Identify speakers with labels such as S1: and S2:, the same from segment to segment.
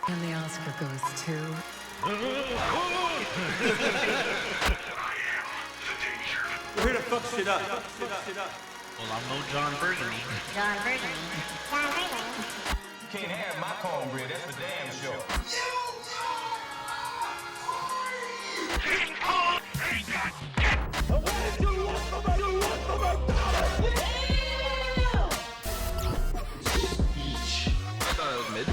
S1: And the Oscar goes to...
S2: We're here to fuck shit up.
S3: Well, I'm no John Burgundy.
S4: John Burgundy. John Burgundy.
S5: You can't have my cornbread, that's for damn sure.
S3: Mid.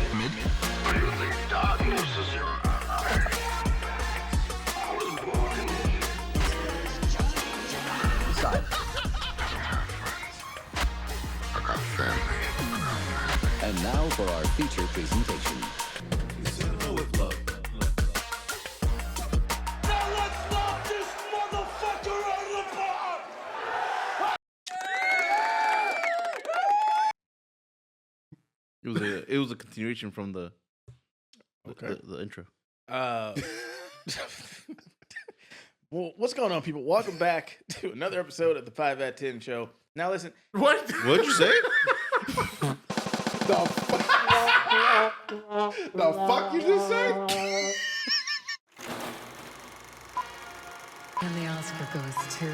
S6: Side. And now for our feature presentation.
S7: It was a continuation from the intro.
S2: Well, what's going on, people? Welcome back to another episode of the 5 at 10 show. Now listen.
S7: What? What'd you say?
S8: The fuck you just say?
S1: And the Oscar goes to...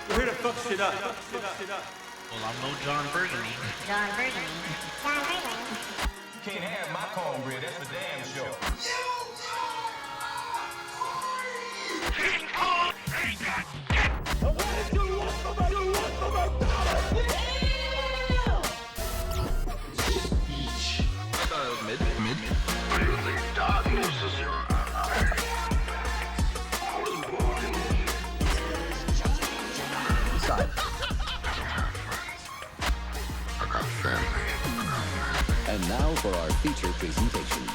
S2: We're here to fuck shit up.
S3: Well, I'm no John Burgundy.
S4: John Burgundy. John Burgundy.
S5: You can't have my cornbread, that's for damn sure.
S3: Mid.
S6: Side. And now for our feature presentation.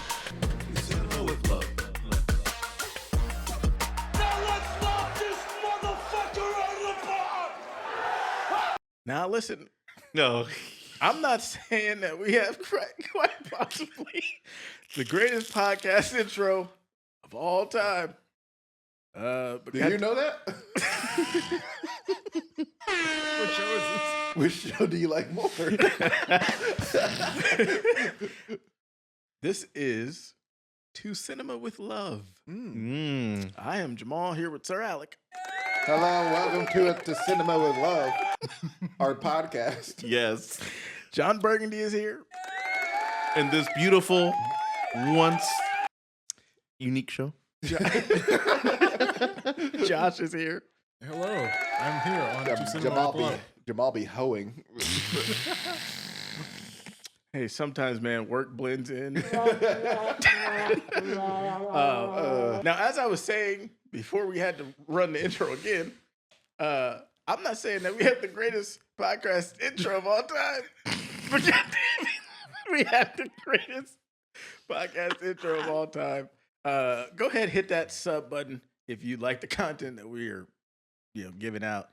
S2: Now listen.
S7: No.
S2: I'm not saying that we have quite possibly the greatest podcast intro of all time.
S8: Do you know that?
S2: What show is this?
S8: Which show do you like more?
S2: This is To Cinema with Love.
S7: Mm.
S2: I am Jamal here with Sir Alec.
S8: Hello, welcome to Cinema with Love, our podcast.
S7: Yes.
S2: John Burgundy is here.
S7: And this beautiful, once unique show.
S2: Josh is here.
S9: Hello, I'm here on To Cinema
S8: Jamal
S9: with Love.
S8: Jamal be hoeing.
S2: Hey, sometimes, man, work blends in. Now, as I was saying before we had to run the intro again, I'm not saying that we have the greatest podcast intro of all time, but we have the greatest podcast intro of all time. Go ahead, hit that sub button if you like the content that we are, giving out.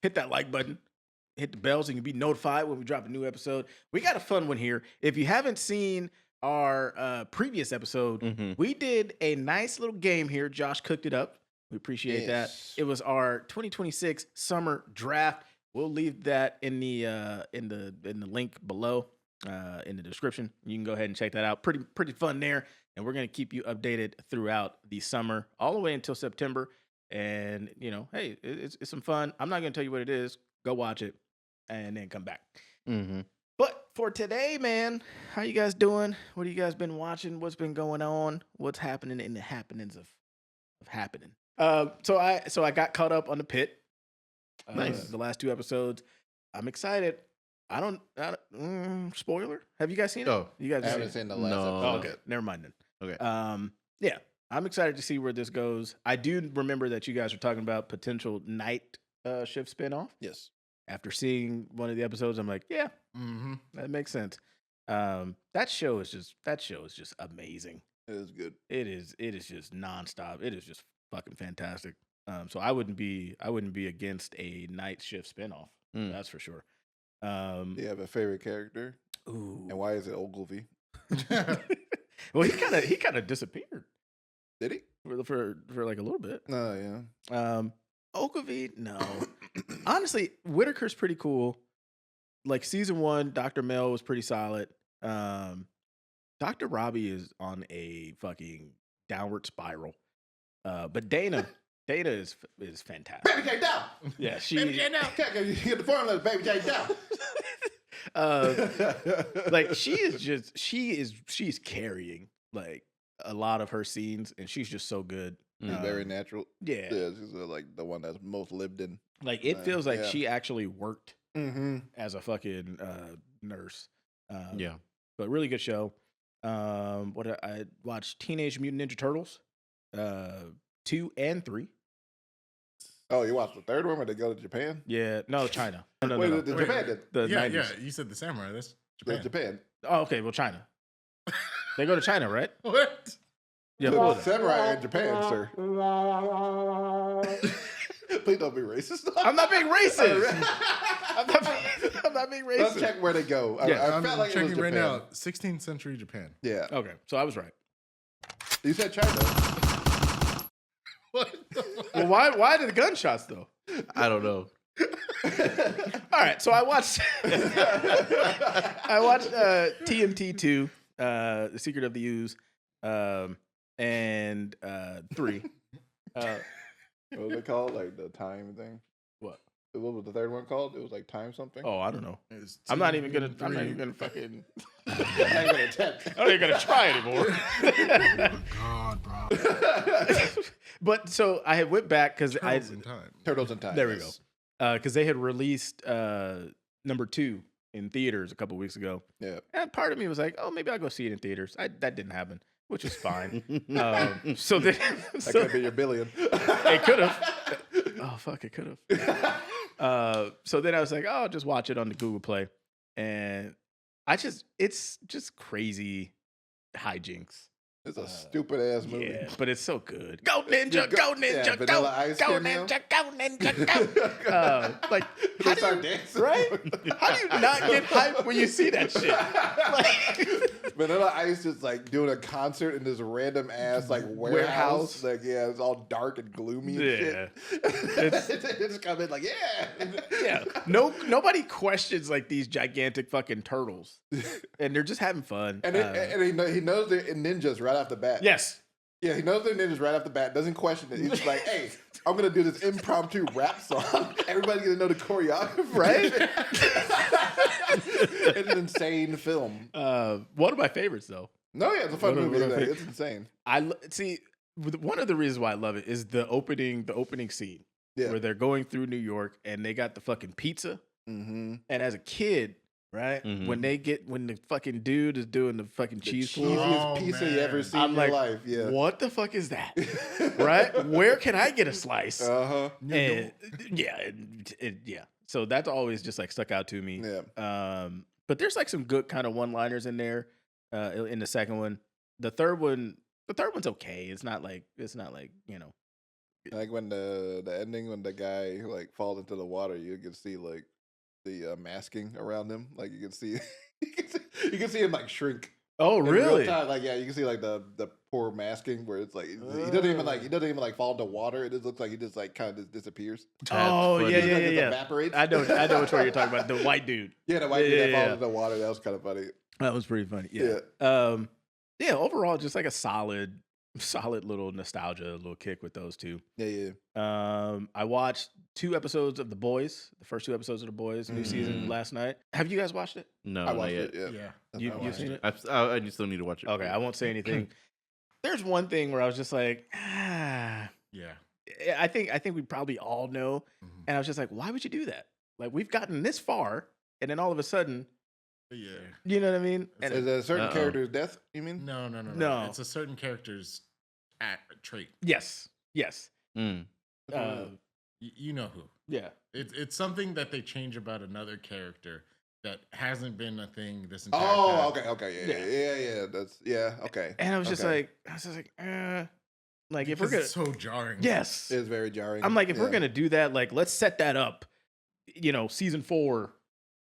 S2: Hit that like button. Hit the bell so you can be notified when we drop a new episode. We got a fun one here. If you haven't seen our previous episode, we did a nice little game here. Josh cooked it up. We appreciate that. It was our 2026 summer draft. We'll leave that in the link below in the description. You can go ahead and check that out. Pretty fun there. And we're gonna keep you updated throughout the summer, all the way until September. And hey, it's some fun. I'm not gonna tell you what it is. Go watch it and then come back.
S7: Mm-hmm.
S2: But for today, man, how you guys doing? What have you guys been watching? What's been going on? What's happening in the happenings of happening? So I got caught up on the Pit.
S7: Nice.
S2: The last 2 episodes. I'm excited. I don't spoiler. Have you guys seen it?
S7: Oh,
S2: You guys
S8: I
S2: have
S8: haven't
S2: seen it?
S8: seen the last
S7: No.
S2: Oh,
S8: episode.
S2: okay. Never mind then.
S7: Okay.
S2: Yeah. I'm excited to see where this goes. I do remember that you guys were talking about potential night shift spinoff.
S8: Yes.
S2: After seeing one of the episodes, I'm like, yeah,
S8: Mm-hmm.
S2: that makes sense. That show is just amazing.
S8: It is good.
S2: It is just nonstop. It is just fucking fantastic. So I wouldn't be against a night shift spinoff.
S7: Mm.
S2: That's for sure.
S8: Do you have a favorite character?
S2: Ooh.
S8: And why is it Ogilvy?
S2: Well, he kind of disappeared
S8: Did he?
S2: for like a little bit.
S8: Oh, yeah.
S2: Ogilvy, no. Honestly, Whitaker's pretty cool. like season 1, Dr. Mel was pretty solid. Dr. Robbie is on a fucking downward spiral. But Dana is fantastic.
S8: Baby J down.
S2: Yeah, she
S8: Baby J down. You get the formula, Baby J down.
S2: like she's carrying like a lot of her scenes, and she's just so good.
S8: She's very natural.
S2: Yeah,
S8: she's like the one that's most lived in.
S2: like it feels like
S8: yeah.
S2: she actually worked as a fucking nurse.
S7: Yeah.
S2: But really good show. What I watched Teenage Mutant Ninja Turtles 2 and 3.
S8: Oh, you watched the third one when they go to Japan?
S2: Yeah, no, China. No.
S8: Wait, the Japan did.
S2: The
S9: Yeah,
S2: 90s.
S9: yeah. You said the samurai. That's Japan.
S8: Japan.
S2: Oh, okay, well, China. They go to China, right?
S9: What?
S2: Yeah,
S8: The
S2: pull it up.
S8: samurai in Japan, sir. Please don't be racist.
S2: I'm not being racist. I'm not being racist.
S8: Let's check where they go.
S2: Yeah.
S8: I
S9: I'm
S8: felt like it was
S9: checking right
S8: Japan.
S9: now. 16th century Japan.
S8: Yeah.
S2: Okay, so I was right.
S8: You said China.
S9: What? The fuck?
S2: Well, why did the gunshots though?
S7: I don't know.
S2: All right, so I watched TMT 2, The Secret of the Ooze, and 3.
S8: What was it called? Like the time thing?
S2: What?
S8: What was the third one called? It was like time something?
S2: Oh, I don't know.
S9: It's
S2: I'm not
S9: 2,
S2: even gonna
S9: 3.
S2: fucking.
S8: I ain't gonna attempt.
S2: I'm not even gonna try anymore.
S9: God, bro.
S2: But so I had went back because
S9: Turtles in time.
S8: Turtles in Time.
S2: There we
S8: yes.
S2: go. Because they had released number 2 in theaters a couple weeks ago.
S8: Yeah.
S2: And part of me was like, oh, maybe I'll go see it in theaters. That didn't happen, which is fine. So then,
S8: That could have been your billion.
S2: it could have. Oh, fuck, it could have. So then I was like, oh, I'll just watch it on the Google Play. And it's just crazy hijinks.
S8: It's a stupid ass movie.
S2: Yeah, but it's so good. Go Ninja,
S8: Yeah,
S2: go Ninja,
S8: yeah,
S2: go,
S8: Vanilla Ice
S2: go
S8: cameo.
S2: Ninja, go Ninja, go. Like,
S8: They
S2: how
S8: start
S2: do you,
S8: dancing.
S2: right? How do you not get hyped when you see that shit? Like,
S8: Vanilla Ice is like doing a concert in this random ass like warehouse.
S2: Warehouse.
S8: Like, yeah, it's all dark and gloomy and
S2: Yeah.
S8: shit. They just come in like, yeah.
S2: yeah, nobody questions like these gigantic fucking turtles, and they're just having fun.
S8: And, he knows they're ninjas right off the bat.
S2: Yes.
S8: Yeah, he knows they're ninjas right off the bat. Doesn't question it. He's just like, hey, I'm going to do this impromptu rap song. Everybody's going to know the choreography.
S2: Right?
S8: It's an insane film.
S2: One of my favorites, though.
S8: No, yeah, it's a fun
S2: One of-
S8: movie.
S2: one of
S8: Like,
S2: my
S8: it's insane.
S2: See. One of the reasons why I love it is the opening scene
S8: Yeah.
S2: where they're going through New York and they got the fucking pizza.
S8: Mm-hmm.
S2: And as a kid, right,
S7: Mhm.
S2: when the fucking dude is doing the fucking cheese pull,
S8: Cheesiest
S9: Oh,
S8: pizza you
S9: man.
S8: ever seen
S2: I'm
S8: in
S2: like,
S8: your life. Yeah.
S2: what the fuck is that? Right? Where can I get a slice?
S8: Uh-huh.
S2: And yeah. So that's always just like stuck out to me.
S8: Yeah.
S2: But there's like some good kind of one-liners in there. In the second one, the third one's okay. It's not like
S8: Like when the ending, when the guy like falls into the water, you can see like the masking around him. Like you can see, you can see him like shrink.
S2: oh
S8: In real
S2: really?
S8: time. Like yeah, you can see like the poor masking where it's like he doesn't even like fall into water. It just looks like he just like kind of just disappears.
S2: Oh
S7: funny.
S2: yeah,
S8: He
S2: yeah,
S8: just, like,
S2: yeah.
S8: evaporates.
S2: I know which one you're talking about. The white dude.
S8: Yeah, the white
S2: Yeah,
S8: dude that
S2: yeah,
S8: falls
S2: yeah.
S8: into the water. That was kind of funny.
S2: That was pretty funny. Yeah. Yeah. Overall, just like a solid little nostalgia, little kick with those two.
S8: Yeah, yeah.
S2: I watched 2 episodes of The Boys, the first 2 episodes of The Boys, new season last night. Have you guys watched it?
S7: No,
S8: I
S7: not
S8: watched
S7: yet.
S8: it. Yeah.
S9: Yeah.
S2: You've seen it?
S7: I just still need to watch it.
S2: Okay, I won't say anything. There's one thing where I was just like,
S9: Yeah.
S2: I think we probably all know,
S9: Mhm.
S2: and I was just like, why would you do that? Like we've gotten this far, and then all of a sudden,
S9: Yeah.
S2: you know what I mean? And
S8: Is it a certain
S7: Uh-oh.
S8: character's death? You mean?
S9: No.
S2: No.
S9: It's a certain character's trait.
S2: yes.
S7: Mm.
S9: You know who.
S2: Yeah.
S9: It's something that they change about another character that hasn't been a thing this entire
S8: Oh,
S9: time.
S8: okay. Yeah. That's okay.
S2: And I was just
S8: Okay.
S2: like if
S9: Because
S2: we're gonna,
S9: it's so jarring.
S2: yes,
S8: It's very jarring.
S2: I'm like, if we're
S8: Yeah.
S2: gonna do that, like let's set that up, season 4,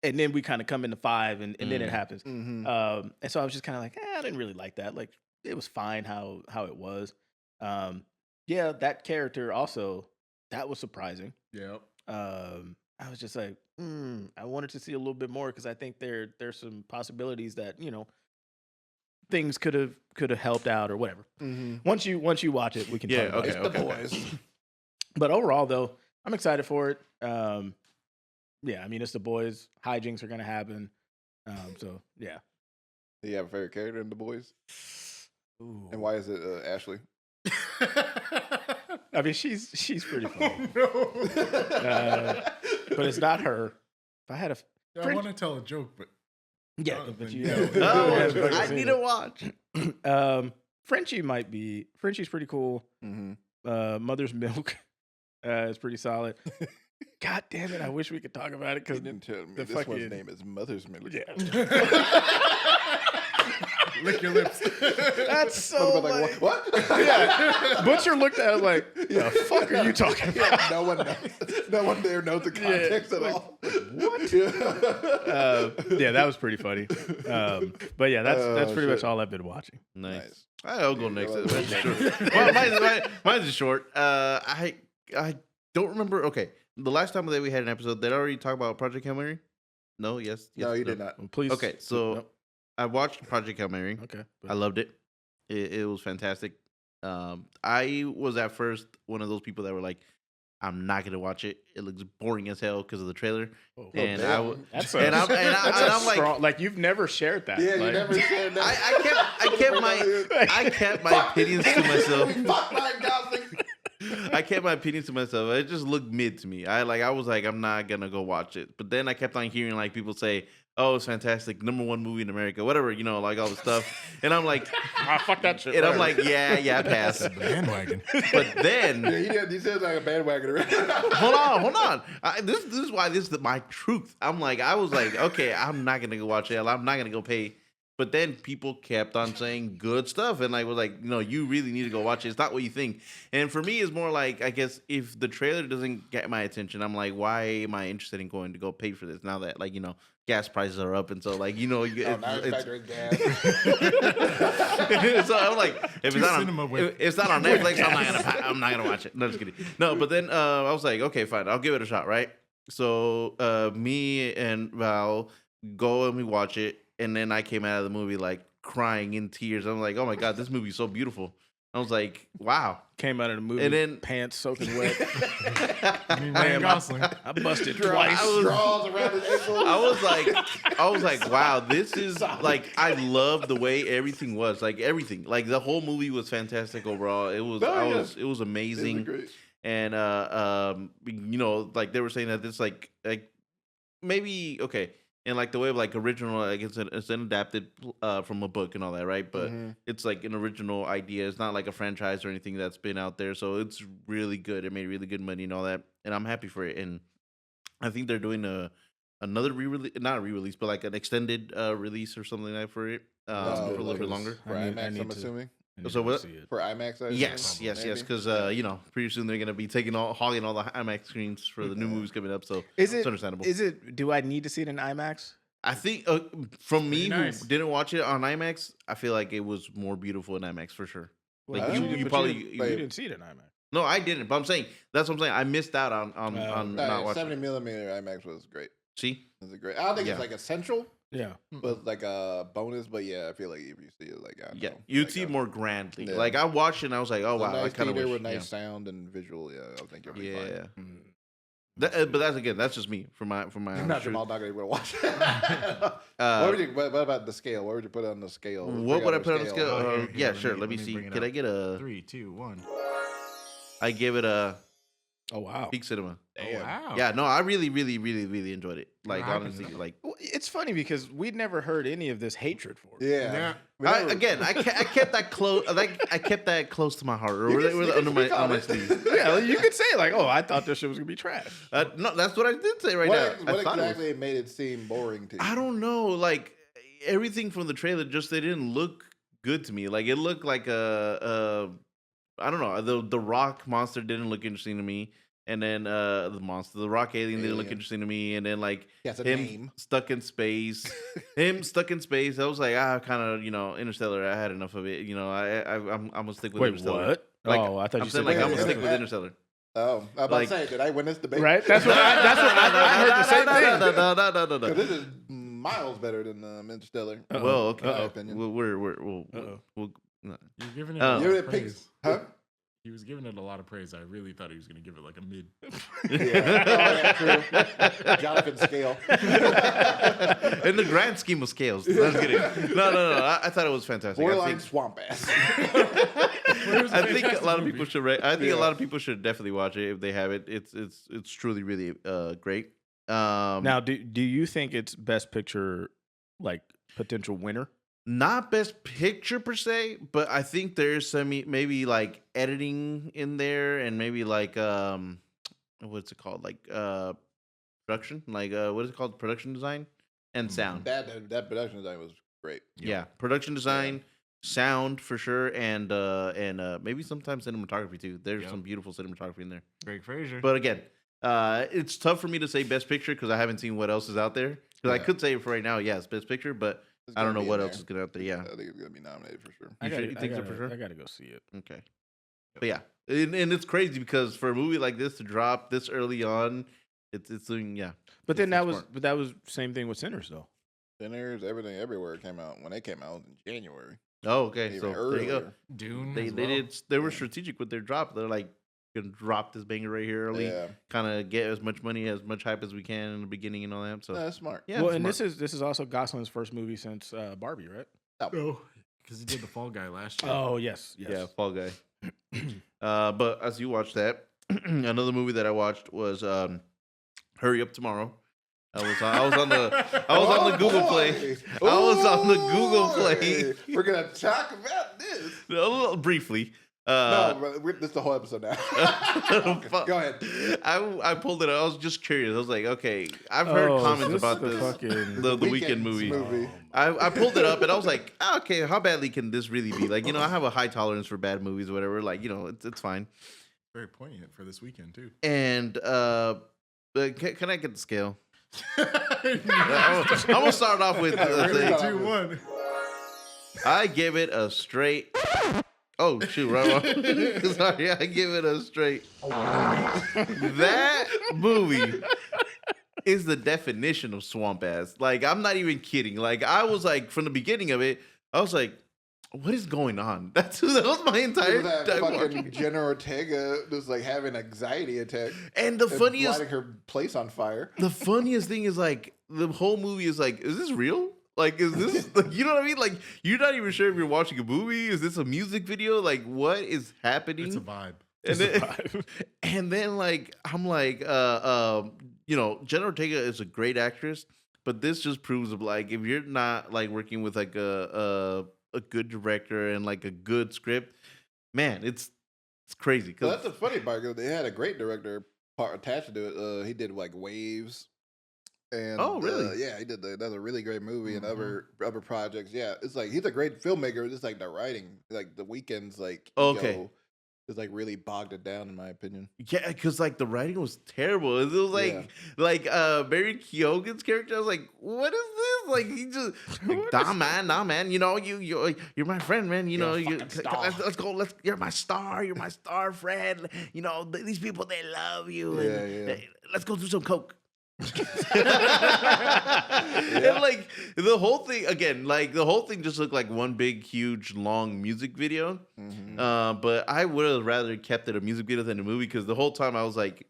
S2: and then we kind of come into 5, and then it happens.
S8: Mhm.
S2: And so I was just kind of like, I didn't really like that. Like it was fine how it was. Yeah, that character also, that was surprising.
S9: Yep.
S2: I was just like, I wanted to see a little bit more because I think there's some possibilities that things could have helped out or whatever. Once you watch it, we can talk about
S8: It's
S2: it.
S8: the boys.
S2: But overall, though, I'm excited for it. Yeah, I mean, it's the boys. Hijinks are gonna happen. So yeah.
S8: Do you have a favorite character in the boys?
S2: Ooh.
S8: And why is it Ashley?
S2: I mean, she's pretty funny.
S9: No.
S2: But it's not her. If I had a
S9: I want to tell a joke, but
S2: yeah,
S9: Oh,
S2: but
S9: then
S2: you
S9: no.
S2: haven't
S7: I
S2: seen
S7: need
S2: it.
S7: to watch.
S2: Frenchie's pretty cool. Mother's Milk is pretty solid. God damn it! I wish we could talk about it
S8: He
S2: because
S8: didn't tell me
S2: the
S8: this one's
S2: fucking-
S8: name is Mother's Milk.
S9: Lick your lips.
S2: that's so
S8: Like,
S2: like,
S8: what?
S2: yeah. Butcher looked at it like, the fuck are you talking about?
S8: Yeah, no one knows. No one there knows the context at
S2: like,
S8: all.
S2: what?
S8: Yeah.
S2: Yeah, that was pretty funny. But yeah, that's pretty much
S8: shit.
S2: all I've been watching.
S7: Nice. I'll go next.
S8: go
S7: Mine's
S8: next.
S7: short. Well, mine's is short. I don't remember. Okay, the last time that we had an episode, did I already talk about Project Hail Mary? No. Yes.
S8: No, you did not.
S2: Well, please.
S7: Okay, so
S2: Nope.
S7: I watched Project Hail Mary.
S2: Okay.
S7: I loved it. It was fantastic. I was at first one of those people that were like, I'm not gonna watch it. It looks boring as hell because of the trailer. And
S8: damn.
S7: I would,
S2: That's
S7: and I'm like,
S2: strong, like you've never shared that.
S8: Yeah, you
S2: like,
S8: never said that.
S7: I kept my opinions to myself.
S8: Fuck Ryan Gosling.
S7: I kept my opinions to myself. It just looked mid to me. I was like, I'm not gonna go watch it. But then I kept on hearing like people say, "Oh, it's fantastic, #1 movie in America," whatever, like all the stuff. And I'm like,
S2: fuck that shit.
S7: and I'm
S2: whatever.
S7: like, yeah, pass.
S9: Bandwagon.
S7: But then,
S8: Yeah, he said like a bandwagon.
S7: hold on. This is why this is my truth. I was like, okay, I'm not gonna go watch it. I'm not gonna go pay. But then people kept on saying good stuff, and I was like, no, you really need to go watch it. It's not what you think. And for me, it's more like, I guess if the trailer doesn't get my attention, I'm like, why am I interested in going to go pay for this now that gas prices are up, and so like
S8: Now it's factoring gas.
S7: so I'm like, if it's not on Netflix, I'm not gonna watch it. No, just kidding. No, but then I was like, okay, fine, I'll give it a shot, right? So me and Val go and we watch it, and then I came out of the movie like crying in tears. I'm like, oh my god, this movie's so beautiful. I was like, wow.
S2: Came out of the movie,
S7: And then-
S2: pants soaking wet.
S9: Ryan Gosling.
S2: I busted twice.
S8: Straws around his ankles.
S7: I was like, wow, this is like, I love the way everything was, like everything, like the whole movie was fantastic overall. It was, it was amazing.
S8: Great.
S7: And like they were saying that this like maybe okay, and like the way of like original, like it's an adapted from a book and all that, right? But it's like an original idea. It's not like a franchise or anything that's been out there, so it's really good. It made really good money and all that, and I'm happy for it. And I think they're doing another re-release, not a re-release, but like an extended release or something like that for it for a little bit longer.
S8: For IMAX, I'm assuming.
S7: So what?
S8: For IMAX, I assume?
S7: Yes,
S8: Maybe?
S7: because pretty soon they're gonna be hogging all the IMAX screens for the new movies coming up. So
S2: Is
S7: it's
S2: it
S7: understandable.
S2: Do I need to see it in IMAX?
S7: I think from me
S9: nice.
S7: who didn't watch it on IMAX, I feel like it was more beautiful in IMAX for sure. Like
S8: Well,
S7: you
S2: But
S7: probably
S2: you didn't see it in IMAX.
S7: no, I didn't. But I'm saying that's what I'm saying. I missed out on not watching.
S8: 70 millimeter IMAX was great.
S7: See,
S8: It was great. I don't think
S7: Yeah.
S8: it's like essential,
S2: Yeah.
S8: but like a bonus. But yeah, I feel like if you see it, like I don't
S7: yeah,
S8: know,
S7: you'd
S8: like
S7: see it more grandly.
S8: yeah.
S7: Like I watched it and I was like, oh
S8: a
S7: wow, I
S8: nice
S7: kind of
S8: theater
S7: wish.
S8: with nice sound and visual. Yeah, I think you'll be
S7: Yeah.
S8: fine.
S7: But that's just me for my
S8: I'm not
S7: truth.
S8: Jamal Davis would watch it. What about the scale? What would you put on the scale?
S7: What would I put on the scale?
S9: Oh, here,
S7: Yeah,
S9: let
S7: sure.
S9: me-
S7: Let me
S9: let me
S7: see.
S9: bring it
S7: Can I
S9: up.
S7: get a?
S9: 3, 2, 1.
S7: I give it a
S2: Oh wow.
S7: peak cinema.
S9: Wow.
S7: Yeah, no, I really, really, really, really enjoyed it. Like
S9: What
S7: honestly,
S9: happened?
S7: like
S2: Well, it's funny because we'd never heard any of this hatred for it.
S8: Yeah.
S9: Yeah.
S7: I kept that close. Like I kept that close to my heart, or
S8: You can-
S7: or
S8: you
S7: under
S8: can
S7: my on my
S8: speak on it.
S7: sleeve.
S2: Yeah, you could say like, "Oh, I thought this shit was gonna be trash."
S7: No, that's what I did say right
S8: What,
S7: now.
S8: what
S7: I thought it was-
S8: exactly made it seem boring to you?
S7: I don't know. Like everything from the trailer, just they didn't look good to me. Like it looked like a I don't know. The rock monster didn't look interesting to me. And then the rock alien didn't look
S8: Alien.
S7: interesting to me. And then like
S8: He has a
S7: him
S8: name.
S7: stuck in space. Him stuck in space. I was like, kind of, Interstellar. I had enough of it. I'm gonna stick with
S2: Wait,
S7: Interstellar.
S2: what?
S7: Like,
S2: Oh, I thought
S7: I'm
S2: you
S7: saying
S2: said
S7: like I'm gonna
S8: wait,
S7: stick
S8: wait,
S7: with
S8: wait.
S7: Interstellar.
S8: Oh, I'm about
S7: Like-
S8: to say, did I win this debate?
S2: Right? That's what I
S7: No.
S8: Because this is miles better than Interstellar.
S7: Well, okay.
S8: In my opinion.
S7: We'll no.
S9: You're giving it
S7: Oh.
S9: a lot
S8: Give
S9: of
S8: it
S9: praise.
S8: picks, huh?
S9: He was giving it a lot of praise. I really thought he was going to give it like a mid.
S8: Yeah, true. Jonathan Scale.
S7: In the grand scheme of scales. No, I'm kidding. No. I thought it was fantastic.
S8: Borderline swamp ass.
S7: I think a lot of people should. I think
S8: Yeah.
S7: a lot of people should definitely watch it if they have it. It's truly really great.
S10: Now, do you think it's best picture, like potential winner?
S7: Not best picture per se, but I think there's some maybe like editing in there and maybe like what's it called, like production, like what is it called, production design and sound.
S8: That production design was great.
S7: Yeah, production design, sound for sure, and maybe sometimes cinematography too. There's some beautiful cinematography in there.
S9: Greg Fraser.
S7: But again, it's tough for me to say best picture because I haven't seen what else is out there. Because I could say for right now, yes, best picture, but
S8: It's
S7: I don't
S8: gonna
S7: know
S8: be
S7: what
S8: in
S7: else is gonna out there. Yeah.
S8: I think it's gonna be nominated for sure.
S7: You think so for sure?
S10: I gotta go see it.
S7: Okay. But yeah, and it's crazy because for a movie like this to drop this early on, it's doing
S10: But then
S7: it's
S10: that was same thing with Sinners though.
S8: Sinners, Everything Everywhere came out when they came out in January.
S7: Oh, okay.
S8: Even
S7: So
S8: earlier.
S7: there you go.
S9: Dune.
S7: They were strategic with their drop. They're like gonna drop this banger right here early,
S8: Yeah.
S7: kind of get as much money, as much hype as we can in the beginning and all that. So
S8: No, that's smart.
S7: yeah,
S10: Well, and
S7: smart.
S10: this is also Gosling's first movie since Barbie, right?
S9: Oh, because he did the Fall Guy last year.
S10: Oh yes.
S7: Yeah, Fall Guy. But as you watched that, another movie that I watched was Hurry Up Tomorrow. I was on the Google Play. I was on the Google Play.
S8: We're gonna talk about this.
S7: A little briefly.
S8: No, this is the whole episode now. Go ahead.
S7: I pulled it out. I was just curious. I was like, okay, I've heard comments about this. The weekend movie. I pulled it up and I was like, okay, how badly can this really be? Like, I have a high tolerance for bad movies or whatever. Like, it's fine.
S9: Very poignant for this weekend too.
S7: And can I get the scale? I'm gonna start off with
S9: 3, 2, 1.
S7: I give it a straight. Oh shoot! Right. Sorry, I give it a straight. That movie is the definition of swamp ass. Like, I'm not even kidding. Like, I was like, from the beginning of it, I was like, what is going on? That was my entire
S8: That
S7: time
S8: fucking
S7: watching.
S8: Jenna Ortega just like having an anxiety attack.
S7: And the funniest,
S8: lighting her place on fire.
S7: the funniest thing is like the whole movie is like, is this real? Like, is this like, you know what I mean? Like, you're not even sure if you're watching a movie. Is this a music video? Like, what is happening?
S9: It's a vibe.
S7: And then like I'm like, Jenna Ortega is a great actress, but this just proves of like, if you're not like working with like a good director and like a good script, man, it's crazy.
S8: Well, that's the funny part because they had a great director part attached to it. He did like Waves. And
S7: oh really?
S8: Yeah, he did. That's a really great movie and other projects. Yeah, it's like he's a great filmmaker. It's like the writing, like the Weeknd's like ego is like really bogged it down in my opinion.
S7: Yeah, because like the writing was terrible. It was like Barry Keoghan's character. I was like, what is this? Like he just like, nah man. You're my friend, man. Let's go. You're my star friend. These people, they love you.
S8: Yeah.
S7: Let's go do some coke. And like the whole thing again, like the whole thing just looked like one big, huge, long music video. But I would have rather kept it a music video than a movie because the whole time I was like,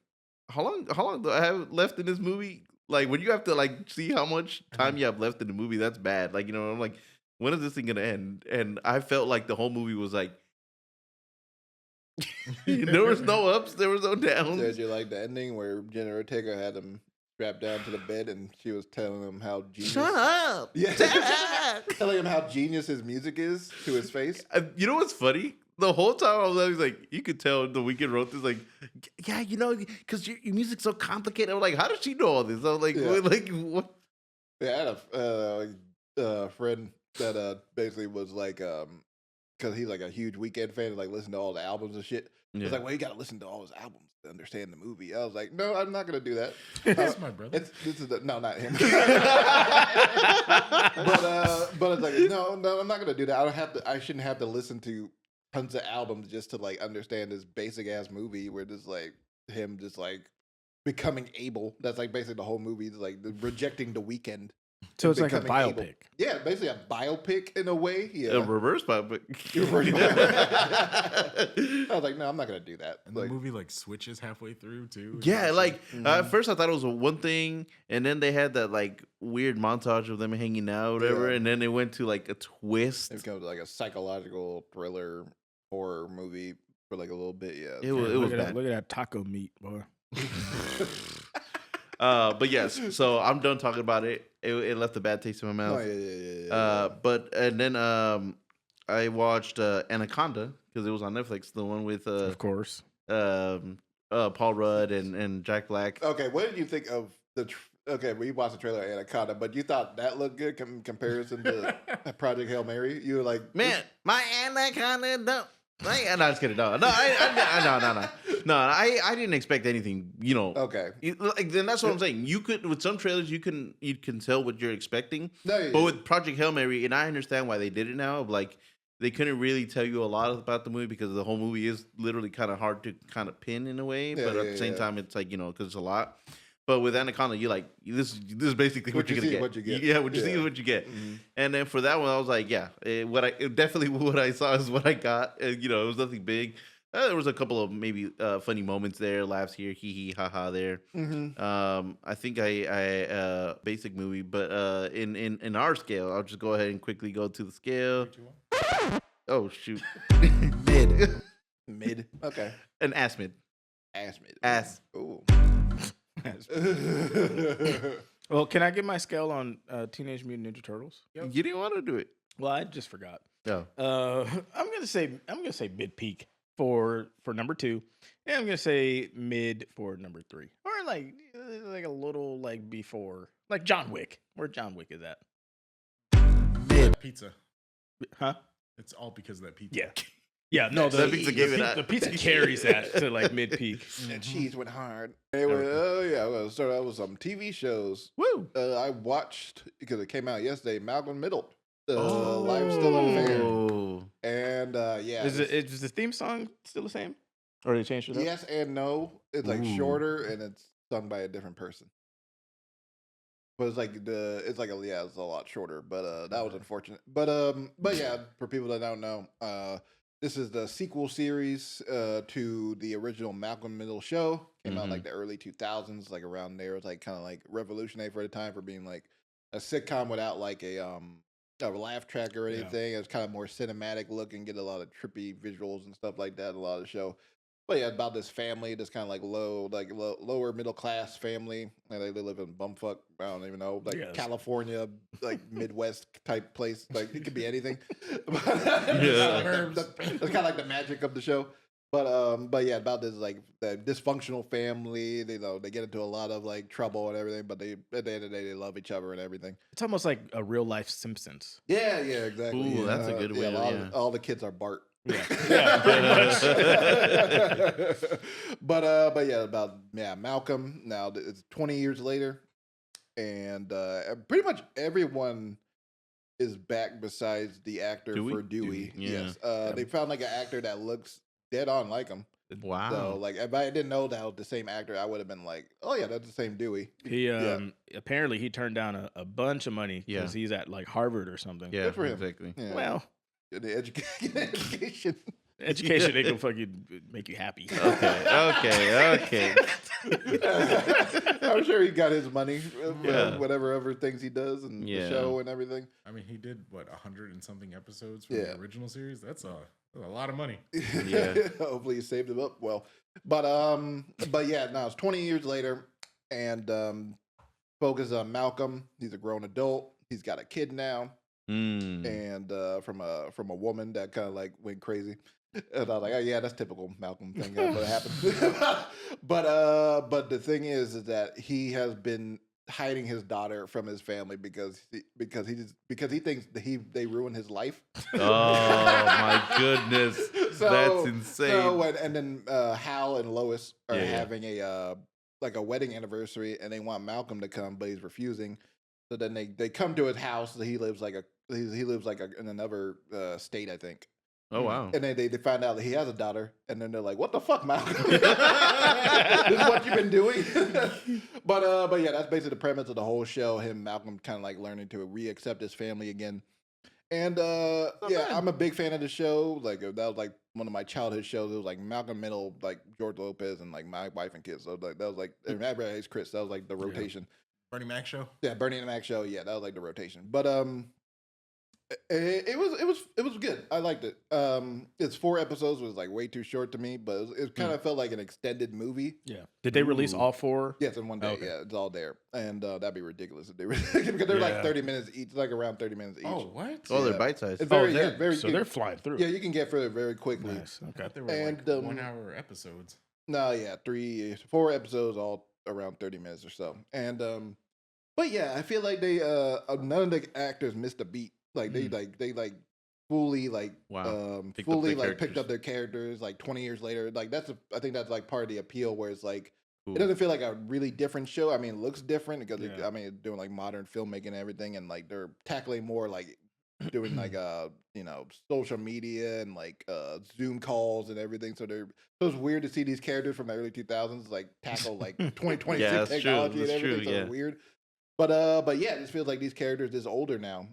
S7: how long do I have left in this movie? Like when you have to like see how much time you have left in the movie, that's bad. Like I'm like, when is this thing gonna end? And I felt like the whole movie was like. There was no ups, there was no downs.
S8: Did you like the ending where Jenna Ortega had him strapped down to the bed and she was telling him how genius?
S7: Shut up!
S8: Yeah,
S7: Shut up!
S8: telling him how genius his music is to his face.
S7: You know what's funny? The whole time I was always like, you could tell The Weeknd wrote this, like, yeah, because your music's so complicated. I'm like, how does she know all this? I was like, what?
S8: Yeah, I had a friend that basically was like, because he's like a huge Weeknd fan and like listen to all the albums and shit.
S7: Yeah.
S8: It's like, well, you got to listen to all his albums to understand the movie. I was like, no, I'm not gonna do that.
S9: That's my brother.
S8: No, not him. but it's like, no, I'm not gonna do that. I shouldn't have to listen to tons of albums just to like understand this basic ass movie where just like him just like becoming able. That's like basically the whole movie. Is like rejecting the weekend.
S10: So
S8: and
S10: it's like a
S8: becoming able.
S10: biopic.
S8: Yeah, basically a biopic in a way. Yeah.
S7: A reverse biopic.
S8: I was like, no, I'm not gonna do that.
S9: And the movie like switches halfway through too.
S7: Yeah, like at first I thought it was one thing, and then they had that like weird montage of them hanging out, or whatever, and then it went to like a twist.
S8: It becomes like a psychological thriller horror movie for like a little bit. Yeah,
S7: It was bad.
S10: Look at that taco meat, boy.
S7: But yes, so I'm done talking about it. It left a bad taste in my mouth.
S8: Oh, yeah.
S7: But and then I watched Anaconda because it was on Netflix, the one with
S10: Of course.
S7: Paul Rudd and Jack Black.
S8: Okay, what did you think of the? Okay, we watched the trailer of Anaconda, but you thought that looked good in comparison to Project Hail Mary? You were like,
S7: Man, my Anaconda don't. No, just kidding. No, I didn't expect anything. You know.
S8: Okay.
S7: Like, then that's what I'm saying. You could with some trailers, you can tell what you're expecting.
S8: No,
S7: But with Project Hail Mary, and I understand why they did it now. Like they couldn't really tell you a lot about the movie because the whole movie is literally kind of hard to kind of pin in a way.
S8: Yeah,
S7: but at the same time, it's like because it's a lot. But with Anaconda, you're like, this is basically what you're gonna get.
S8: What you get.
S7: Yeah, what you see is what you get.
S8: Mm-hmm.
S7: And then for that one, I was like, yeah, definitely what I saw is what I got. It was nothing big. There was a couple of maybe funny moments there, laughs here, hee hee, ha ha there.
S8: Mm-hmm.
S7: I think I basic movie, but in our scale, I'll just go ahead and quickly go to the scale. Oh shoot,
S8: Mid. Okay.
S7: An ass mid.
S8: Ass. Ooh.
S10: Well, can I get my scale on Teenage Mutant Ninja Turtles?
S7: You didn't want to do it.
S10: Well, I just forgot.
S7: No.
S10: I'm gonna say mid peak for number 2, and I'm gonna say mid for number 3, or like a little like before, like John Wick. Where John Wick is at?
S9: Pizza.
S10: Huh?
S9: It's all because of that pizza.
S10: Yeah. Yeah, no,
S7: That pizza gave it
S10: the
S7: that.
S10: pizza carries that to like mid peak.
S8: That cheese went hard. Anyway, I'm gonna start out with some TV shows.
S7: Woo!
S8: I watched because it came out yesterday. Malcolm Middle, Life Still Unfair, and
S10: Is the theme song still the same, or they changed it up?
S8: yes and no. It's like shorter and it's sung by a different person. But it's like it's a lot shorter. But that was unfortunate. But yeah, for people that don't know, this is the sequel series to the original Malcolm Middle show. Came out like the early 2000s, like around there. It was like kind of like revolutionary for the time for being like a sitcom without like a laugh track or anything. It was kind of more cinematic looking, get a lot of trippy visuals and stuff like that. A lot of the show. But yeah, about this family, this kind of like lower middle class family, and they live in bumfuck. I don't even know, like California, like Midwest type place. Like it could be anything. That's kind of like the magic of the show. But yeah, about this like the dysfunctional family. They get into a lot of like trouble and everything. But they at the end of the day, they love each other and everything.
S10: It's almost like a real life Simpsons.
S8: Yeah, exactly.
S7: Ooh, that's a good way.
S8: All the kids are Bart.
S10: Yeah, pretty much.
S8: But yeah, about Malcolm. Now it's 20 years later, and pretty much everyone is back besides the actor for Dewey.
S7: Yeah.
S8: Yes, they found like an actor that looks dead on like him.
S7: Wow.
S8: So like, if I didn't know that was the same actor, I would have been like, oh yeah, that's the same Dewey.
S10: He apparently he turned down a bunch of money because he's at like Harvard or something.
S7: Yeah,
S8: good for him.
S7: Exactly.
S8: Yeah.
S10: Well.
S8: The education.
S10: Education ain't gonna fucking make you happy.
S7: Okay.
S8: I'm sure he got his money, whatever other things he does, and the show and everything.
S9: I mean, he did 100 and something episodes from the original series. That's a lot of money.
S7: Yeah.
S8: Hopefully he saved it up well. But yeah, now it's 20 years later, and focus on Malcolm. He's a grown adult. He's got a kid now. And from a woman that kind of like went crazy, and I was like, oh yeah, that's typical Malcolm thing. What happened? But the thing is that he has been hiding his daughter from his family because he thinks they ruined his life.
S7: Oh my goodness, that's insane.
S8: So and then Hal and Lois are having a wedding anniversary, and they want Malcolm to come, but he's refusing. So then they come to his house. He lives in another state, I think.
S7: Oh wow.
S8: And then they find out that he has a daughter, and then they're like, "What the fuck, Malcolm? This is what you've been doing." but yeah, that's basically the premise of the whole show. Him, Malcolm, kind of like learning to reaccept his family again. And yeah, I'm a big fan of the show. Like that was like one of my childhood shows. It was like Malcolm Middle, like George Lopez, and like My Wife and Kids. So like that was like and Everybody Hates Chris. That was like the rotation.
S9: Bernie Mac show.
S8: Yeah, Bernie and Mac show. Yeah, that was like the rotation. But it was good. I liked it. It's 4 episodes. It was like way too short to me, but it kind of felt like an extended movie.
S10: Yeah. Did they release all 4?
S8: Yes, in one day.
S10: Okay.
S8: Yeah, it's all there, and that'd be ridiculous if they were because they're like 30 minutes each, like around 30 minutes each.
S9: Oh, what?
S7: Oh,
S8: Yeah.
S7: they're bite sized.
S8: It's very,
S10: they're-
S8: yeah, very.
S10: so they're flying through.
S8: Yeah, you can get through it very quickly.
S10: Nice.
S9: I
S10: Okay.
S9: thought they were
S8: And,
S9: like 1 hour episodes.
S8: No, yeah, 4 episodes, all around 30 minutes or so. And but yeah, I feel like they none of the actors missed a beat. Like they fully
S7: Wow. Picked up
S8: fully
S7: their
S8: like picked up
S7: characters.
S8: their characters like 20 years later. Like I think that's like part of the appeal where it's like
S7: Cool.
S8: it doesn't feel like a really different show. I mean, it looks different because
S10: Yeah.
S8: I mean, it's doing like modern filmmaking and everything, and like they're tackling more like doing like social media and like Zoom calls and everything. So it's weird to see these characters from the early 2000s like tackle like 2026
S7: Yeah, that's true.
S8: technology and
S7: That's
S8: everything.
S7: true,
S8: So
S7: yeah.
S8: it's weird. But yeah, it just feels like these characters is older now,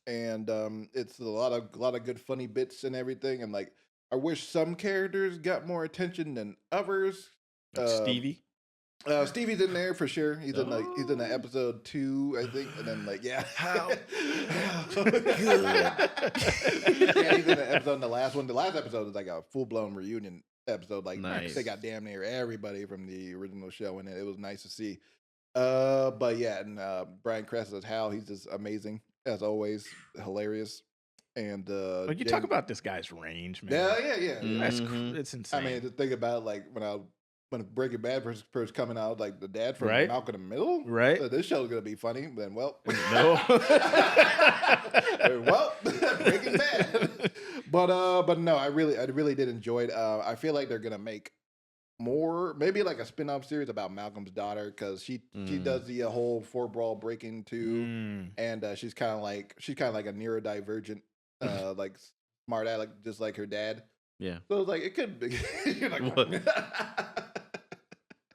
S8: and it's a lot of good funny bits and everything. And like I wish some characters got more attention than others.
S10: Like Stevie.
S8: Stevie's in there for sure. He's in the episode 2, I think, and then like how good. Yeah, he's in the episode. The last one, the last episode is like a full blown reunion episode. Like
S7: Nice.
S8: they got damn near everybody from the original show, and it was nice to see. But yeah, and Brian Kress as Hal, he's just amazing as always, hilarious. And
S10: Like you talk about this guy's range, man.
S8: yeah.
S10: That's
S7: Mhm.
S10: it's insane.
S8: I mean, to think about like when Breaking Bad first coming out, like the dad from
S10: Right.
S8: Malcolm in the Middle,
S10: Right.
S8: This show's gonna be funny. Then well,
S10: No.
S8: well, Breaking Bad. But no, I really did enjoy it. I feel like they're gonna make more, maybe like a spin-off series about Malcolm's daughter because she does the whole 4 brawl breaking too,
S10: Mm.
S8: and she's kind of like a neurodivergent, like smart aleck, just like her dad.
S7: Yeah.
S8: So it's like it could be. You're like,
S7: What?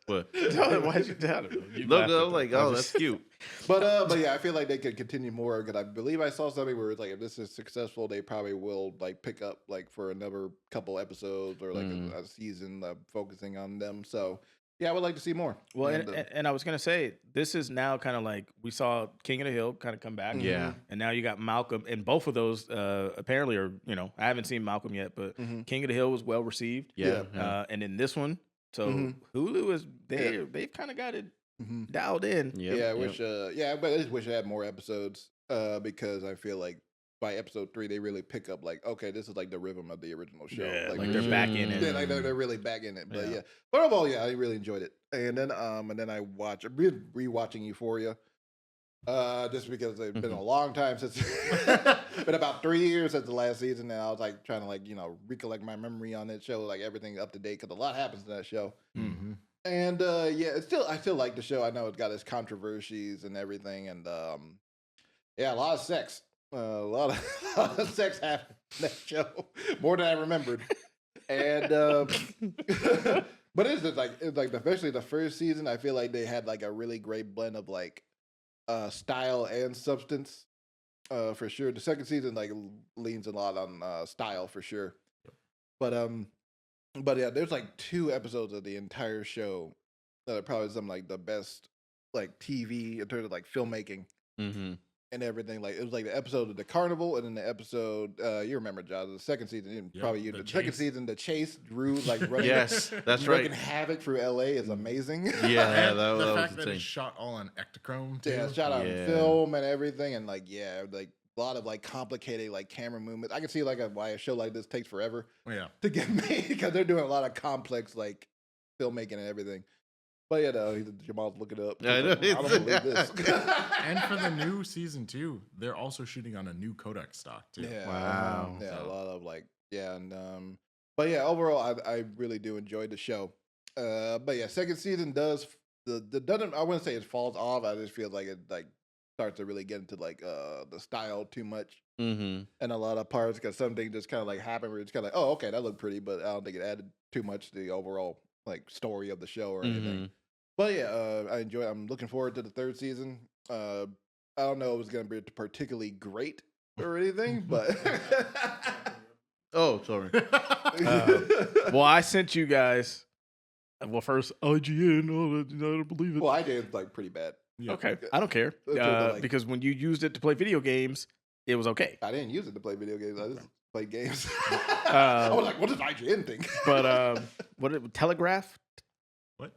S7: What?
S10: Why'd you doubt it? You
S7: Look,
S10: laughed at
S7: I'm like,
S10: that.
S7: oh, that's cute.
S8: but yeah, I feel like they could continue more because I believe I saw something where it's like if this is successful, they probably will like pick up like for another couple episodes or like a season focusing on them. So yeah, I would like to see more.
S10: Well,
S8: And,
S10: and I was gonna say this is now kind of like we saw King of the Hill kind of come back,
S7: Yeah.
S10: and now you got Malcolm, and both of those apparently are I haven't seen Malcolm yet, but King of the Hill was well received,
S7: Yeah.
S10: and then this one, so Hulu is they've kind of got it dialed in.
S7: Yep,
S8: yeah, I
S7: yep.
S8: wish. But I just wish I had more episodes because I feel like by episode 3 they really pick up like okay, this is like the rhythm of the original show.
S10: Yeah, like
S8: they're
S10: they're back in it.
S8: Yeah, like they're really back in it. But
S10: Yeah.
S8: yeah, but overall, yeah, I really enjoyed it. And then I'm rewatching Euphoria. Just because it's been a long time since, been about 3 years since the last season, and I was like trying to like recollect my memory on that show, like everything up to date because a lot happens in that show.
S9: Mm-hmm.
S8: And yeah, I still like the show. I know it's got its controversies and everything, and yeah, a lot of sex, a lot of sex happened in that show, more than I remembered. And but it's like especially the first season, I feel like they had like a really great blend of like style and substance, for sure. The second season like leans a lot on style for sure, but yeah, there's like 2 episodes of the entire show that are probably some like the best like TV in terms of like filmmaking
S7: Mm-hmm.
S8: and everything. Like it was like the episode of the carnival, and then the episode you remember, Josh, the second season,
S9: Yep,
S8: probably you.
S9: the
S8: The second
S9: chase.
S8: season, the chase, Drew like running,
S7: Yes, that's
S8: wreaking
S7: right.
S8: havoc through LA is amazing.
S7: Yeah,
S9: And
S7: that
S9: the
S7: was
S9: fact that
S7: insane.
S9: it's shot all on Ektachrome too.
S8: Yeah, shot on
S7: Yeah.
S8: film and everything, and like yeah, like a lot of like complicated like camera movements. I can see like why a show like this takes forever
S9: Yeah.
S8: to get made because they're doing a lot of complex like filmmaking and everything. But yeah, no, Jamal's looking it up.
S7: Yeah, I know.
S8: I don't believe this.
S9: And for the new season 2, they're also shooting on a new Kodak stock too.
S8: Yeah,
S7: Wow.
S8: yeah, a lot of like yeah, and but yeah, overall, I really do enjoy the show. But yeah, second season doesn't I wouldn't say it falls off. I just feel like it like starts to really get into like the style too much,
S7: Mm-hmm.
S8: and a lot of parts because some things just kind of like happen where it's kind of like, oh, okay, that looked pretty, but I don't think it added too much to the overall like story of the show or anything.
S7: Mm-hmm.
S8: But yeah, I enjoy. I'm looking forward to the third season. I don't know if it was gonna be particularly great or anything, but
S7: Oh, sorry.
S10: Well, I sent you guys. Well, first IGN. Oh, I don't believe it.
S8: well, I did like pretty bad.
S10: Okay, I don't care
S8: Okay, but, like-
S10: because when you used it to play video games, it was okay.
S8: I didn't use it to play video games. I just played games. I was like, what does IGN think?
S10: But Telegraph?
S9: What?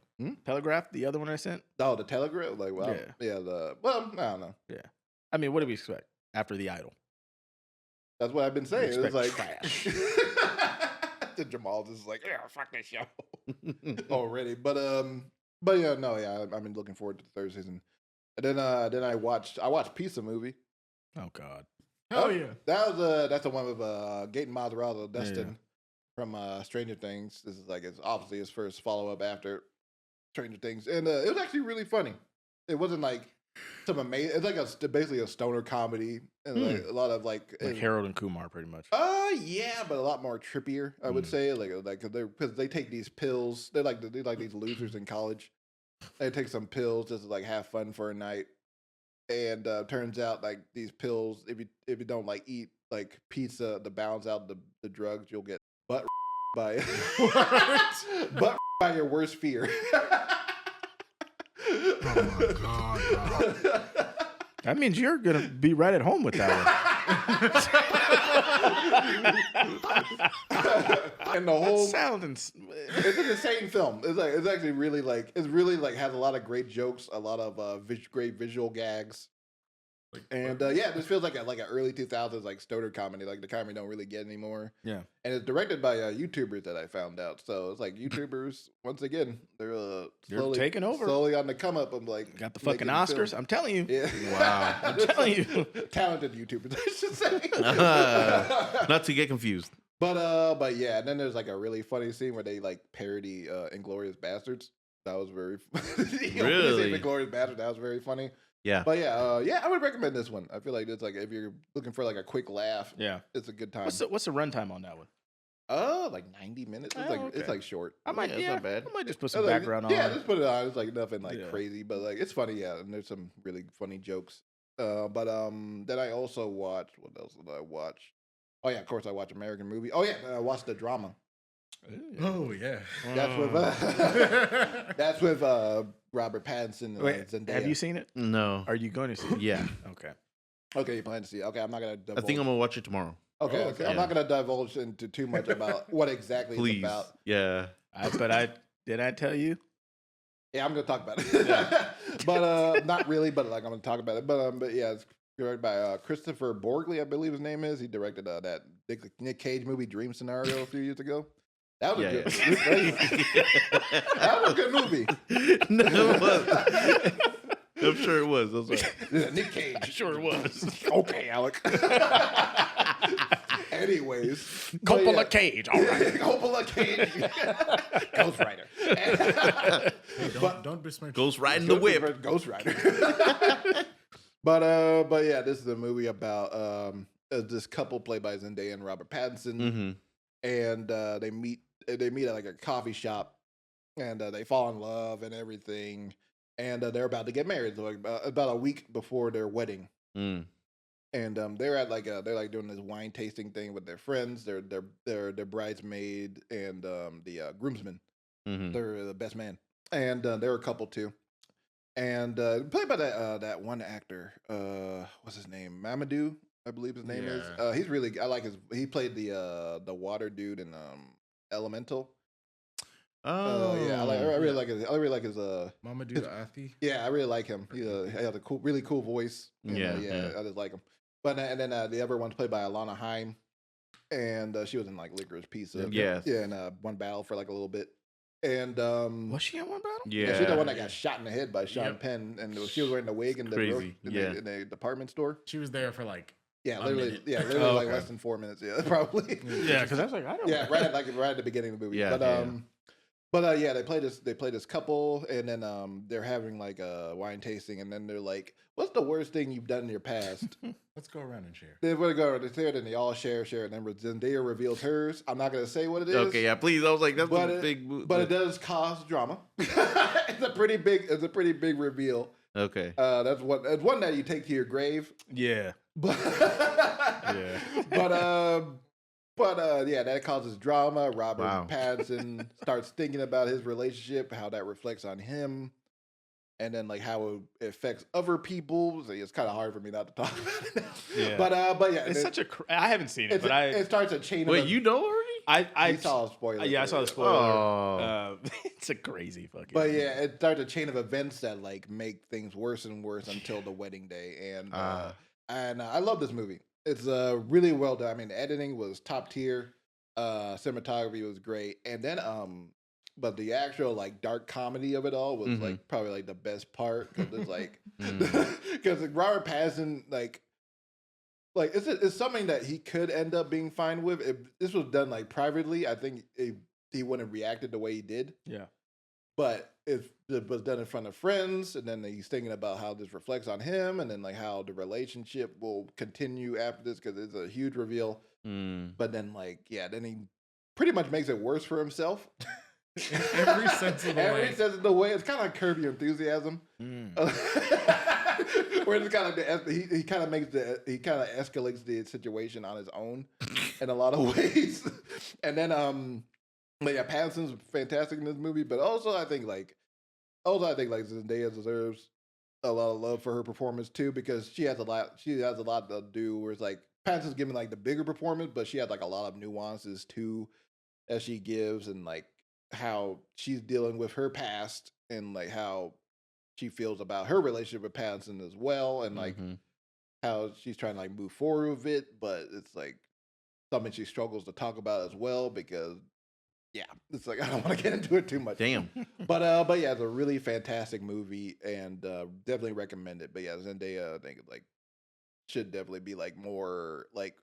S10: Telegraph? The other one I sent?
S8: Oh, the Telegram? Like, well,
S10: Yeah.
S8: well, I don't know.
S10: Yeah. I mean, what do we expect after The Idol?
S8: That's what I've been saying. It's
S10: expect
S8: like
S10: trash.
S8: the Jamal just like, yeah, fuck this show already. But yeah, no, yeah, I've been looking forward to the third season. And then I watched Pizza Movie.
S10: Oh God.
S9: Oh yeah.
S8: That's the one with Gaten Mazzarella, Dustin
S10: Yeah.
S8: from Stranger Things. This is like it's obviously his first follow up after Stranger Things, and it was actually really funny. It wasn't like some amazing. It's like basically a stoner comedy, and like a lot of like
S10: Harold and Kumar, pretty much.
S8: yeah, but a lot more trippier. I would say like because they take these pills. They're like these losers in college. They take some pills just to like have fun for a night. And turns out like these pills, if you don't like eat like pizza to balance out the drugs, you'll get butt by butt by your worst fear.
S9: Oh my God.
S10: That means you're gonna be right at home with that one.
S8: And the whole
S10: sounding.
S8: It's an insane film. It's actually really like has a lot of great jokes, a lot of great visual gags. And yeah, this feels like an early 2000s like stoner comedy, like the comedy don't really get anymore.
S10: Yeah,
S8: and it's directed by YouTubers that I found out. So it's like YouTubers once again, they're slowly
S10: taking over,
S8: slowly on the come up. I'm like,
S10: got the fucking Oscars.
S8: films.
S10: I'm telling you.
S8: Yeah.
S10: Wow, I'm telling you,
S8: talented YouTubers, I should say.
S7: Not to get confused.
S8: But yeah, and then there's like a really funny scene where they like parody Inglourious Bastards. That was very
S7: Really?
S8: Inglourious Bastards. That was very funny.
S7: Yeah.
S8: But yeah, I would recommend this one. I feel like it's like if you're looking for like a quick laugh,
S10: yeah,
S8: it's a good time.
S10: What's the runtime on that one?
S8: Like 90 minutes. It's
S10: Oh, okay.
S8: It's like short.
S10: I might,
S7: it's not bad.
S10: I might just put some
S8: Like,
S10: background on.
S8: Yeah, just put it on. It's like nothing like
S10: Yeah.
S8: crazy, but like it's funny. Yeah, and there's some really funny jokes. But then I also watched. What else did I watch? Oh yeah, of course I watched American movie. Oh yeah, I watched the drama.
S9: Oh yeah.
S8: That's with Robert Pattinson and
S10: Wait,
S8: Zendaya.
S10: have you seen it?
S7: No.
S10: Are you going to see it?
S7: Yeah.
S10: Okay.
S8: Okay, you plan to see it. Okay, I'm not gonna.
S7: I think I'm gonna watch it tomorrow.
S8: Okay,
S9: Oh,
S8: okay.
S9: okay.
S8: I'm not gonna divulge into too much about what exactly it's
S7: Please.
S8: about.
S7: Yeah.
S10: Did I tell you?
S8: Yeah, I'm gonna talk about it. But not really. But like I'm gonna talk about it. But yeah, it's directed by Christopher Borgley, I believe his name is. He directed that Nick Cage movie Dream Scenario a few years ago. That was good. That was a good movie.
S7: No, it wasn't. I'm sure it was. I was like,
S8: Yeah, Nick Cage.
S10: Sure it was.
S8: Okay, Alec. Anyways,
S10: Coppola Cage. All right.
S8: Coppola Cage. Ghost Rider.
S9: Hey, don't besmirch.
S7: goes right in the whip.
S8: Ghost Rider. But yeah, this is a movie about this couple played by Zendaya and Robert Pattinson,
S7: Mm-hmm.
S8: and they meet at like a coffee shop, and they fall in love and everything, and they're about to get married, so like about a week before their wedding.
S7: Mm.
S8: And they're at like they're like doing this wine tasting thing with their friends, their bridesmaid and the groomsmen.
S7: Mm-hmm.
S8: They're the best man, and they're a couple too. And played by that one actor, what's his name? Mamadou, I believe his name is. He's really I like his. He played the water dude in Elemental.
S7: Oh
S8: Yeah, I really like his. I really like his.
S9: Mamadou Athi.
S8: Yeah, I really like him. He has a really cool voice. And,
S7: Yeah.
S8: I just like him. But and then the other one's played by Alana Haim, and she was in like Licorice Pizza.
S7: Yes.
S8: Yeah, and One Battle for like a little bit. And
S10: Was she in one battle?
S8: yeah, she's the one that got shot in the head by Sean Penn, and she was wearing the wig in the
S7: crazy.
S8: in the department store.
S9: She was there for like
S8: Yeah,
S9: A
S8: literally,
S9: minute.
S10: Oh,
S8: like
S10: okay.
S8: less than 4 minutes. Yeah, probably.
S10: Yeah, because I was like, I don't.
S8: Yeah, right at the beginning of the movie.
S7: Yeah,
S8: But
S7: yeah.
S8: But yeah, they play this couple, and then they're having like a wine tasting, and then they're like, "What's the worst thing you've done in your past?"
S9: Let's go around and share.
S8: They want to go around and share, and they all share, and then Zendaya reveals hers. I'm not gonna say what it is.
S7: Okay, yeah, please. I was like, that's
S8: but
S7: a big.
S8: But it does cause drama. It's a pretty big reveal.
S7: Okay.
S8: That's one that you take to your grave.
S10: Yeah.
S8: But
S10: Yeah.
S8: but yeah, that causes drama. Robert
S7: Wow.
S8: Pattinson starts thinking about his relationship, how that reflects on him, and then like how it affects other people. So it's kind of hard for me not to talk about it.
S10: Yeah.
S8: But yeah,
S10: It's such a. I haven't seen it, but
S8: it starts a chain.
S7: Wait,
S8: of
S7: you know already?
S8: I saw a spoiler.
S10: Yeah, I saw the spoiler.
S7: Oh.
S10: It's a crazy fucking.
S8: But yeah, it starts a chain of events that like make things worse and worse until the wedding day, and I love this movie. It's really well done. I mean, the editing was top tier. Cinematography was great, and then but the actual like dark comedy of it all was like probably like the best part because it's like because Robert Pattinson like it's something that he could end up being fine with if this was done like privately. I think he wouldn't have reacted the way he did.
S10: Yeah.
S8: But if it was done in front of friends, and then he's thinking about how this reflects on him, and then like how the relationship will continue after this because it's a huge reveal. But then like then he pretty much makes it worse for himself.
S9: In every sense of the way.
S8: Every sense of the way. It's kind of like Curb Your Enthusiasm. Where it's kind of like he kind of escalates the situation on his own in a lot of ways. And then but yeah, Pattinson's fantastic in this movie, but also I think like Zendaya deserves a lot of love for her performance too, because she has a lot to do where it's like Pattinson's giving like the bigger performance, but she has like a lot of nuances too that she gives, and like how she's dealing with her past and like how she feels about her relationship with Pattinson as well, and like how she's trying to like move forward with it, but it's like something she struggles to talk about as well because it's like I don't want to get into it too much.
S7: Damn.
S8: But yeah, it's a really fantastic movie and definitely recommend it. But yeah, Zendaya I think like should definitely be like more like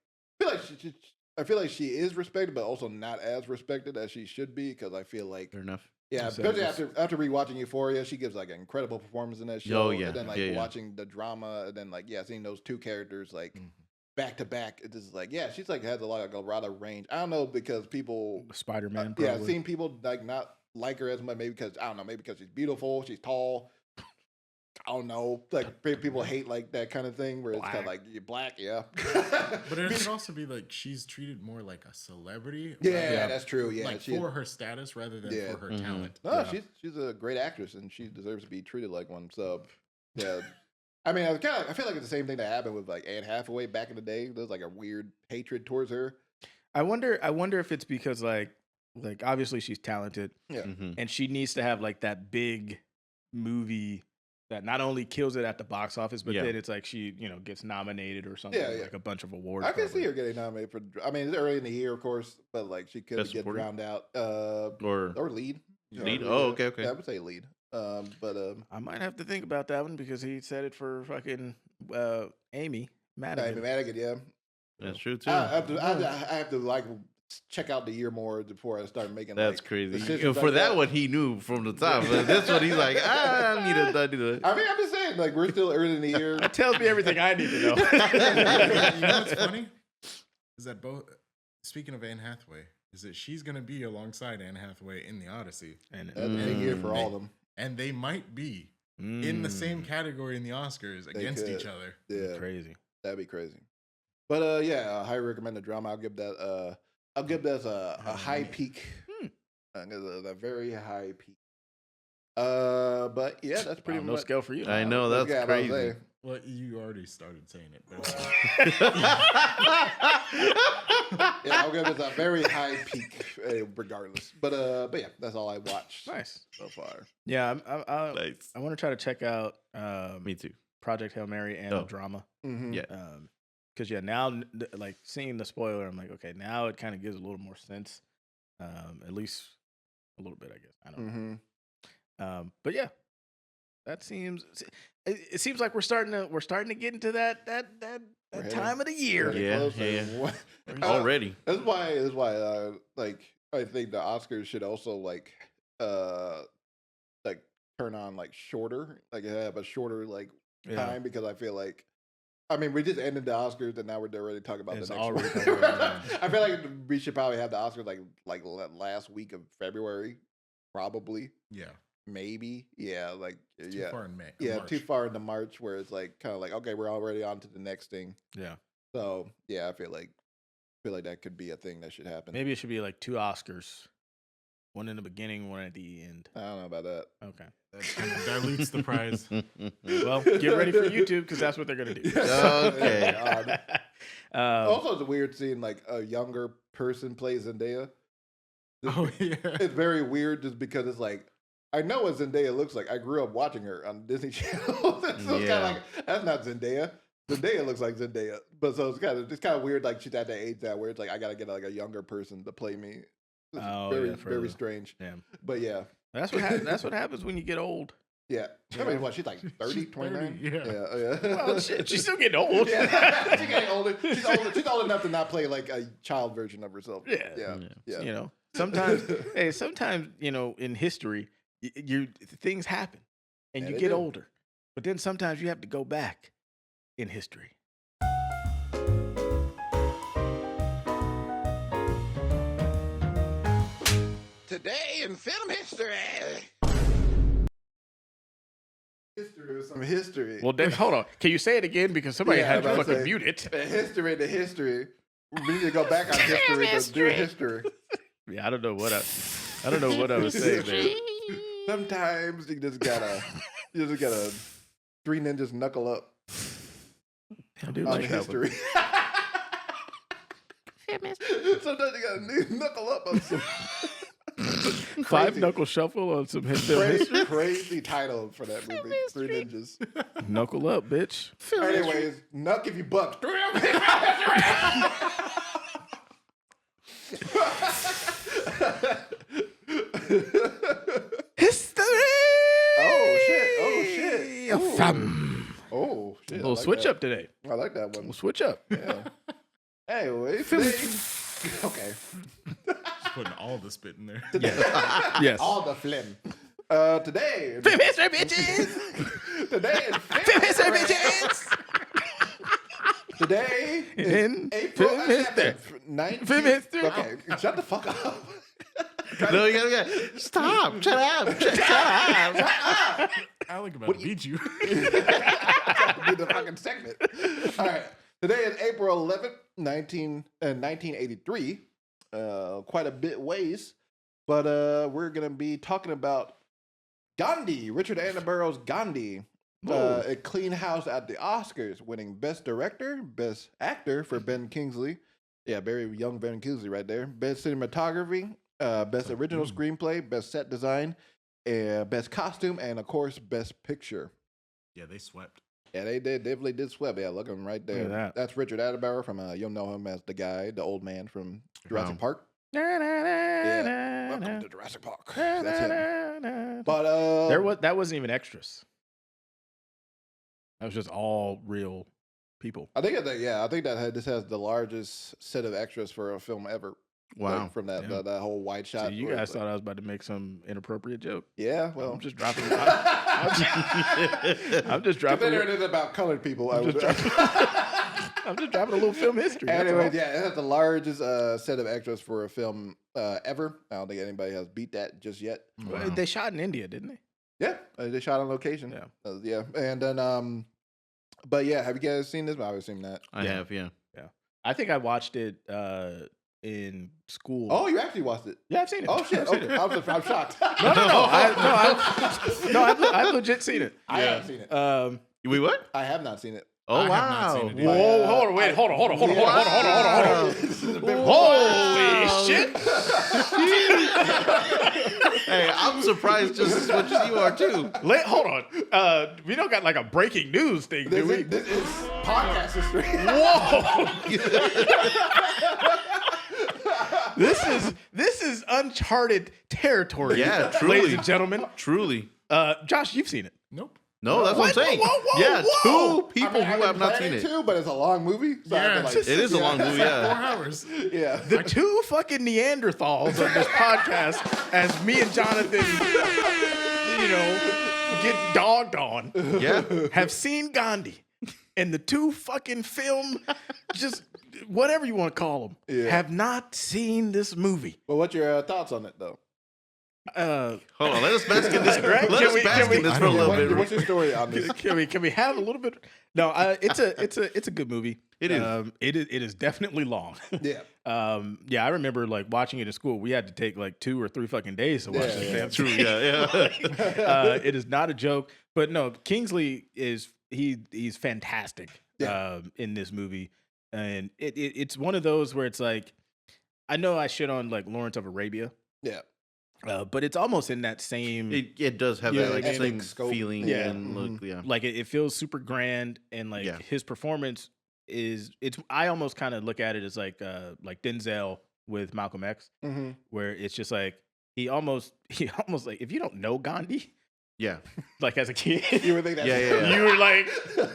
S8: I feel like she is respected, but also not as respected as she should be because I feel like
S7: Fair enough.
S8: yeah, especially after rewatching Euphoria, she gives like an incredible performance in that show.
S7: Oh, yeah.
S8: And then like
S7: Yeah.
S8: watching the drama, and then like seeing those two characters like back to back, it's just like she's like has a lot of range. I don't know because people
S10: Spider-Man.
S8: I've seen people like not like her as much, maybe because I don't know, maybe because she's beautiful, she's tall. I don't know, like people hate like that kind of thing where it's kind of like you're black,
S9: But it could also be like she's treated more like a celebrity.
S8: Yeah, that's true. Yeah,
S9: like for her status rather than for her talent.
S8: No, she's a great actress and she deserves to be treated like one. So yeah, I mean, I feel like it's the same thing that happened with like Anne Hathaway back in the day. There's like a weird hatred towards her.
S10: I wonder if it's because like obviously she's talented, and she needs to have like that big movie that not only kills it at the box office, but then it's like she gets nominated or something, like a bunch of awards.
S8: I can see her getting nominated for. I mean, it's early in the year, of course, but like she could get drowned out. Or lead.
S7: Lead. Oh, okay.
S8: Yeah, I would say lead. But
S10: I might have to think about that one because he said it for fucking Amy Madigan.
S8: Amy Madigan, yeah.
S7: That's true too.
S8: I have to like check out the year more before I start making.
S7: That's
S8: like,
S7: crazy. For that one, he knew from the top. But this one, he's like, I need to.
S8: I mean, I'm just saying, like we're still early in the year.
S10: That tells me everything I need to know.
S9: You know what's funny is that both. Speaking of Anne Hathaway, is that she's going to be alongside Anne Hathaway in the Odyssey,
S8: and that's a big year for all of them.
S9: And they might be in the same category in the Oscars against each other.
S8: Yeah,
S10: crazy.
S8: That'd be crazy. But I highly recommend the drama. I'll give that a high peak. A very high peak. But yeah, that's pretty much
S10: no scale for you.
S7: I know that's crazy.
S9: Well, you already started saying it. But
S8: yeah, I'll give it a very high peak, regardless. But yeah, that's all I watched.
S10: Nice
S8: so far.
S10: Yeah,
S7: nice.
S10: I want to try to check out.
S7: Me too.
S10: Project Hail Mary and the drama.
S8: Yeah.
S10: Because now, like seeing the spoiler, I'm like, okay, now it kind of gives a little more sense. At least a little bit, I guess. I don't know. But yeah, that seems. It seems like we're starting to get into that time of the year.
S7: Yeah. Already.
S8: That's why like I think the Oscars should also like like turn on like shorter, like have a shorter like
S10: Yeah.
S8: time because I feel like. I mean, we just ended the Oscars, and now we're already talking about
S10: It's
S8: the next
S10: already
S8: one.
S10: talking about
S8: I feel like we should probably have the Oscars like last week of February, probably,
S9: Yeah.
S8: maybe, yeah, like
S9: Too far in May.
S8: yeah,
S9: March.
S8: too far into March where it's like kind of like okay, we're already on to the next thing.
S10: Yeah.
S8: So yeah, I feel like that could be a thing that should happen.
S10: Maybe it should be like 2 Oscars. One in the beginning, one at the end.
S8: I don't know about that.
S10: Okay.
S9: That kind of dilutes the prize.
S10: Well, get ready for YouTube because that's what they're going to do.
S7: Okay.
S8: Also, it's weird seeing like a younger person play Zendaya.
S9: Oh yeah.
S8: It's very weird just because it's like I know what Zendaya looks like. I grew up watching her on Disney Channel. So it's kind
S7: Yeah.
S8: of like that's not Zendaya. Zendaya looks like Zendaya, but so it's kind of weird. Like she's at that age now where it's like I gotta get like a younger person to play me. It's very
S10: for the-
S8: strange.
S10: Yeah.
S8: But yeah,
S10: That's what that's what happens when you get old.
S8: yeah. I mean, what she's like 30,
S9: She's
S8: 29?
S9: 30, yeah.
S8: Yeah.
S10: Well, shit, she's still getting old.
S8: Yeah. She's getting older. She's older. She's old enough to not play like a child version of herself.
S10: Yeah.
S8: Yeah.
S10: You know, sometimes, you know, in history, things happen and
S8: Yeah,
S10: you
S8: they
S10: get
S8: do.
S10: older. But then sometimes you have to go back in history.
S8: Today in film history. Some history.
S10: Well, then, hold on. Can you say it again? Because somebody
S8: Yeah,
S10: had to
S8: I'm about to
S10: fucking
S8: say,
S10: mute it.
S8: The history. We need to go back on history to do history.
S10: Yeah, I don't know what I was saying there.
S8: Sometimes you just gotta three ninjas knuckle up
S10: I do
S8: on
S10: like that one.
S8: history. Sometimes you gotta knuckle up on some
S10: 5 knuckle shuffle on some history.
S8: crazy title for that movie. Three Ninjas.
S10: Knuckle up, bitch.
S8: Anyways, knuck if you buck.
S10: History.
S8: Oh shit! Ooh. Oh shit!
S10: A little switch up today.
S8: I like that one.
S10: We'll switch up.
S8: Yeah. Anyway, today, okay.
S9: Just putting all the spit in there.
S10: Yes.
S8: All the phlegm. Today.
S10: Film history, bitches.
S8: Today is
S10: Film history, bitches.
S8: Today is
S10: In
S8: April
S10: film history.
S8: 19th.
S10: Film history.
S8: Okay, shut the fuck up.
S7: No, you gotta stop. Shut up. Shut up.
S9: Alec about to beat you.
S8: Do the fucking segment. All right. Today is April 11th, 1983. Quite a bit ways. But we're going to be talking about Gandhi, Richard Attenborough's Gandhi. A clean house at the Oscars, winning Best Director, Best Actor for Ben Kingsley. Yeah, very young Ben Kingsley right there. Best Cinematography, Best Original Screenplay, Best Set Design, Best Costume, and of course, Best Picture.
S9: Yeah, they swept.
S8: Yeah, they definitely did sweep. Yeah, look at him right there.
S10: Look at that.
S8: That's Richard Attenborough from, you'll know him as the guy, the old man from Jurassic
S7: Wow.
S8: Park. Yeah, welcome to Jurassic Park. That's him. But
S10: that wasn't even extras. That was just all real people.
S8: I think this has the largest set of extras for a film ever.
S7: Wow.
S8: Like, from that
S10: Yeah.
S8: that whole wide shot.
S10: So you
S8: where
S10: guys
S8: it's like-
S10: thought I was about to make some inappropriate joke.
S8: Yeah, well,
S10: I'm just dropping. I'm just dropping.
S8: Considering it is about colored people.
S10: I'm just dropping a little film history. that's
S8: Anyways,
S10: all.
S8: yeah, it has the largest set of extras for a film ever. I don't think anybody has beat that just yet.
S10: Well, they shot in India, didn't they?
S8: Yeah, they shot on location.
S10: Yeah.
S8: Yeah, and then but yeah, have you guys seen this? I've seen that.
S7: I have, yeah.
S10: I think I watched it in school.
S8: Oh, you actually watched it?
S10: Yeah, I've seen it.
S8: Oh shit!
S10: I've seen
S8: Okay.
S10: it.
S8: I'm shocked.
S10: I've legit seen it.
S8: I haven't seen it.
S7: We what?
S8: I have not seen it.
S7: Oh,
S9: I have
S7: wow.
S9: not seen it either.
S10: Whoa, hold on, wait, hold on. Holy shit!
S7: Hey, I'm surprised just as much as you are, too.
S10: Hold on. We don't got like a breaking news thing, do we?
S8: This is podcast history.
S10: Whoa! This is uncharted territory.
S7: Yeah, truly.
S10: ladies and gentlemen.
S7: Truly.
S10: Josh, you've seen it.
S9: Nope.
S7: No, that's what I'm saying. Yeah, two people who have not seen it.
S8: Too, but it's a long movie. So I
S9: Yeah,
S8: feel like,
S7: It is a long movie, yeah.
S9: 4 hours.
S8: yeah.
S10: The two fucking Neanderthals on this podcast, as me and Jonathan, get dogged on,
S7: Yeah.
S10: have seen Gandhi. And the two fucking film, just whatever you want to call them, have not seen this movie.
S8: Well, what's your thoughts on it though?
S7: Hold on, let us bask in this.
S10: Right?
S7: Let us bask in this for a little bit.
S8: What's your story on this?
S10: Can we have a little bit? No, it's a good movie.
S7: It is.
S10: It is definitely long.
S8: Yeah.
S10: I remember like watching it in school. We had to take like 2 or 3 fucking days to watch
S8: Yeah,
S10: it.
S8: yeah.
S7: True, yeah.
S10: It is not a joke, but no, Kingsley he's fantastic in this movie, and it's one of those where it's like, I know I shit on like Lawrence of Arabia,
S8: Yeah.
S10: but it's almost in that same
S7: It does have
S8: Yeah,
S7: that like
S8: like
S7: same
S8: epic scope.
S7: feeling
S10: Yeah.
S7: and look, yeah.
S10: like it feels super grand, and like
S7: Yeah.
S10: his performance I almost kind of look at it as like Denzel with Malcolm X,
S8: Mm-hmm.
S10: where it's just like he almost like, if you don't know Gandhi,
S7: Yeah.
S10: like as a kid,
S8: You would think that's
S7: Yeah.
S10: you were like, damn,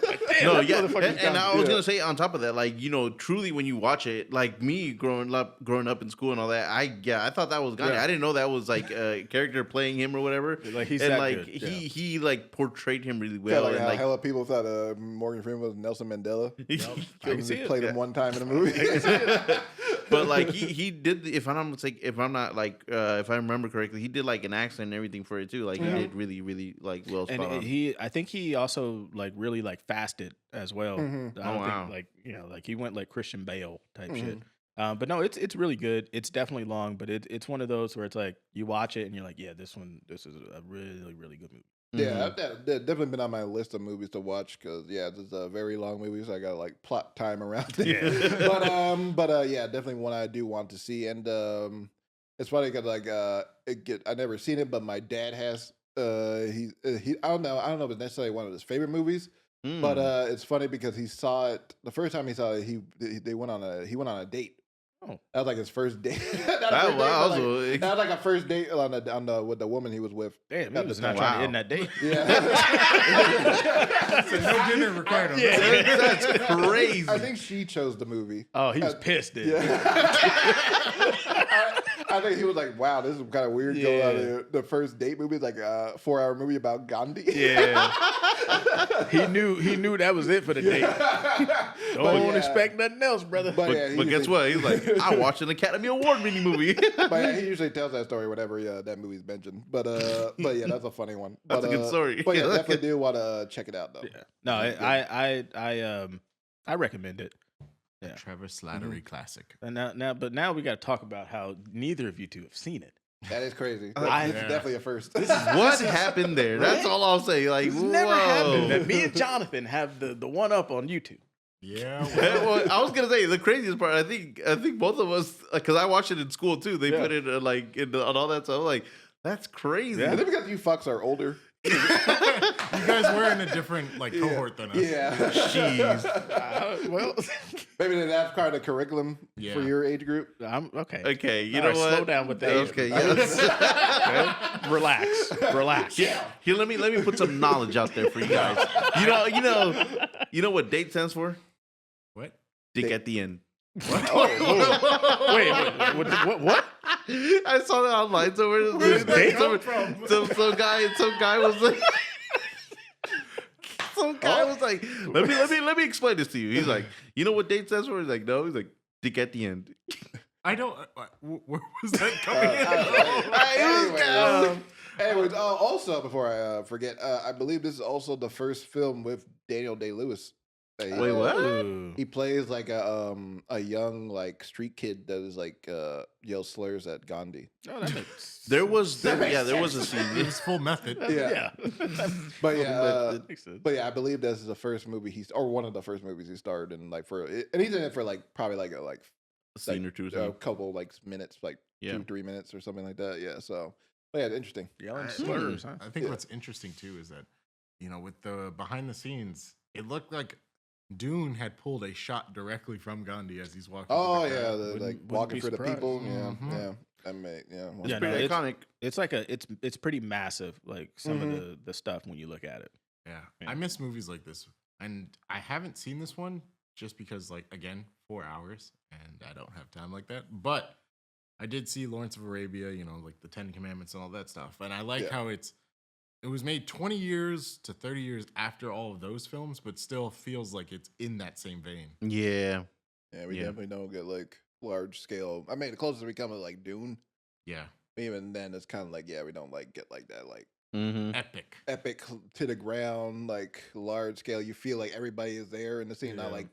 S7: No,
S10: that
S7: yeah,
S10: motherfucker's
S7: and I
S10: Gandhi.
S7: was gonna say on top of that, like, truly when you watch it, like me growing up in school and all that, I thought that was Gandhi.
S10: Yeah.
S7: I didn't know that was like a character playing him or whatever.
S10: Like, he's
S7: and
S10: that
S7: like
S10: good, yeah.
S7: he like portrayed him really
S8: Yeah,
S7: well.
S8: like
S7: and
S8: how
S7: like
S8: hella people thought Morgan Freeman was Nelson Mandela.
S10: I can see
S8: Just
S10: it.
S8: played him one time in a movie.
S7: but like he did, if I remember correctly, he did like an accent and everything for it too. Like he did really, really like well spot on.
S10: And I think he also like really like fasted as well.
S8: Mhm.
S10: I don't
S7: wow.
S10: think like he went like Christian Bale type shit. But no, it's really good. It's definitely long, but it's one of those where it's like you watch it and you're like, yeah, this is a really, really good movie.
S8: Yeah, I've definitely been on my list of movies to watch because this is a very long movie, so I got to like plot time around it.
S10: Yeah.
S8: but yeah, definitely one I do want to see, and it's funny because like I never seen it, but my dad has. He I don't know if it's necessarily one of his favorite movies, but it's funny because he saw it the first time he saw it. He went on a date.
S10: Oh.
S8: That was like his first date.
S7: That was
S8: that was like a first date with the woman he was with.
S10: Damn, he
S8: at
S10: was
S8: the
S10: not
S8: time.
S10: trying to end that date.
S8: Yeah.
S9: So no dinner required on
S10: Yeah.
S9: this.
S7: That's crazy.
S8: I think she chose the movie.
S10: Oh, he was pissed, dude.
S8: I think he was like, "Wow, this is kind of weird." Going out of the first date movie is like a 4-hour movie about Gandhi.
S10: Yeah. he knew that was it for the date. Don't expect nothing else, brother.
S8: But, yeah, he
S7: But guess
S8: usually-
S7: what? He's like, I watched an Academy Award mini movie.
S8: But yeah, he usually tells that story whenever that movie's mentioned. But yeah, that's a funny one.
S7: That's a good story.
S8: But yeah,
S7: Yeah, that's
S8: definitely do want to check it out though.
S10: Yeah. No, I recommend it. Yeah.
S9: Trevor Slattery classic.
S10: And now we got to talk about how neither of you two have seen it.
S8: That is crazy.
S10: I-
S8: It's definitely a first.
S7: What happened there? That's all I'll say. Like,
S10: It's never happened that
S7: whoa.
S10: me and Jonathan have the one up on YouTube.
S9: Yeah.
S7: Well, I was gonna say the craziest part. I think both of us, because I watched it in school too. They put it on all that stuff. I'm like, that's crazy.
S8: Is it because you fucks are older?
S9: You guys were in a different like cohort than us.
S8: Yeah.
S10: Jeez. Well,
S8: Maybe that's part of the curriculum
S9: Yeah.
S8: for your age group.
S10: I'm okay.
S7: Okay, you
S10: All
S7: know
S10: right,
S7: what?
S10: slow down with the age.
S7: Okay, yes.
S10: Okay? Relax.
S7: Here, let me put some knowledge out there for you guys. You know what DATE stands for?
S9: What?
S7: Dick at the end.
S10: Wait, what?
S7: I saw that online somewhere.
S9: did that come from?
S7: Some guy was like, let me explain this to you. He's like, you know what DATE stands for? He's like, no. He's like, dick at the end.
S9: I don't. Where was that coming in?
S8: Anyways, also before I forget, I believe this is also the first film with Daniel Day-Lewis.
S7: Wait, what?
S10: Ooh.
S8: He plays like a young like street kid that is like yells slurs at Gandhi.
S10: Oh, that makes
S7: There was
S8: That makes
S7: there was a
S9: It
S7: scene.
S9: was full method.
S8: Yeah.
S10: But
S8: But yeah,
S10: that makes sense.
S8: but yeah, I believe this is the first movie or one of the first movies he starred in. Like and he's in it for like probably like
S7: A scene or two. or
S8: a
S7: something.
S8: couple like minutes, like
S7: Yeah.
S8: 2-3 minutes or something like that. Yeah. So, but yeah, interesting.
S10: Yelling
S9: I-
S10: slurs, huh?
S9: I think
S8: Yeah.
S9: what's interesting too is that, with the behind the scenes, it looked like Dune had pulled a shot directly from Gandhi as he's walking.
S8: Oh
S9: through the
S8: yeah,
S9: crowd.
S8: the,
S10: Wouldn't-
S8: like
S10: wouldn't
S8: walking
S10: be
S8: for the
S10: surprised.
S8: people.
S9: Mhm.
S8: Yeah. That may
S10: Yeah,
S7: It's
S10: no,
S7: pretty iconic.
S10: It's like it's pretty massive, like some of the stuff when you look at it.
S9: Yeah.
S10: Yeah.
S9: I miss movies like this. And I haven't seen this one just because, like, again, 4 hours and I don't have time like that. But I did see Lawrence of Arabia, you know, like the 10 Commandments and all that stuff. And I like how it was made 20 years to 30 years after all of those films, but still feels like it's in that same vein.
S7: Yeah.
S8: Yeah, we definitely don't get like large scale. I mean, the closest we come is like Dune.
S9: Yeah.
S8: Even then, it's kind of like, we don't like get like that, like
S9: Epic
S8: to the ground, like large scale. You feel like everybody is there in the scene, not like,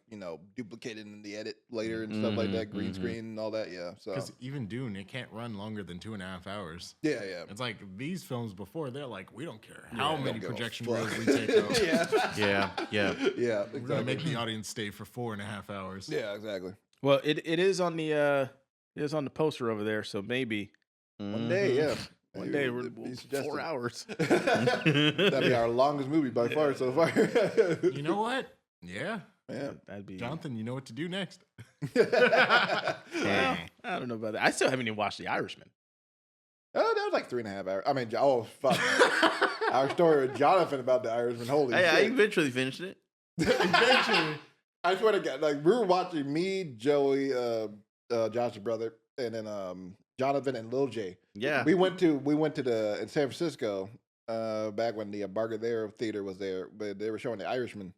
S8: duplicated in the edit later and stuff like that, green screen and all that. Yeah. So,
S9: because even Dune, it can't run longer than 2.5 hours.
S8: Yeah.
S9: It's like these films before, they're like, we don't care how many
S8: don't give a
S9: projection
S8: fuck.
S9: reels we take out.
S7: Yeah.
S8: Yeah.
S9: We're gonna make the audience stay for 4.5 hours.
S8: Yeah, exactly.
S10: Well, it is on the poster over there, so maybe
S8: One day, yeah.
S10: one day we're 4 hours.
S8: That'd be our longest movie by far so far.
S9: You know what? Yeah.
S10: That'd be
S9: Jonathan, you know what to do next.
S10: Well, I don't know about that. I still haven't even watched The Irishman.
S8: Oh, that was like 3.5 hours. I mean, oh fuck! Our story with Jonathan about the Irishman. Holy
S7: I
S8: shit!
S7: eventually finished it.
S8: Eventually, I swear to God, like we were watching me, Joey, Josh's brother, and then Jonathan and Lil J.
S7: Yeah,
S8: we went to in San Francisco back when the Embarcadero Theater was there, but they were showing The Irishman,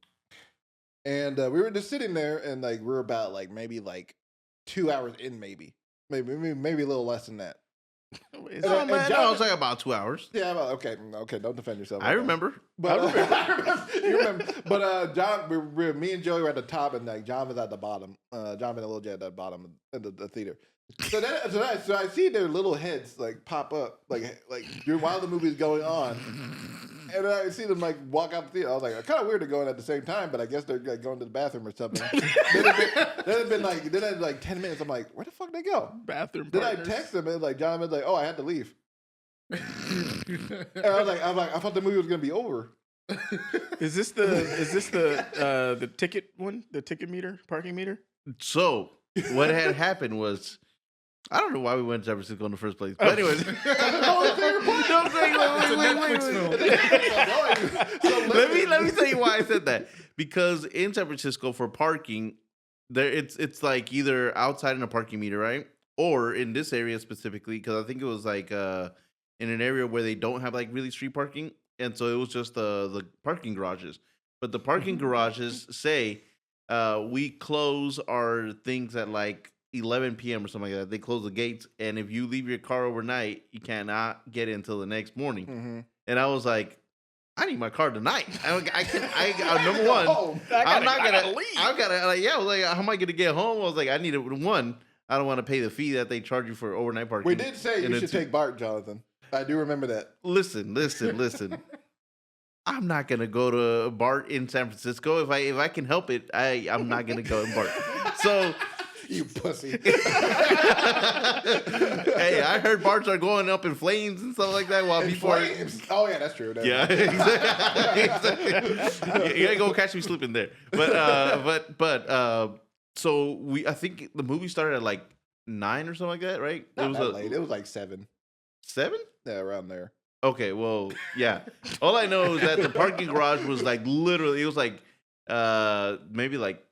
S8: and we were just sitting there, and like we were about like maybe like 2 hours in, maybe a little less than that.
S7: Oh man, I was like about 2 hours.
S8: Yeah, well, okay, don't defend yourself.
S7: I remember.
S8: But you remember. But John, me and Joey were at the top, and like John was at the bottom. John and Lil J at the bottom of the theater. So I see their little heads like pop up, like while the movie's going on, and I see them like walk out the theater. I was like, kind of weird to go in at the same time, but I guess they're like going to the bathroom or something. then it been like 10 minutes. I'm like, where the fuck they go?
S10: Bathroom.
S8: Then
S10: partners.
S8: I text them and like John was like, oh, I had to leave. And I was like, I thought the movie was gonna be over.
S10: Is this the ticket one? The ticket meter, parking meter?
S7: So what had happened was, I don't know why we went to San Francisco in the first place. But anyways, wait. Let me tell you why I said that. Because in San Francisco for parking, it's like either outside in a parking meter, right? Or in this area specifically, because I think it was like in an area where they don't have like really street parking, and so it was just the parking garages. But the parking garages say we close our things at like 11 p.m. or something like that. They close the gates, and if you leave your car overnight, you cannot get it until the next morning.
S8: Mm-hmm.
S7: And I was like, I need my car tonight. Number one, I'm not gonna leave. I was like, how am I gonna get home? I was like, I need it. One, I don't want to pay the fee that they charge you for overnight parking.
S8: We did say you should take Bart, Jonathan. I do remember that.
S7: Listen. I'm not gonna go to Bart in San Francisco if I can help it. I'm not gonna go to Bart. So.
S8: You pussy.
S7: Hey, I heard Barts are going up in flames and stuff like that.
S8: Flames? Oh yeah, that's true.
S7: Yeah, exactly. You ain't gonna catch me sleeping there. But so I think the movie started at like 9 or something like that, right?
S8: Not that late. It was like 7.
S7: 7?
S8: Yeah, around there.
S7: Okay, well, yeah. All I know is that the parking garage was like literally, it was like maybe like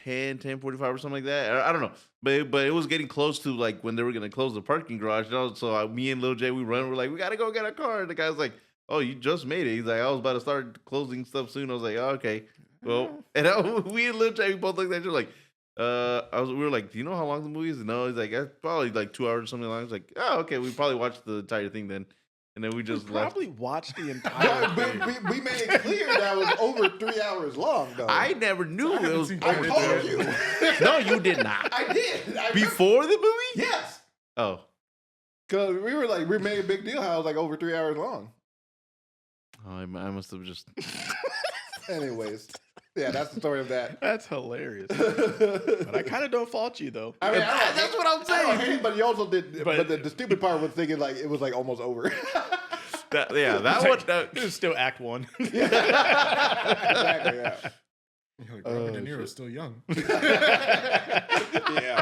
S7: 10:45 or something like that. I don't know, but it was getting close to like when they were gonna close the parking garage. So me and Lil J, we run. We're like, we gotta go get a car. And the guy's like, oh, you just made it. He's like, I was about to start closing stuff soon. I was like, oh, okay, well, and we and Lil J, we both looked at each other like, we were like, do you know how long the movie is? No, he's like, that's probably like 2 hours or something long. I was like, oh, okay, we probably watched the entire thing then. And then we just
S10: probably watched the entire thing.
S8: We made it clear that it was over 3 hours long, though.
S7: I never knew it was.
S8: I told you.
S7: No, you did not.
S8: I did.
S7: Before the movie?
S8: Yes.
S7: Oh.
S8: Because we made a big deal how it was like over 3 hours long.
S7: Oh, I must have just.
S8: Anyways. Yeah, that's the story of that.
S10: That's hilarious. But I kind of don't fault you, though.
S8: I mean,
S7: that's what I'm saying.
S8: I hate, but you also did. But the stupid part was thinking like it was like almost over.
S7: That
S10: This is still Act 1.
S8: Exactly. Yeah.
S9: Like, Robert De Niro's still young.
S8: Yeah,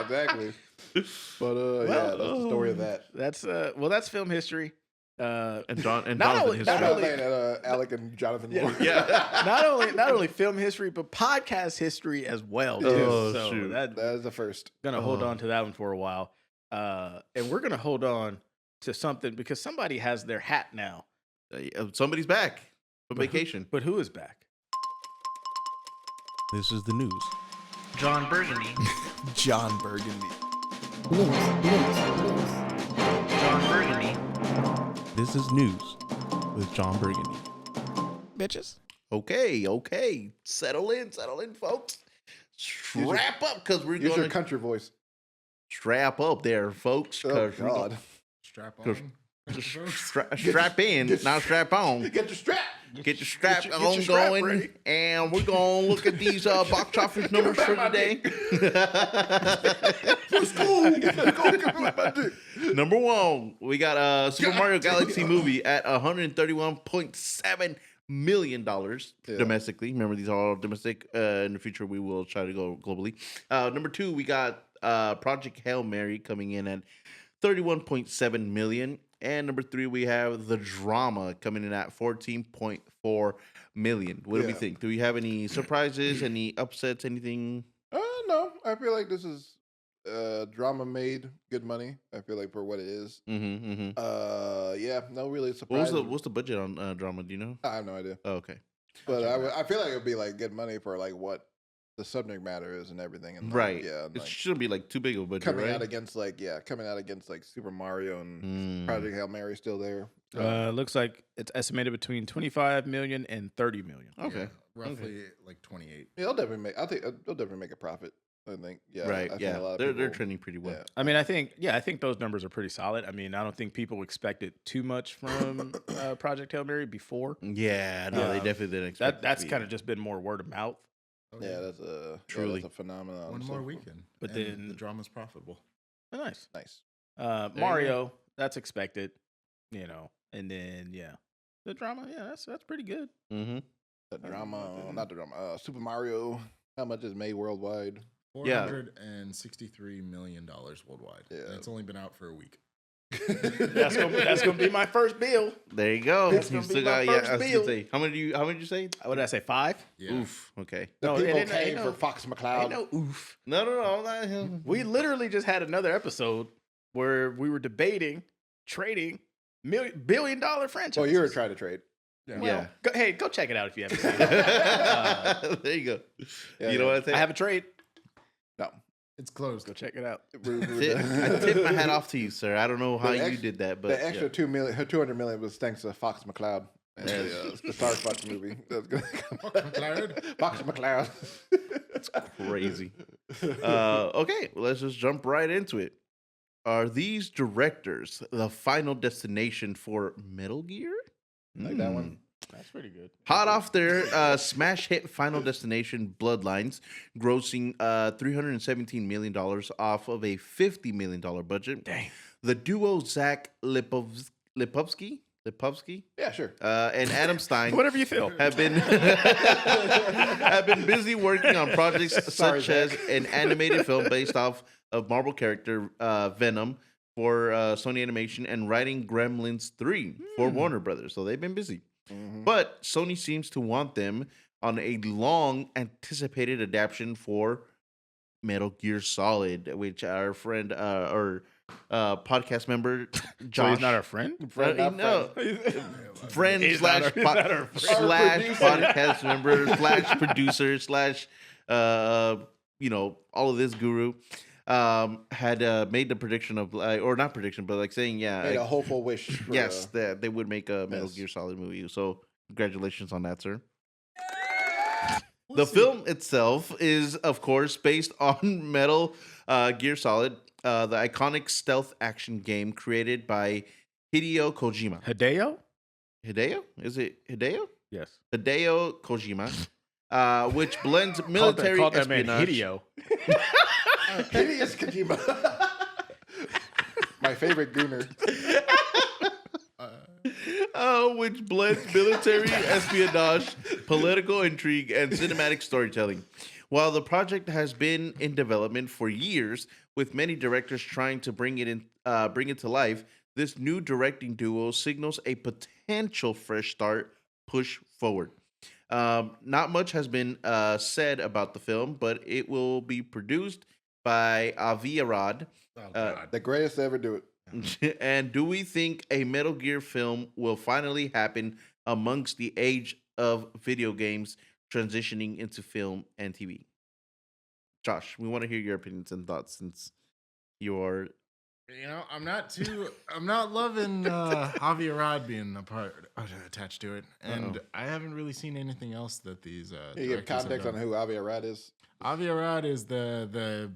S8: exactly. But yeah, that's the story of that.
S10: That's film history.
S7: And Jonathan
S10: only-
S8: That's
S7: history.
S8: what I was saying, Alec and Jonathan Moore.
S7: Yeah.
S10: not only film history, but podcast history as well. Too.
S7: Oh,
S10: so
S7: shoot.
S8: That is the first.
S10: Gonna hold on to that one for a while, and we're gonna hold on to something because somebody has their hat now.
S7: Somebody's back from vacation.
S10: But who is back?
S9: This is the news.
S3: John Burgundy.
S9: John Burgundy.
S3: John Burgundy.
S9: This is news with John Burgundy. Bitches.
S7: Okay. Settle in, folks. Strap up, because we're
S8: Use
S7: going
S8: your
S7: to
S8: country voice.
S7: strap up there, folks.
S8: Oh,
S7: 'cause we
S8: God.
S9: Strap
S7: Cause-
S9: on.
S7: strap in, now strap on.
S8: Get your strap.
S7: Get your strap
S10: get
S7: on
S10: your strap
S7: going,
S10: ready.
S7: and we're gonna look at these box office numbers for today. Number one, we got Super Mario Galaxy movie at $131.7 million domestically. Remember, these are all domestic. In the future, we will try to go globally. Number two, we got Project Hail Mary coming in at 31.7 million. And number three, we have The Drama coming in at 14.4 million. What do we
S8: Yeah.
S7: think? Do we have any surprises, any upsets, anything?
S8: No, I feel like this is drama made good money. I feel like for what it is. Yeah, no really surprise.
S7: What's the budget on Drama? Do you know?
S8: I have no idea.
S7: Oh, okay.
S8: But I feel like it would be like good money for like what the subject matter is and everything. And like,
S7: Right.
S8: yeah. And
S7: It
S8: like,
S7: shouldn't be like too big of a budget,
S8: coming
S7: right?
S8: out against like Super Mario and Project Hail Mary still there.
S10: Looks like it's estimated between 25 million and 30 million.
S7: Okay.
S9: Yeah, roughly like 28.
S8: Yeah, they'll definitely make. I think they'll definitely make a profit. I think. Yeah.
S7: Right.
S8: I think
S7: Yeah.
S8: a lot of
S7: They're
S8: people-
S7: trending pretty well.
S8: Yeah.
S10: I mean, I think those numbers are pretty solid. I mean, I don't think people expected too much from Project Hail Mary before.
S7: Yeah. No, they definitely didn't expect.
S10: That's kind of just been more word of mouth.
S9: Oh,
S8: Yeah, that's a
S7: Truly.
S8: that's a phenomenon.
S9: One
S8: So
S9: more
S8: cool.
S9: weekend.
S10: But
S9: and
S10: then-
S9: the drama's profitable.
S10: Oh, nice.
S8: Nice.
S7: you
S10: Mario, that's expected, and then the Drama, that's pretty good.
S7: Mm-hmm.
S8: The drama, not the drama. Super Mario. How much is made worldwide?
S7: Yeah.
S9: $463 million worldwide.
S8: Yeah.
S9: And it's only been out for a week.
S10: That's gonna be my first bill.
S7: There you go.
S10: That's
S7: You
S10: gonna
S7: still
S10: be my
S7: got. Yeah.
S10: first
S7: I was gonna
S10: bill.
S7: say. How many did you say?
S10: What did I say? 5?
S9: Yeah.
S7: Oof. Okay.
S8: The
S10: No,
S8: people
S10: ain't
S8: came
S10: no-
S8: for Fox
S10: Ain't
S8: McCloud.
S10: no oof.
S7: No. Not him.
S10: We literally just had another episode where we were debating trading billion-dollar franchises.
S8: Oh, you were trying to trade.
S7: Yeah.
S10: Go check it out if you haven't seen it.
S7: There you go.
S8: Yeah,
S7: you know what I say?
S10: I have a trade.
S8: No.
S9: It's closed.
S10: Go check it out.
S7: I tip my hat off to you, sir. I don't know how you did that, but
S8: the extra 200 million was thanks to Fox McCloud and the Star Fox movie. That's gonna come
S9: McCloud?
S8: Fox McCloud.
S7: That's crazy. Okay, well, let's just jump right into it. Are these directors the final destination for Metal Gear?
S8: Like that one.
S10: That's pretty good.
S7: Hot off their smash hit Final Destination Bloodlines, grossing $317 million off of a $50 million budget.
S10: Dang.
S7: The duo Zach Lipovsky,
S8: Yeah, sure.
S7: and Adam Stein
S10: Whatever you feel.
S7: have been busy working on projects
S8: Sorry,
S7: such as
S8: Zach.
S7: an animated film based off of Marvel character Venom for Sony Animation and writing Gremlins 3 for Warner Brothers. So they've been busy. But Sony seems to want them on a long anticipated adaptation for Metal Gear Solid, which our friend or podcast member
S10: So
S7: Josh,
S10: he's not our friend?
S7: no, friend
S10: He's
S7: slash
S10: not our friend.
S7: slash
S8: Producer.
S7: podcast member slash producer slash all of this guru had made the prediction of or not prediction but like saying
S8: Made a hopeful wish. For,
S7: yes that they would make a Metal
S8: yes.
S7: Gear Solid movie. So congratulations on that, sir. The film itself is, of course, based on Metal Gear Solid, the iconic stealth action game created by Hideo Kojima.
S10: Hideo?
S7: Hideo? Is it Hideo?
S10: Yes.
S7: Hideo Kojima, which blends military
S10: Called that man
S7: espionage.
S10: Hideo.
S8: Hideous Kojima. My favorite gooner.
S7: Which blends military espionage, political intrigue, and cinematic storytelling. While the project has been in development for years, with many directors trying to bring it to life, this new directing duo signals a potential fresh start push forward. Not much has been said about the film, but it will be produced by Avi Arad.
S9: Oh, God.
S8: The greatest to ever do it.
S7: And do we think a Metal Gear film will finally happen amongst the age of video games transitioning into film and TV? Josh, we want to hear your opinions and thoughts since you're.
S9: I'm not loving Avi Arad being attached to it, and I haven't really seen anything else that these.
S8: You give context on who Avi Arad is.
S9: Avi Arad is the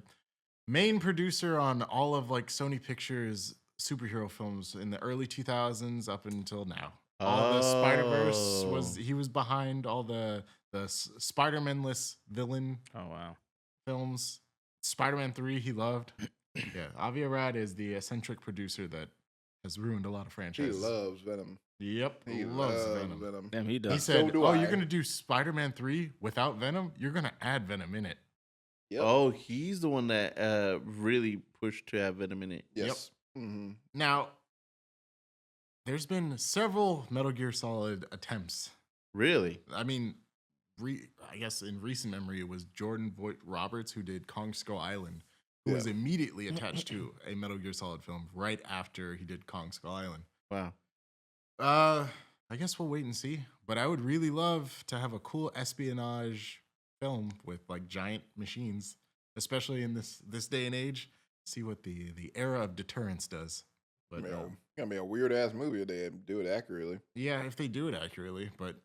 S9: main producer on all of like Sony Pictures superhero films in the early 2000s up until now. All the Spider-Verse he was behind all the Spider-Man-less villain films. Spider-Man 3 he loved. Yeah, Avi Arad is the eccentric producer that has ruined a lot of franchises.
S8: He loves Venom.
S9: Yep, he loves Venom.
S10: Damn, he does.
S9: He said,
S8: So
S9: you're going to do Spider-Man 3 without Venom? You're going to add Venom in it.
S8: Yep.
S7: Oh, he's the one that really pushed to have Venom in it.
S8: Yes. Yep. Mm-hmm.
S9: Now, there's been several Metal Gear Solid attempts.
S7: Really?
S9: I mean, I guess in recent memory, it was Jordan Voight Roberts who did Kong Skull Island, who was immediately attached to a Metal Gear Solid film right after he did Kong Skull Island.
S7: Wow.
S9: I guess we'll wait and see. But I would really love to have a cool espionage film with like giant machines, especially in this day and age. See what the era of deterrence does. But
S8: it's gonna be a weird ass movie if they do it accurately.
S9: Yeah, if they do it accurately, but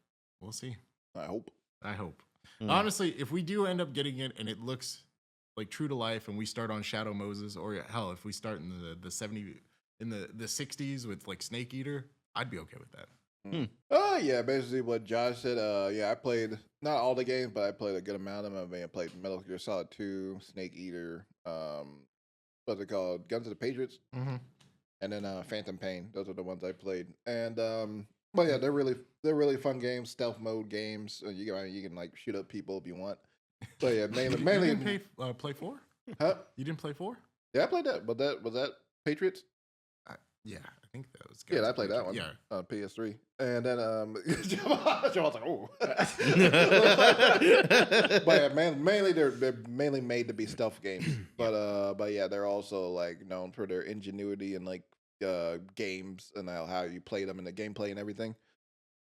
S9: we'll see.
S8: I hope.
S9: Honestly, if we do end up getting it and it looks like true to life, and we start on Shadow Moses, or hell, if we start in the 60s with like Snake Eater, I'd be okay with that.
S8: Oh yeah, basically what Josh said. I played not all the games, but I played a good amount of them. I played Metal Gear Solid 2, Snake Eater, what's it called, Guns of the Patriots, and then Phantom Pain. Those are the ones I played, and but yeah, they're really fun games, stealth mode games. You can like shoot up people if you want. But yeah, mainly.
S9: You didn't play 4?
S8: Huh?
S9: You didn't play 4?
S8: Yeah, I played that. But was that Patriots?
S9: Yeah, I think that was.
S8: Yeah, I played that one.
S9: Yeah,
S8: PS3, and then Jamal's like, oh. But yeah, mainly they're mainly made to be stealth games. But yeah, they're also like known for their ingenuity and like games and how you play them and the gameplay and everything.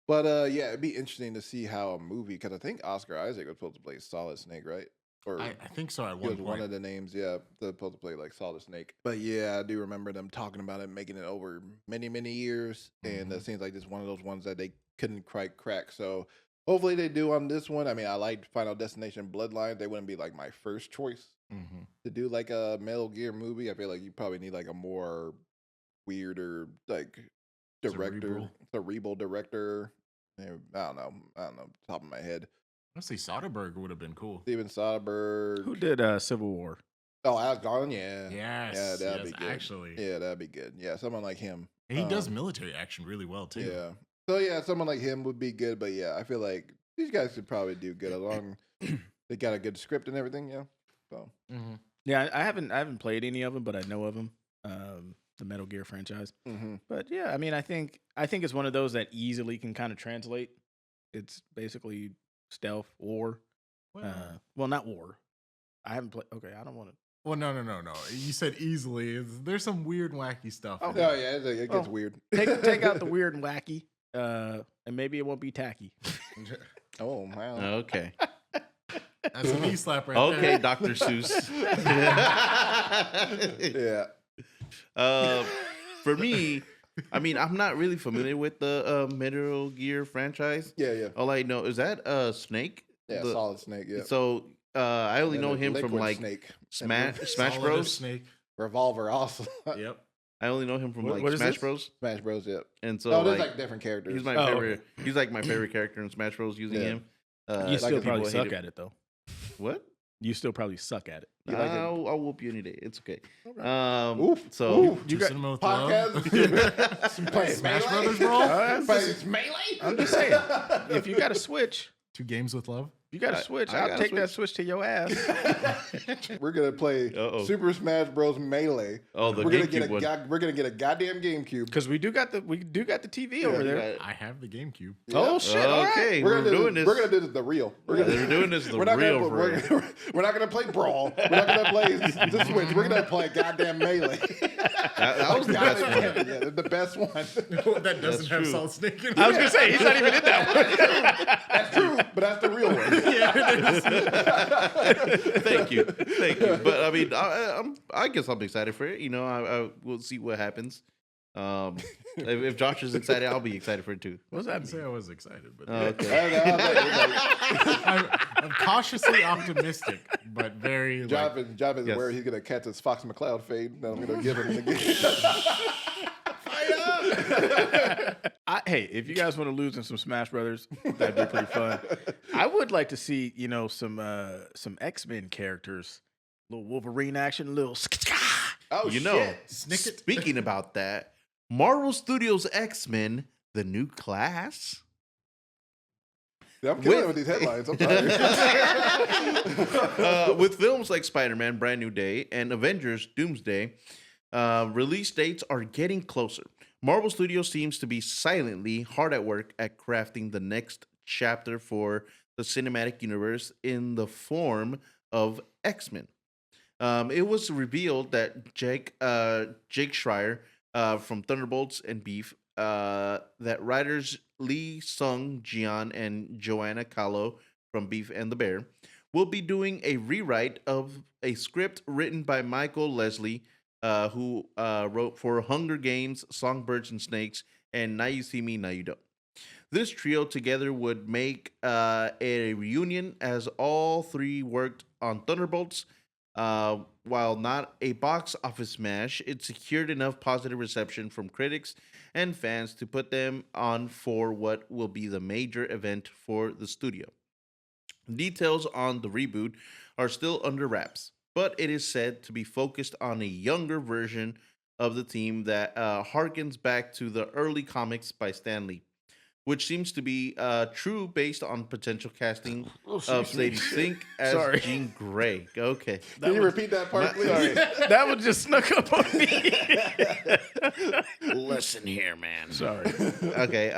S8: But yeah, it'd be interesting to see how a movie, because I think Oscar Isaac was supposed to play Solid Snake, right? Or
S9: I think so. At
S8: he was
S9: one
S8: one
S9: point,
S8: of the names, yeah, they're supposed to play like Solid Snake. But yeah, I do remember them talking about it, making it over many years, and it seems like this is one of those ones that they couldn't quite crack. So hopefully they do on this one. I mean, I liked Final Destination Bloodline. They wouldn't be like my first choice to do like a Metal Gear movie. I feel like you probably need like a more weirder like cerebral director. I don't know, top of my head.
S9: Honestly, Soderbergh would have been cool.
S8: Steven Soderbergh.
S10: Who did Civil War?
S8: Oh, Alex Douglas, yeah.
S9: Yes.
S8: Yeah, that'd be good.
S9: Actually.
S8: Yeah, that'd be good. Yeah, someone like him.
S9: He does military action really well, too.
S8: Yeah. So, yeah, someone like him would be good. But, yeah, I feel like these guys could probably do good along. They got a good script and everything, yeah. So.
S10: Yeah, I haven't played any of them, but I know of them. The Metal Gear franchise. But, yeah, I mean, I think it's one of those that easily can kind of translate. It's basically stealth, war. Well, not war. I haven't played. Okay, I don't want to.
S9: Well, no. You said easily. There's some weird and wacky stuff.
S8: Oh, yeah, it gets weird.
S10: Take out the weird and wacky, and maybe it won't be tacky.
S8: Oh, wow.
S7: Okay.
S9: That's a knee slap right there.
S7: Okay, Dr. Seuss.
S8: Yeah.
S7: For me, I mean, I'm not really familiar with the Metal Gear franchise.
S8: Yeah.
S7: All I know is that Snake.
S8: Yeah, Solid Snake. Yeah.
S7: So I only know him from like
S8: Snake.
S7: Smash
S9: Solid
S7: Bros.
S9: Snake.
S8: Revolver also.
S9: Yep.
S7: I only know him from
S10: What
S7: like
S10: is
S7: Smash
S10: this?
S7: Bros.
S8: Smash Bros. Yep.
S7: And so
S8: No, there's like different characters.
S7: he's my
S10: Oh,
S7: favorite. He's like my favorite character in Smash Bros. Using
S8: Yeah.
S7: him.
S10: You still
S7: people
S10: probably
S7: hate
S10: suck
S7: him.
S10: at it though.
S7: What?
S10: You still probably suck at it.
S8: You like it?
S7: I'll whoop you any day. It's okay. So
S8: Ooh.
S9: You got cinema with
S8: Podcast.
S9: love.
S8: Playing
S9: Smash
S8: Melee?
S9: Brothers, bro.
S8: Playing Melee?
S10: I'm just saying, if you got a Switch,
S9: 2 games with love.
S10: You got to switch.
S7: I
S10: I'll
S7: gotta
S10: take that switch to your ass.
S8: We're gonna play
S7: Uh-oh.
S8: Super Smash Bros. Melee.
S7: Oh, the
S8: we're gonna get
S7: GameCube one.
S8: we're gonna get a goddamn GameCube.
S10: Because we do got the TV over there.
S9: I have the GameCube.
S10: Oh shit! All right.
S7: Okay,
S8: We're
S7: we're doing this.
S8: We're gonna do this the real.
S7: They're doing this the
S8: We're not
S7: real
S8: gonna,
S7: for
S8: we're,
S7: real.
S8: we're not gonna play Brawl. We're not gonna play the Switch. We're gonna play goddamn Melee.
S7: That was the best one.
S8: Yeah, the best one.
S9: That doesn't have
S7: true.
S9: Solid Snake in it.
S10: I was gonna say he's not even in that one.
S8: That's true, but that's the real one.
S7: Thank you. But I mean, I guess I'm excited for it. You know, I we'll see what happens. If Josh is excited, I'll be excited for it too.
S10: What's
S9: I
S10: that
S9: didn't say I was excited, but
S7: Okay.
S9: I'm cautiously optimistic, but very
S8: Job is
S7: Yes.
S8: where he's gonna catch his Fox McCloud fade. That I'm gonna give him again.
S10: Hey, if you guys want to lose in some Smash Brothers, that'd be pretty fun. I would like to see, some X-Men characters, little Wolverine action, a little.
S8: Oh
S7: You know,
S8: shit!
S7: speaking about that, Marvel Studios X-Men, the new class.
S8: Yeah, I'm killing it with these headlines. I'm sorry.
S7: With films like Spider-Man: Brand New Day and Avengers: Doomsday, release dates are getting closer. Marvel Studios seems to be silently hard at work at crafting the next chapter for the cinematic universe in the form of X-Men. It was revealed that Jake Schreier from Thunderbolts and Beef, that writers Lee Sung Jian and Joanna Kahlo from Beef and the Bear will be doing a rewrite of a script written by Michael Leslie, who wrote for Hunger Games, Songbirds and Snakes, and Now You See Me, Now You Don't. This trio together would make a reunion, as all three worked on Thunderbolts. While not a box office smash, it secured enough positive reception from critics and fans to put them on for what will be the major event for the studio. Details on the reboot are still under wraps, but it is said to be focused on a younger version of the team that harkens back to the early comics by Stan Lee, which seems to be true based on potential casting of Sadie Sink as
S10: Sorry.
S7: Jean Grey. Okay.
S8: Can you repeat that part, please?
S7: Sorry.
S10: That one just snuck up on me.
S7: Listen here, man.
S10: Sorry.
S7: Okay.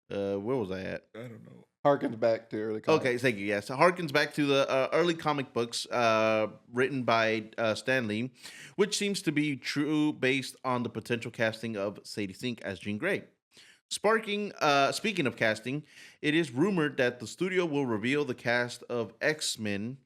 S7: Where was I at?
S9: I don't know.
S8: Harkens back to early. Comics.
S7: Okay, thank you. Yes, harkens back to the early comic books written by Stan Lee, which seems to be true based on the potential casting of Sadie Sink as Jean Grey. Speaking of casting, it is rumored that the studio will reveal the cast of X-Men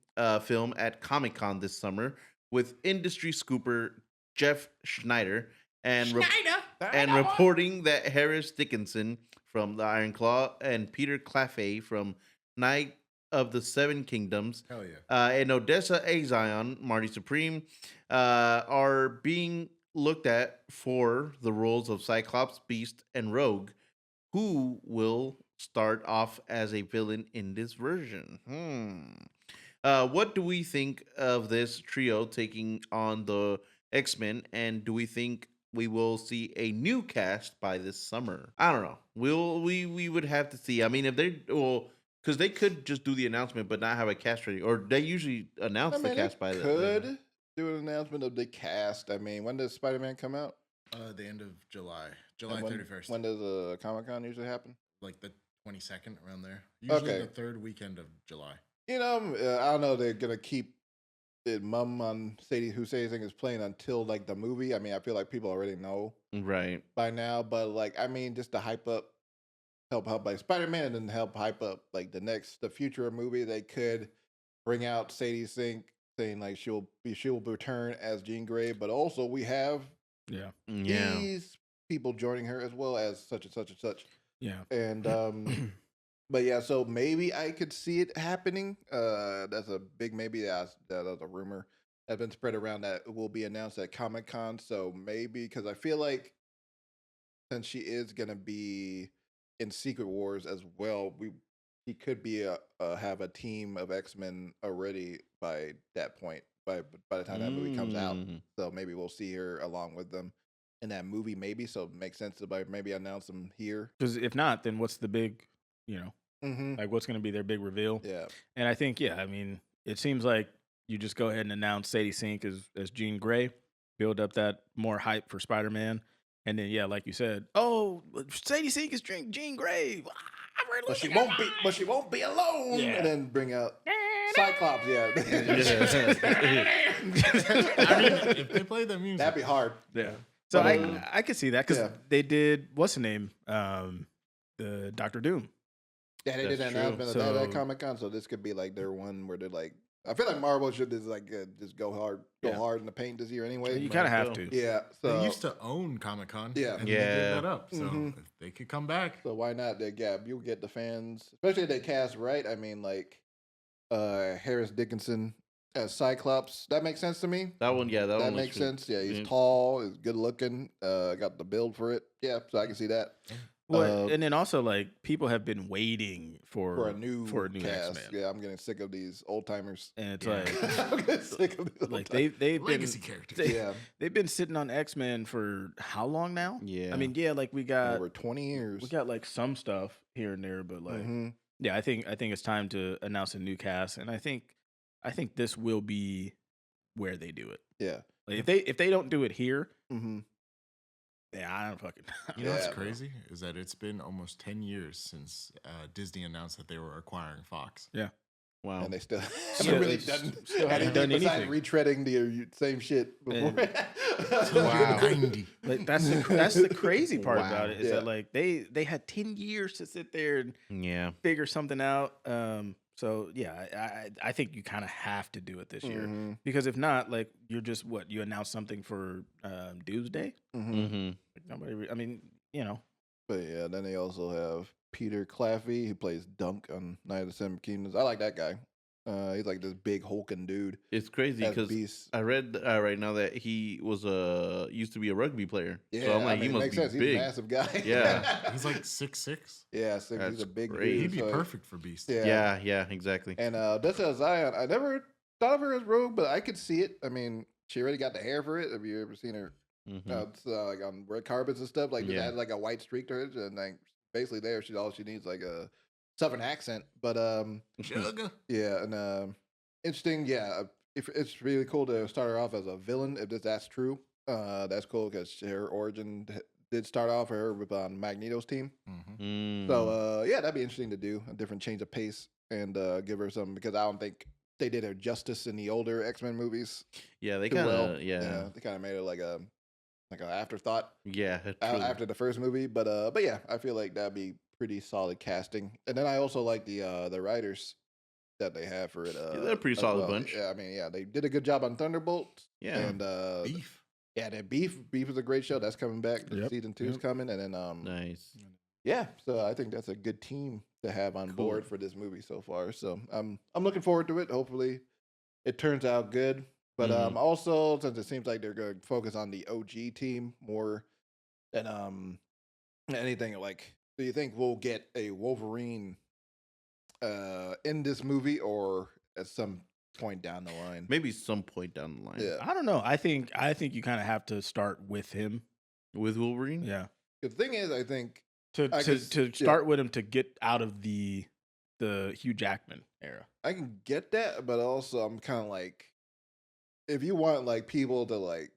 S7: film at Comic-Con this summer with industry scooper Jeff Schneider and reporting that Harris Dickinson from the Iron Claw and Peter Claffey from Night of the Seven Kingdoms
S9: Hell yeah.
S7: and Odessa A. Zion, Marty Supreme, are being looked at for the roles of Cyclops, Beast, and Rogue, who will start off as a villain in this version. What do we think of this trio taking on the X-Men, and do we think we will see a new cast by this summer? I don't know. We would have to see. I mean, if they because they could just do the announcement but not have a cast ready, or they usually announce the cast by the
S8: could do an announcement of the cast. I mean, when does Spider-Man come out?
S9: The end of July,
S8: And
S9: July
S8: when,
S9: 31st.
S8: When does Comic-Con usually happen?
S9: Like the 22nd, around there. Usually
S8: Okay.
S9: the third weekend of July.
S8: I don't know. They're gonna keep it mum on Sadie thing is playing until like the movie. I mean, I feel like people already know
S7: right
S8: by now, but like, I mean, just to help like Spider-Man and help hype up like the future movie, they could bring out Sadie Sink saying like she'll return as Jean Grey, but also we have
S10: Yeah.
S8: these people joining her as well as such and such and such.
S10: Yeah.
S8: And but yeah, so maybe I could see it happening. That's a big maybe. That's a rumor that's been spread around that it will be announced at Comic-Con. So maybe, because I feel like since she is gonna be in Secret Wars as well, he could be have a team of X-Men already by that point. By the time that movie comes out, so maybe we'll see her along with them in that movie. Maybe so it makes sense to maybe announce them here.
S10: Because if not, then what's the big,
S8: Mm-hmm.
S10: Like, what's going to be their big reveal?
S8: Yeah.
S10: And I think, I mean, it seems like you just go ahead and announce Sadie Sink as Jean Grey, build up that more hype for Spider-Man. And then, like you said, Sadie Sink is Jean Grey.
S8: But she won't be alone.
S10: Yeah.
S8: And then bring out Cyclops. Yeah.
S9: I mean, if they play the music,
S8: That'd be hard.
S10: Yeah. So
S8: But,
S10: I could see that because
S8: yeah.
S10: they did, what's the name? The Doctor Doom.
S8: Yeah, they did
S7: That's
S8: an
S7: true.
S8: announcement
S10: So-
S8: at Comic Con, so this could be like their one where they're like, I feel like Marvel should just like just go hard in the paint this year anyway.
S10: You
S8: but-
S10: kind of have to.
S8: Yeah, so
S9: they used to own Comic Con.
S8: Yeah.
S9: and they
S7: Yeah.
S9: gave that up. So
S8: Mhm.
S9: if they could come back.
S8: So why not? You'll get the fans, especially if they cast right. I mean, like Harris Dickinson as Cyclops. That makes sense to me.
S7: That one, yeah, that
S8: That
S7: one
S8: makes
S7: looks
S8: sense. Yeah, he's
S7: Yeah.
S8: tall, he's good looking. Got the build for it. Yeah, so I can see that
S10: Well, and then also, like, people have been waiting
S8: for a new
S10: X-Men.
S8: cast. Yeah, I'm getting sick of these old timers.
S10: And it's
S9: Yeah.
S10: like,
S8: I'm getting sick of these.
S10: like
S8: old-timers.
S10: they've been
S9: Legacy characters.
S8: Yeah,
S10: they've been sitting on X-Men for how long now?
S7: Yeah.
S10: I mean, like we got
S8: over 20 years.
S10: we got like some stuff here and there, but like
S8: Mhm.
S10: yeah, I think it's time to announce a new cast, and I think this will be where they do it.
S8: Yeah.
S10: Like if they don't do it here,
S8: Mm-hmm.
S10: yeah, I don't fucking.
S9: You know what's
S8: Yeah, bro.
S9: crazy is that it's been almost 10 years since Disney announced that they were acquiring Fox.
S7: Wow.
S8: And they still
S10: Still-
S8: haven't really
S10: still haven't done
S8: besides
S10: anything.
S8: retreading the same shit before.
S9: Wow. 90.
S10: Like that's the crazy part
S7: Wow.
S10: about it is
S8: Yeah.
S10: that like they had 10 years to sit there and
S7: Yeah.
S10: figure something out. So yeah, I think you kind of have to do it this year
S8: Mhm.
S10: because if not, like you're just you announce something for Doomsday.
S8: Mhm.
S7: Mm-hmm.
S10: Like, nobody, I mean, you know,
S8: But yeah, then they also have Peter Claffey, who plays Dunk on Night of the Seven Kingdoms. I like that guy. He's like this big hulking dude.
S7: It's crazy
S8: As
S7: because
S8: Beast.
S7: I read right now that he was used to be a rugby player.
S8: Yeah,
S7: so I'm like,
S8: I mean,
S7: he
S8: it
S7: must
S8: makes
S7: be
S8: sense. He's
S7: big.
S8: a massive guy.
S7: Yeah.
S9: He's like 6'6".
S8: Yeah, so he's
S7: That's
S8: a big
S7: great.
S8: dude.
S9: He'd be
S8: so-
S9: perfect for Beast.
S8: Yeah.
S7: Yeah, exactly.
S8: And this is Zion. I never thought of her as Rogue, but I could see it. I mean, she already got the hair for it. Have you ever seen her?
S7: Mhm.
S8: It's like on red carpets and stuff. Like, just
S7: Yeah.
S8: add like a white streak to it, and like basically there, all she needs like a southern accent. But
S9: Sugar.
S8: yeah, and interesting. Yeah, if it's really cool to start her off as a villain. If that's true, that's cool because her origin did start off her with on Magneto's team.
S9: Mm-hmm.
S7: Mm.
S8: So yeah, that'd be interesting to do a different change of pace and give her some because I don't think they did her justice in the older X-Men movies.
S7: yeah, they
S8: too
S7: kind
S8: well.
S7: of yeah.
S8: They kind of made it like an afterthought
S7: True.
S8: after the first movie. But yeah, I feel like that'd be pretty solid casting. And then I also like the writers that they have for it.
S7: they're a pretty
S8: as
S7: solid bunch.
S8: Yeah, I mean, yeah, they did a good job on Thunderbolt.
S7: Yeah.
S8: and
S9: Beef.
S8: yeah, that Beef is a great show. That's coming back.
S10: Yep,
S8: Season 2 is
S10: yep.
S8: coming, and then
S7: Nice.
S8: yeah, so I think that's a good team to have on
S7: Cool.
S8: board for this movie so far. So I'm looking forward to it. Hopefully, it turns out good. But
S7: Mhm.
S8: also, since it seems like they're going to focus on the OG team more than anything, like, do you think we'll get a Wolverine in this movie or at some point down the line?
S7: Maybe some point down the line.
S8: Yeah.
S10: I don't know. I think you kind of have to start with him.
S7: With Wolverine?
S10: Yeah.
S8: The thing is, I think
S10: To
S8: I
S10: to,
S8: could-
S10: to
S8: yeah.
S10: start with him to get out of the Hugh Jackman era.
S8: I can get that, but also I'm kind of like, if you want like people to like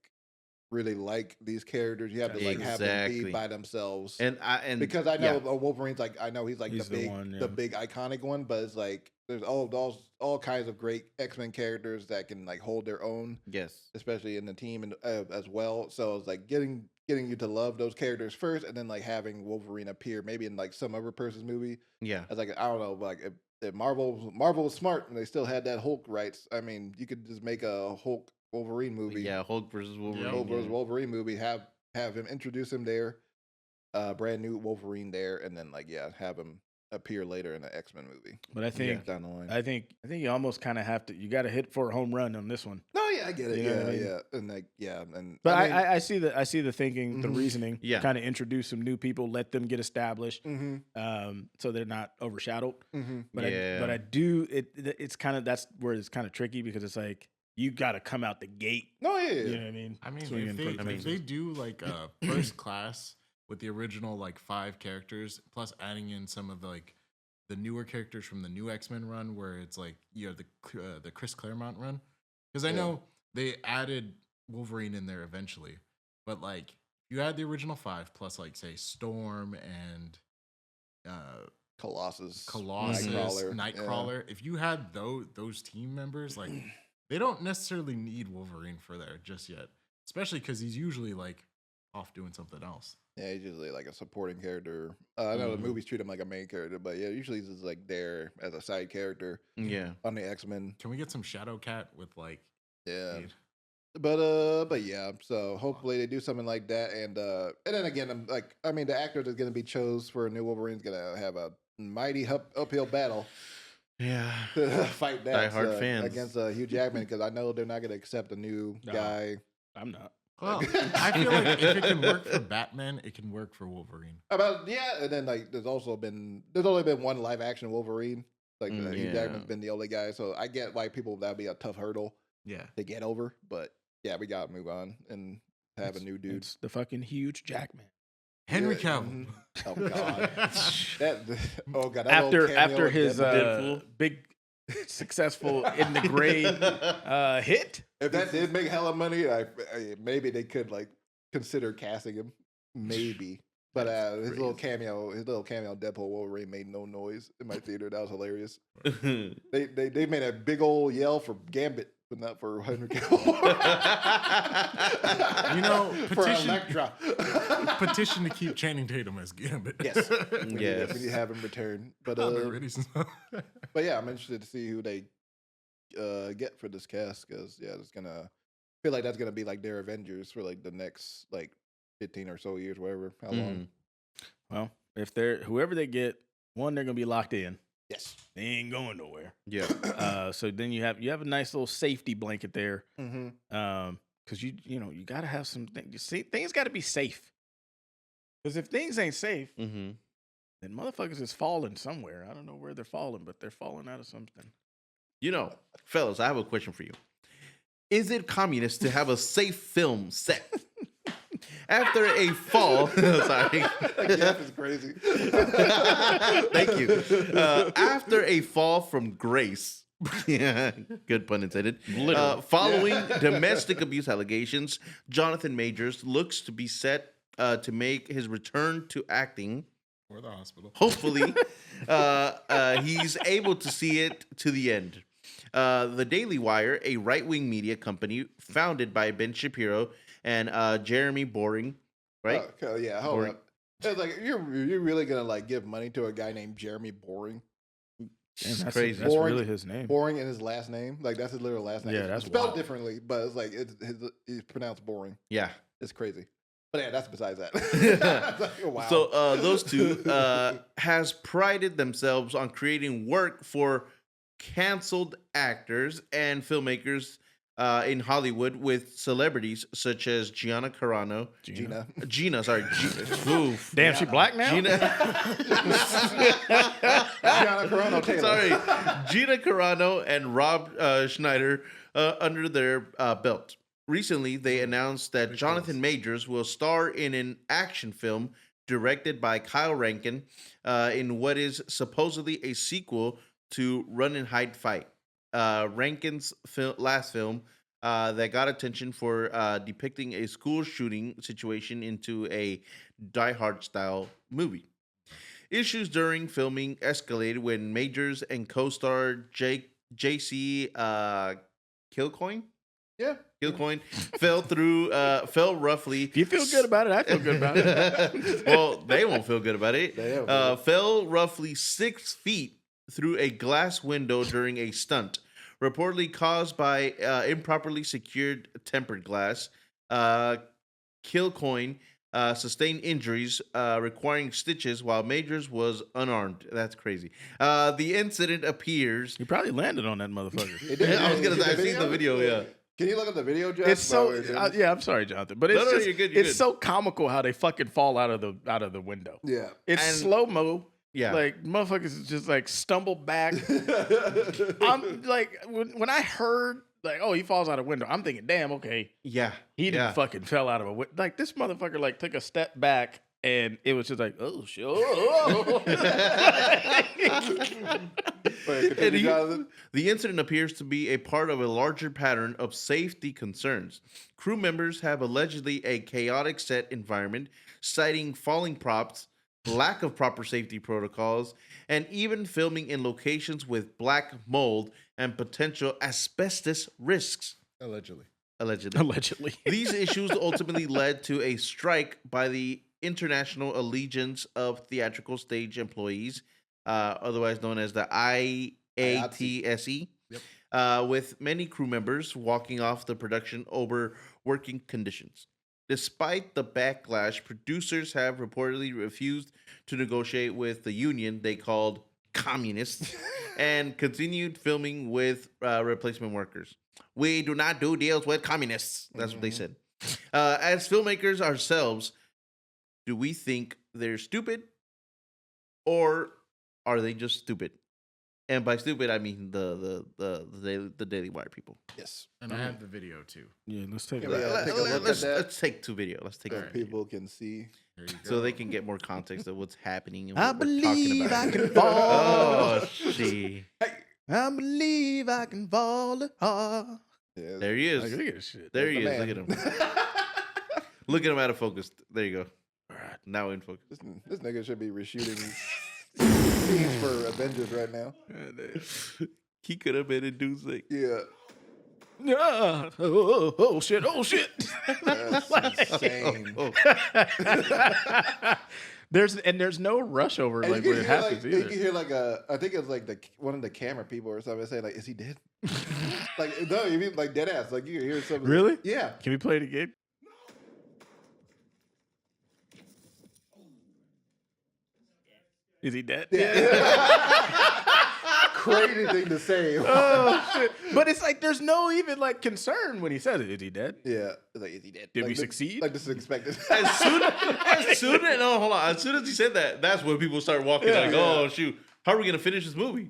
S8: really like these characters, you have to like have them be
S7: Exactly.
S8: by themselves.
S7: And
S8: Because I know
S7: yeah.
S8: Wolverine's like, I know he's like
S10: He's
S8: the
S10: the
S8: big,
S10: one, yeah.
S8: the big iconic one, but it's like there's all kinds of great X-Men characters that can like hold their own,
S7: Yes.
S8: especially in the team and as well. So it's like getting you to love those characters first, and then like having Wolverine appear maybe in like some other person's movie.
S7: Yeah.
S8: It's like I don't know, like if Marvel was smart and they still had that Hulk rights. I mean, you could just make a Hulk Wolverine movie.
S7: Yeah, Hulk versus Wolverine.
S8: Hulk versus
S7: yeah.
S8: Wolverine movie. Have him introduce him there, brand new Wolverine there, and then like have him appear later in the X-Men movie.
S10: But I think
S8: Down the line.
S10: I think you almost kind of have to. You got to hit for a home run on this one.
S8: No, yeah, I get it.
S10: You know
S8: Yeah,
S10: what I mean?
S8: yeah, and like and
S10: But
S8: I mean,
S10: I see the thinking, the
S8: Mhm.
S10: reasoning.
S7: Yeah.
S10: Kind of introduce some new people, let them get established,
S8: mm-hmm,
S10: so they're not overshadowed.
S8: mm-hmm.
S10: But
S7: Yeah.
S10: I do it's kind of that's where it's kind of tricky because it's like you got to come out the gate.
S8: No, yeah,
S10: You know what I mean?
S9: I mean,
S10: Swinging
S9: if
S10: for the
S9: they
S10: fences.
S9: do like first class with the original like 5 characters, plus adding in some of the like the newer characters from the new X-Men run, where it's like you have the Chris Claremont run, because I know they added Wolverine in there eventually, but like you add the original 5 plus like say Storm and
S8: Colossus,
S9: Nightcrawler. If you had those team members, like they don't necessarily need Wolverine for there just yet, especially because he's usually like off doing something else.
S8: Yeah, he's usually like a supporting character. I know the movies treat him like a main character, but yeah, usually he's just like there as a side character.
S7: Yeah,
S8: on the X-Men.
S9: Can we get some Shadowcat with like?
S8: Yeah, but yeah. So hopefully they do something like that, and then again, the actor that's going to be chose for a new Wolverine is going to have a mighty uphill battle.
S7: Yeah,
S8: to fight that
S7: diehard fans
S8: against Hugh Jackman, because I know they're not going to accept a new guy.
S10: I'm not.
S9: Well, I feel like if it can work for Batman, it can work for Wolverine.
S8: And then like there's only been one live action Wolverine. Like Hugh Jackman's been the only guy, so I get why that'd be a tough hurdle.
S9: Yeah,
S8: to get over. But yeah, we gotta move on and have a new dude.
S10: It's the fucking huge Jackman.
S9: Henry Cavill.
S8: Oh god. That
S10: after his big successful in the grave hit.
S8: If that did make hella money, maybe they could like consider casting him. Maybe. But his little cameo Deadpool Wolverine made no noise in my theater. That was hilarious. They made a big old yell for Gambit, but not for Henry Cavill.
S9: Petition to keep Channing Tatum as Gambit.
S8: Yes. We need to have him return. But but yeah, I'm interested to see who they get for this cast, because it's gonna feel like that's gonna be like their Avengers for like the next like 15 or so years, whatever. How long?
S10: Well, if whoever they get, one, they're gonna be locked in.
S8: Yes,
S10: they ain't going nowhere.
S7: Yeah.
S10: So then you have a nice little safety blanket there.
S8: Mm-hmm.
S10: Because you gotta have some things. You see, things got to be safe. Because if things ain't safe, then motherfuckers is falling somewhere. I don't know where they're falling, but they're falling out of something.
S7: Fellas, I have a question for you. Is it communist to have a safe film set? After a fall, sorry,
S8: that is crazy.
S7: Thank you. After a fall from grace, good pun intended. Following domestic abuse allegations, Jonathan Majors looks to be set to make his return to acting.
S9: Or the hospital.
S7: Hopefully, he's able to see it to the end. The Daily Wire, a right-wing media company founded by Ben Shapiro and Jeremy Boring, right?
S8: Okay, yeah, hold up. It's like you're really gonna like give money to a guy named Jeremy Boring?
S10: Damn, that's
S7: crazy.
S10: That's really his name.
S8: Boring in his last name, like that's his literal last name.
S10: Yeah, that's
S8: spelled
S10: wild.
S8: differently, but it's like he's pronounced Boring.
S7: Yeah,
S8: it's crazy. But yeah, that's besides that. Like, oh, wow.
S7: So those two has prided themselves on creating work for canceled actors and filmmakers in Hollywood with celebrities such as Gina Carano. Oof.
S10: Damn, she black now?
S8: Gina Carano Taylor.
S7: Sorry. Gina Carano and Rob Schneider under their belt. Recently, they announced that Jonathan Majors will star in an action film directed by Kyle Rankin in what is supposedly a sequel to Run and Hide Fight. Rankin's last film that got attention for depicting a school shooting situation into a Die Hard style movie. Issues during filming escalated when Majors and co-star J.C. Kilcoyne fell roughly.
S10: If you feel good about it, I feel good about it.
S7: Well, they won't feel good about it. Fell roughly 6 feet through a glass window during a stunt, reportedly caused by improperly secured tempered glass. Kilcoyne sustained injuries requiring stitches while Majors was unarmed. That's crazy. The incident appears...
S10: He probably landed on that motherfucker.
S7: I was going to say, I've seen the video, yeah.
S8: Can you look at the video, Jeff?
S10: It's so I'm sorry, Jonathan, but it's
S7: you're good,
S10: it's so comical how they fucking fall out of the window.
S8: Yeah,
S10: it's slow mo.
S7: Yeah,
S10: like motherfuckers just like stumble back. I'm like when I heard like, oh, he falls out of a window, I'm thinking, damn, okay,
S7: yeah,
S10: he didn't fucking fell out of a window. Like this motherfucker like took a step back and it was just like, oh shit.
S7: And the incident appears to be a part of a larger pattern of safety concerns. Crew members have allegedly a chaotic set environment, citing falling props, lack of proper safety protocols, and even filming in locations with black mold and potential asbestos risks.
S9: Allegedly.
S10: Allegedly.
S7: These issues ultimately led to a strike by the International Allegiance of Theatrical Stage Employees, otherwise known as the IATSE, with many crew members walking off the production over working conditions. Despite the backlash, producers have reportedly refused to negotiate with the union they called communists and continued filming with replacement workers. We do not do deals with communists. That's what they said. As filmmakers ourselves, do we think they're stupid, or are they just stupid? And by stupid, I mean the Daily Wire people.
S8: Yes.
S9: And I have the video too.
S10: Yeah, let's take
S8: Yeah, take a look at that.
S7: Let's take two video. Let's take
S8: So
S7: it
S8: people can see.
S9: There you
S7: so
S9: go.
S7: they can get more context of what's happening. And
S10: I
S7: what we're talking
S10: believe
S7: about.
S10: I can fall.
S7: Oh, shit.
S10: I believe I can fall hard.
S8: Yeah,
S7: There he is.
S10: Like, look at this shit.
S7: There he
S8: that's
S7: is.
S8: the
S7: Look
S8: man.
S7: at him. Look at him out of focus. There you go.
S10: All right.
S7: Now in focus.
S8: This nigga should be reshooting scenes for Avengers right now.
S7: He could have been in Doomsday.
S8: Yeah.
S10: Oh shit! Oh shit!
S8: That's insane.
S7: Oh,
S10: there's no rush over
S8: And
S10: like
S8: you
S10: where it
S8: can hear,
S10: happens
S8: you
S10: either.
S8: can hear like I think it's like one of the camera people or something say like, "Is he dead?" Like no, you mean like dead ass? Like you can hear something.
S10: Really?
S8: Yeah.
S10: Can we play it again? Is he dead?
S8: Crazy thing to say.
S10: Oh shit! But it's like there's no even like concern when he says it. Is he dead?
S8: Yeah. It's like, is he dead?
S10: Did
S8: Like,
S10: we
S8: this-
S10: succeed?
S8: Like this is expected.
S7: as soon no, hold on. As soon as he said that, that's when people start walking
S10: Yeah,
S7: like,
S8: yeah.
S7: oh shoot, how are we gonna finish this movie?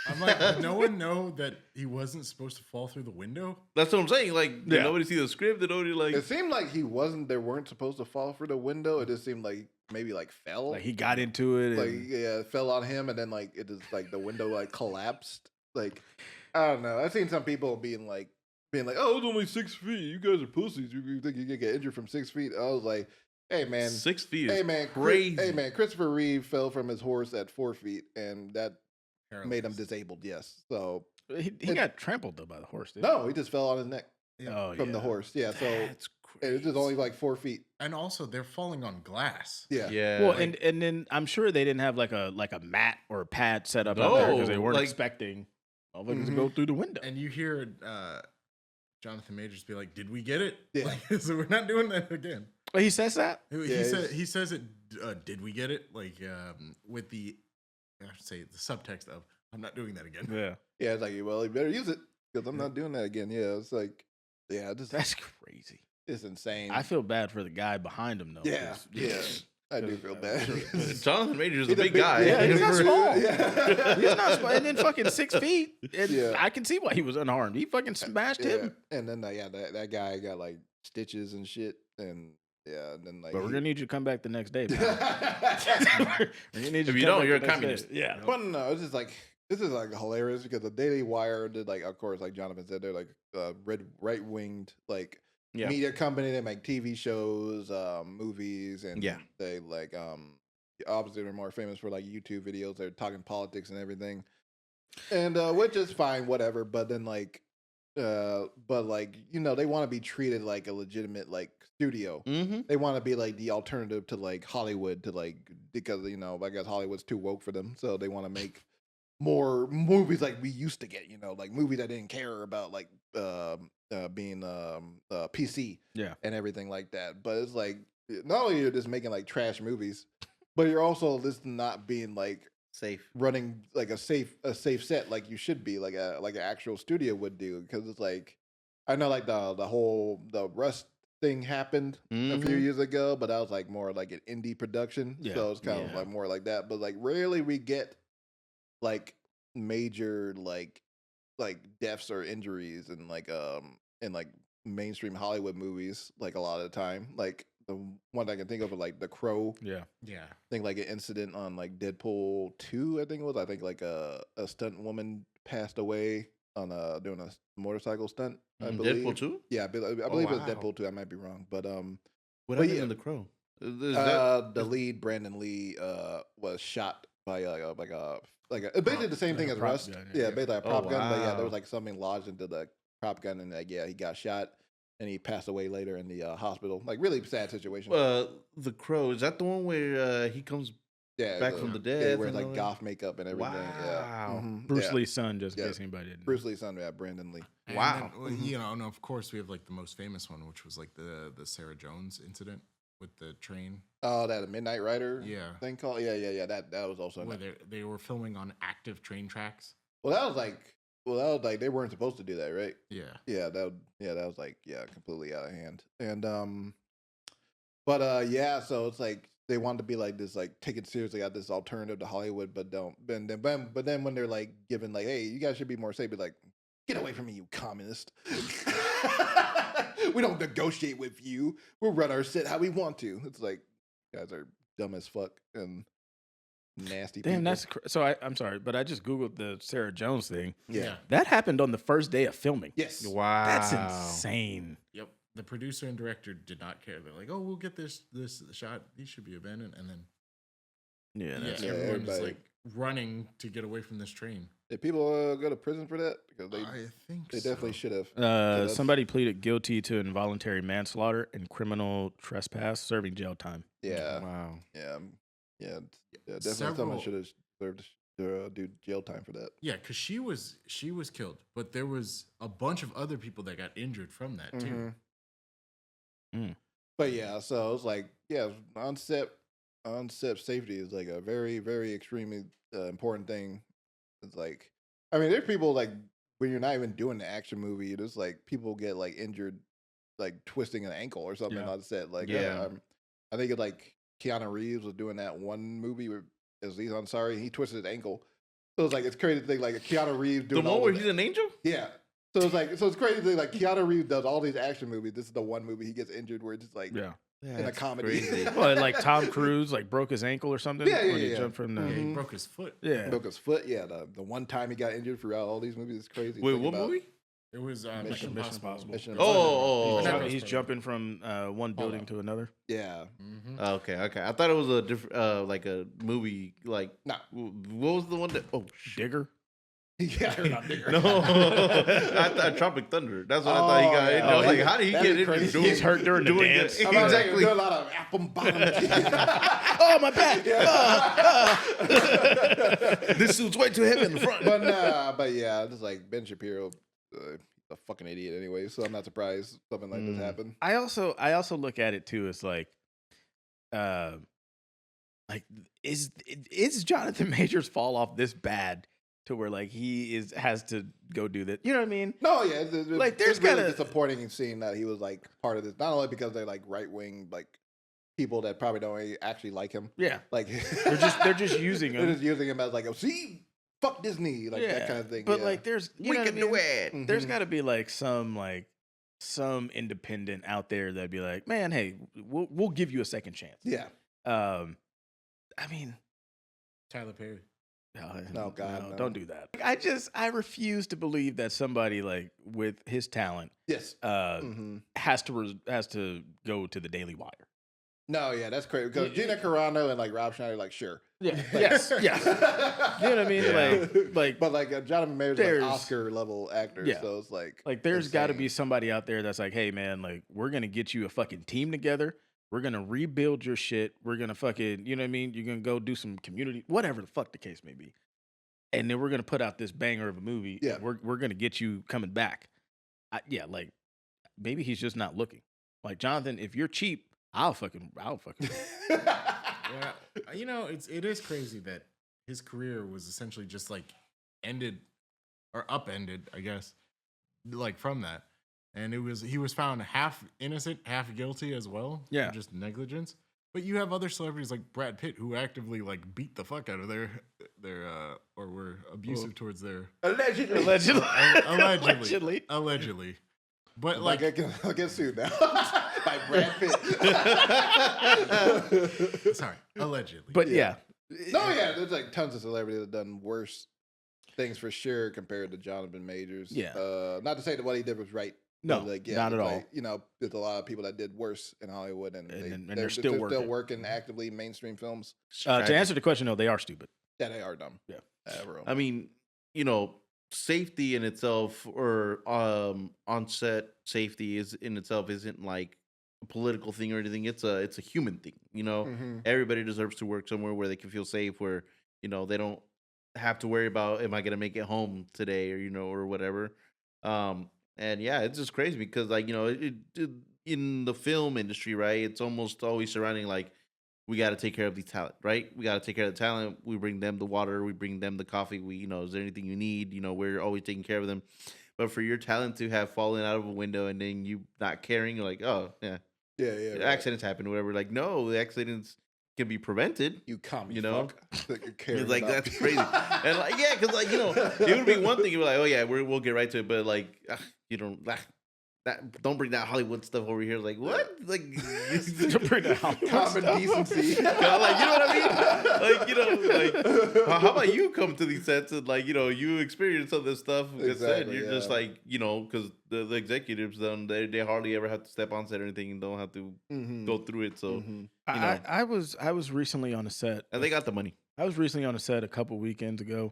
S9: I'm like, did no one know that he wasn't supposed to fall through the window?
S7: That's what I'm saying. Like, did
S10: Yeah.
S7: nobody see the script? Did nobody like?
S8: It seemed like he wasn't. They weren't supposed to fall through the window. It just seemed like maybe like fell.
S10: Like he got into it.
S8: Like
S10: And,
S8: yeah, it fell on him, and then like it just like the window like collapsed. Like I don't know. I've seen some people being like, "Oh, it's only 6 feet. You guys are pussies. You think you can get injured from 6 feet?" I was like, "Hey man,
S7: 6 feet is
S8: hey man,
S7: crazy.
S8: hey man, Christopher Reeve fell from his horse at 4 feet, and that made him
S9: Paralyzed.
S8: disabled. Yes. So
S10: he got trampled though by the horse. Didn't
S8: no, he just fell on his neck
S10: Oh,
S8: from the
S10: yeah.
S8: horse. Yeah. So
S7: That's crazy.
S8: it's just only like 4 feet.
S9: And also, they're falling on glass.
S8: Yeah.
S7: Yeah.
S10: Well, and then I'm sure they didn't have like a mat or a pad set up out there because they
S7: No,
S10: weren't
S7: like-
S10: expecting motherfuckers to go through the window.
S9: And you hear Jonathan Majors be like, "Did we get it?"
S8: Yeah.
S9: Like, so we're not doing that again.
S10: Oh, he says that.
S9: He says it. Did we get it? Like with the I should say the subtext of I'm not doing that again.
S10: Yeah,
S8: Yeah. It's like, well, you better use it because I'm not doing that again. Yeah. It's like, yeah,
S10: that's crazy.
S8: it's insane.
S10: I feel bad for the guy behind him though.
S8: Yeah,
S10: 'cause-
S8: yeah. I do feel bad.
S7: Jonathan Majors is a
S8: He's a
S7: big
S8: big-
S7: guy.
S8: yeah,
S10: he's not small.
S8: Yeah.
S10: He's not small. And then fucking 6 feet. And
S8: Yeah.
S10: I can see why he was unharmed. He fucking smashed
S8: Yeah.
S10: him.
S8: And then that guy got like stitches and shit, and yeah, and then like.
S10: But we're gonna need you to come back the next day. pal.
S8: But
S10: We're gonna need
S7: If
S10: to
S7: you
S10: come
S7: don't,
S10: back
S7: you're
S10: the
S7: a
S10: next day.
S7: communist.
S10: Yeah.
S8: no, it's just like this is like hilarious because the Daily Wire did like, of course, like Jonathan said, they're like right winged like
S7: Yeah.
S8: media company. They make TV shows, movies, and
S7: Yeah.
S8: they like obviously they're more famous for like YouTube videos. They're talking politics and everything, and which is fine, whatever. But then like, but like they want to be treated like a legitimate like studio.
S7: Mm-hmm.
S8: They want to be like the alternative to like Hollywood to like because I guess Hollywood's too woke for them, so they want to make more movies like we used to get. Like movies that didn't care about like being PC
S10: Yeah.
S8: and everything like that. But it's like not only you're just making like trash movies, but you're also just not being like
S7: Safe.
S8: running like a safe set like you should be like an actual studio would do because it's like I know like the Rust thing happened a few years ago, but that was like more like an indie production,
S10: Yeah.
S8: so it's kind of like more like that. But like rarely we get like major like deaths or injuries and like mainstream Hollywood movies like a lot of the time. Like the one I can think of is like the Crow.
S10: Yeah.
S9: Yeah.
S8: I think like an incident on like Deadpool 2, I think it was. I think like a stunt woman passed away on doing a motorcycle stunt. I believe.
S7: Deadpool 2?
S8: Yeah, I believe it was
S7: wow.
S8: Deadpool 2. I might be wrong, but
S7: What
S8: But
S7: happened
S8: yeah.
S7: in The Crow?
S8: the lead Brandon Lee was shot by basically the same thing as
S10: prop
S8: Rust.
S10: gun,
S8: Yeah,
S10: yeah.
S8: basically a prop gun. But yeah, there
S7: wow.
S8: was like something lodged into the prop gun, and like he got shot, and he passed away later in the hospital. Like really sad situation.
S7: The Crow, is that the one where he comes
S8: yeah,
S7: back from the
S8: Yeah,
S7: dead?
S8: he wears
S7: and
S8: like
S7: all that?
S8: goth makeup and everything. Yeah.
S7: Wow.
S8: Mhm.
S10: Bruce
S8: Yeah.
S10: Lee's son, just in
S8: Yeah.
S10: case anybody didn't.
S8: Bruce Lee's son, yeah, Brandon Lee.
S9: And
S7: Wow.
S9: then, well, you know, and of course we have like the most famous one, which was like the Sarah Jones incident with the train,
S8: Oh, that Midnight Rider
S9: Yeah.
S8: thing called? Yeah. That was also
S9: where they were filming on active train tracks.
S8: that was like they weren't supposed to do that, right?
S9: Yeah.
S8: Yeah, that was like completely out of hand. And so it's like they wanted to be like this, like take it seriously, got this alternative to Hollywood, but don't. But then when they're like given like, hey, you guys should be more safe, be like, get away from me, you communist. We don't negotiate with you. We'll run our shit how we want to. It's like you guys are dumb as fuck and nasty.
S10: Damn,
S8: people.
S10: that's so. I'm sorry, but I just googled the Sarah Jones thing.
S8: yeah.
S10: That happened on the first day of filming.
S8: Yes.
S7: Wow.
S10: That's insane.
S9: Yep. The producer and director did not care. They're like, oh, we'll get this shot. These should be abandoned. And then
S10: Yeah, that's
S8: Yeah,
S9: everyone is
S8: everybody-
S9: like running to get away from this train.
S8: Did people go to prison for that? Because
S9: I think
S8: they definitely
S9: so.
S8: should have.
S10: somebody pleaded guilty to involuntary manslaughter and criminal trespass, serving jail time.
S8: Yeah.
S7: Wow.
S8: Yeah. Definitely someone should have served to do jail time for that.
S9: Yeah, because she was killed, but there was a bunch of other people that got injured from that too.
S8: But yeah, so it's like, on set safety is like a very, very extremely important thing. It's like, I mean, there's people like when you're not even doing the action movie, there's like people get like injured, like twisting an ankle or something
S10: Yeah.
S8: on set. Like,
S7: Yeah.
S8: I think it's like Keanu Reeves was doing that one movie with Aziz Ansari, and he twisted his ankle. So it's like it's crazy to think like Keanu Reeves
S7: The
S8: doing
S7: one
S8: all
S7: where
S8: of
S7: he's
S8: that.
S7: an angel?
S8: Yeah. So it's crazy to think like Keanu Reeves does all these action movies. This is the one movie he gets injured where it's just like
S10: Yeah.
S8: in a
S7: That's
S8: comedy.
S7: crazy.
S10: Well, and, like Tom Cruise, like broke his ankle or something.
S8: Yeah,
S10: when he
S8: yeah.
S10: jumped from the.
S9: Yeah, he
S8: Mhm.
S9: broke his foot.
S10: Yeah.
S8: Broke his foot. Yeah, the one time he got injured throughout all these movies is crazy. to
S7: Wait,
S8: think
S7: what
S8: about.
S7: movie?
S9: It was
S8: Mission
S10: Mission
S9: Impossible.
S10: Impossible.
S8: Mission
S7: Oh,
S10: He's,
S7: oh,
S10: jump-
S7: oh.
S10: he's jumping from one building to another.
S8: Yeah.
S9: Mhm.
S7: Okay. I thought it was a different, like a movie. Like,
S8: Nah.
S7: what was the one that? Oh,
S10: Digger.
S8: Yeah, they're not bigger.
S7: no, I thought Tropic Thunder. That's what I thought he got.
S8: yeah.
S7: injured. I was
S8: Oh,
S7: like,
S8: he-
S7: how did he
S8: that'd
S7: get
S8: be
S7: injured?
S8: crazy.
S7: doing-
S10: He's hurt during the
S7: doing
S10: dance.
S7: that?
S8: I'm about to say,
S7: Exactly.
S8: do a lot of apple bottom.
S10: Oh my back!
S7: This suit's way too heavy in the front.
S8: but yeah, just like Ben Shapiro, he's a fucking idiot anyway. So I'm not surprised something like this happened.
S10: I also look at it too as like is Jonathan Majors fall off this bad to where like he has to go do that? You know what I mean?
S8: No, yeah,
S10: Like, there's
S8: it's really
S10: gotta-
S8: disappointing seeing that he was like part of this. Not only because they're like right wing, like people that probably don't actually like him.
S10: Yeah,
S8: Like
S10: they're just using
S8: they're
S10: him.
S8: just using him as like, oh, see, fuck Disney, like
S10: Yeah,
S8: that kind of thing.
S10: But
S8: yeah.
S10: like, there's you
S7: We
S10: know
S7: can
S10: what I mean?
S7: do it.
S8: Mhm.
S10: There's got to be like some independent out there that'd be like, man, hey, we'll give you a second chance.
S8: yeah,
S10: I mean,
S9: Tyler Perry.
S8: No, God, no.
S10: don't do that. I refuse to believe that somebody like with his talent
S8: yes,
S10: has to go to the Daily Wire.
S8: no, yeah, that's crazy because Gina Carano and like Rob Schneider, like sure,
S10: Yeah. Yes. Yeah. You know what I mean?
S7: Yeah.
S10: Like,
S8: but like Jonathan Majors, like
S10: there's-
S8: Oscar level actor,
S10: Yeah.
S8: so it's like
S10: there's got to
S8: insane.
S10: be somebody out there that's like, hey, man, like, we're gonna get you a fucking team together. We're gonna rebuild your shit. We're gonna fucking, you know what I mean? You're gonna go do some community, whatever the fuck the case may be, and then we're gonna put out this banger of a movie.
S8: Yeah.
S10: We're gonna get you coming back. Yeah, like maybe he's just not looking. Like Jonathan, if you're cheap, I'll fucking.
S9: Yeah, you know, it is crazy that his career was essentially just like ended or upended, I guess, like from that. And he was found half innocent, half guilty as well.
S10: Yeah.
S9: for just negligence. But you have other celebrities like Brad Pitt who actively like beat the fuck out of their or were abusive towards their
S10: Allegedly.
S9: allegedly. But
S8: Like
S9: like
S8: I get sued now. by Brad Pitt.
S9: Sorry, allegedly.
S10: But yeah.
S8: No, yeah, there's like tons of celebrities that have done worse things for sure compared to Jonathan Majors.
S10: Yeah.
S8: Not to say that what he did was right.
S10: No,
S8: but, like,
S10: not at
S8: it's
S10: all.
S8: like, you know, there's a lot of people that did worse in Hollywood, and
S10: they're still working.
S8: actively in mainstream films.
S10: To answer the question, no, they are stupid.
S8: Yeah, they are dumb.
S10: Yeah.
S7: I mean, you know, safety in itself, or on-set safety is in itself isn't like a political thing or anything. It's a human thing. You know, everybody deserves to work somewhere where they can feel safe, where, you know, they don't have to worry about, am I gonna make it home today, or, you know, or whatever. And yeah, it's just crazy because, like, you know, it in the film industry, right? It's almost always surrounding, like, we got to take care of the talent, right? We got to take care of the talent. We bring them the water. We bring them the coffee. We, you know, is there anything you need? You know, we're always taking care of them. But for your talent to have fallen out of a window and then you not caring, you're like, oh, yeah.
S8: Yeah.
S7: Accidents happen, whatever. Like, no, the accidents can be prevented.
S8: You commie,
S7: you know?
S8: fuck.
S7: It's like, that's crazy. And, like, yeah, because, like, you know, it would be one thing. You're like, oh, yeah, we'll get right to it. But, like, you don't... don't bring that Hollywood stuff over here. Like, what? Like,
S10: Don't bring that Hollywood
S8: common
S10: stuff.
S8: decency.
S7: Like, you know what I mean? Like, you know, like, how about you come to these sets and, like, you know, you experience some of this stuff.
S8: Exactly,
S7: You're just like, you know, because the executives, they hardly ever have to step on set or anything and don't have to go through it. So, you know.
S10: I was recently on a set.
S7: And they got the money.
S10: I was recently on a set a couple weekends ago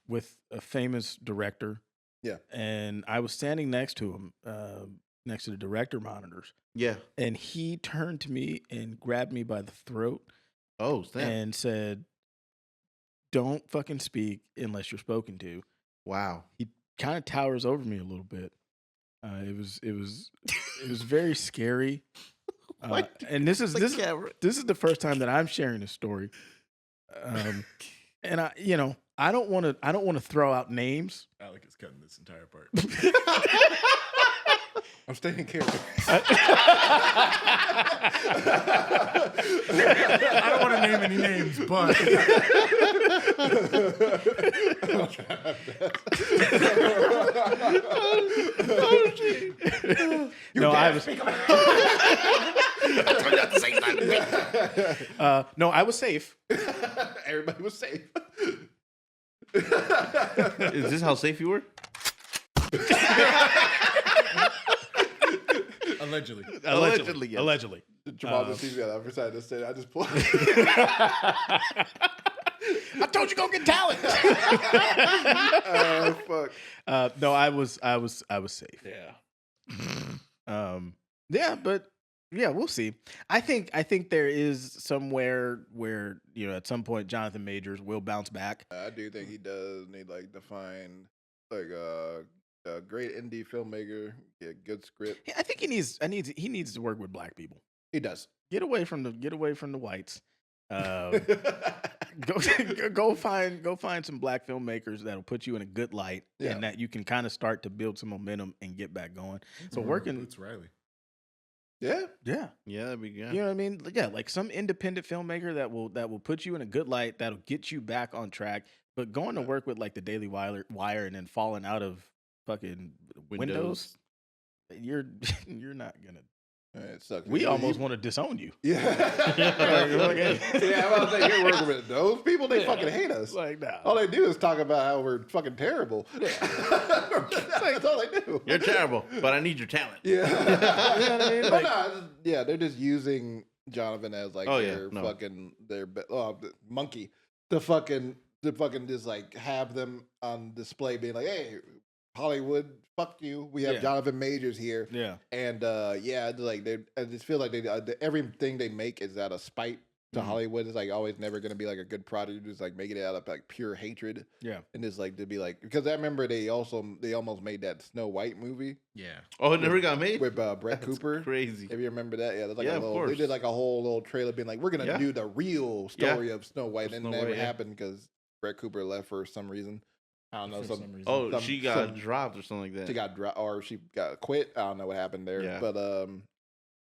S10: with a famous director.
S8: Yeah.
S10: And I was standing next to him, next to the director monitors.
S7: Yeah.
S10: And he turned to me and grabbed me by the throat.
S7: Oh, snap.
S10: And said, "Don't fucking speak unless you're spoken to."
S7: Wow.
S10: He kind of towers over me a little bit. It was very scary. And this is the first time that I'm sharing this story. And I don't want to throw out names.
S9: Alec is cutting this entire part.
S8: I'm staying in character.
S9: I don't want to name any names, but
S10: I was safe.
S8: Everybody was safe.
S7: Is this how safe you were?
S9: Allegedly.
S10: Allegedly.
S8: Jamal just sees me on the other side of the stage. I just pull.
S10: I told you go get talent.
S8: Oh fuck.
S10: No, I was safe.
S8: Yeah.
S10: Yeah, but yeah, we'll see. I think there is somewhere where, you know, at some point Jonathan Majors will bounce back.
S8: I do think he does need like to find like a great indie filmmaker, get a good script.
S10: I think he needs to work with black people.
S8: He does.
S10: Get away from the whites. Go find some black filmmakers that'll put you in a good light, and that you can kind of start to build some momentum and get back going. So working.
S9: Boots Riley.
S10: Yeah.
S7: That'd be good.
S10: You know what I mean? Yeah, like some independent filmmaker that will put you in a good light, that'll get you back on track. But going to work with like the Daily Wire and then falling out of fucking Windows, you're not gonna.
S8: It sucks.
S10: We almost want to disown you.
S8: Yeah. Yeah, I'm about to say, you're working with those people, they fucking hate us.
S10: Like, nah.
S8: All they do is talk about how we're fucking terrible. That's all they do.
S7: You're terrible, but I need your talent.
S8: Yeah.
S10: You know what I mean? Like,
S8: They're just using Jonathan as like fucking monkey to fucking just like have them on display being like, hey, Hollywood, fuck you. We have Jonathan Majors here.
S10: Yeah.
S8: And like I just feel like everything they make is out of spite to Hollywood. It's like always never gonna be like a good product. Just like making it out of like pure hatred.
S10: Yeah.
S8: And just like to be like, because I remember they almost made that Snow White movie.
S9: Yeah.
S7: Oh, it never got made
S8: with Brett Cooper.
S7: Crazy.
S8: If you remember that, yeah, there's like
S7: of course.
S8: they did like a whole little trailer being like, we're gonna do the real story of Snow White, and it never happened because Brett Cooper left for some reason. I don't know. Some reason.
S7: She got dropped or something like that.
S8: She got dropped or she got quit. I don't know what happened there.
S7: Yeah.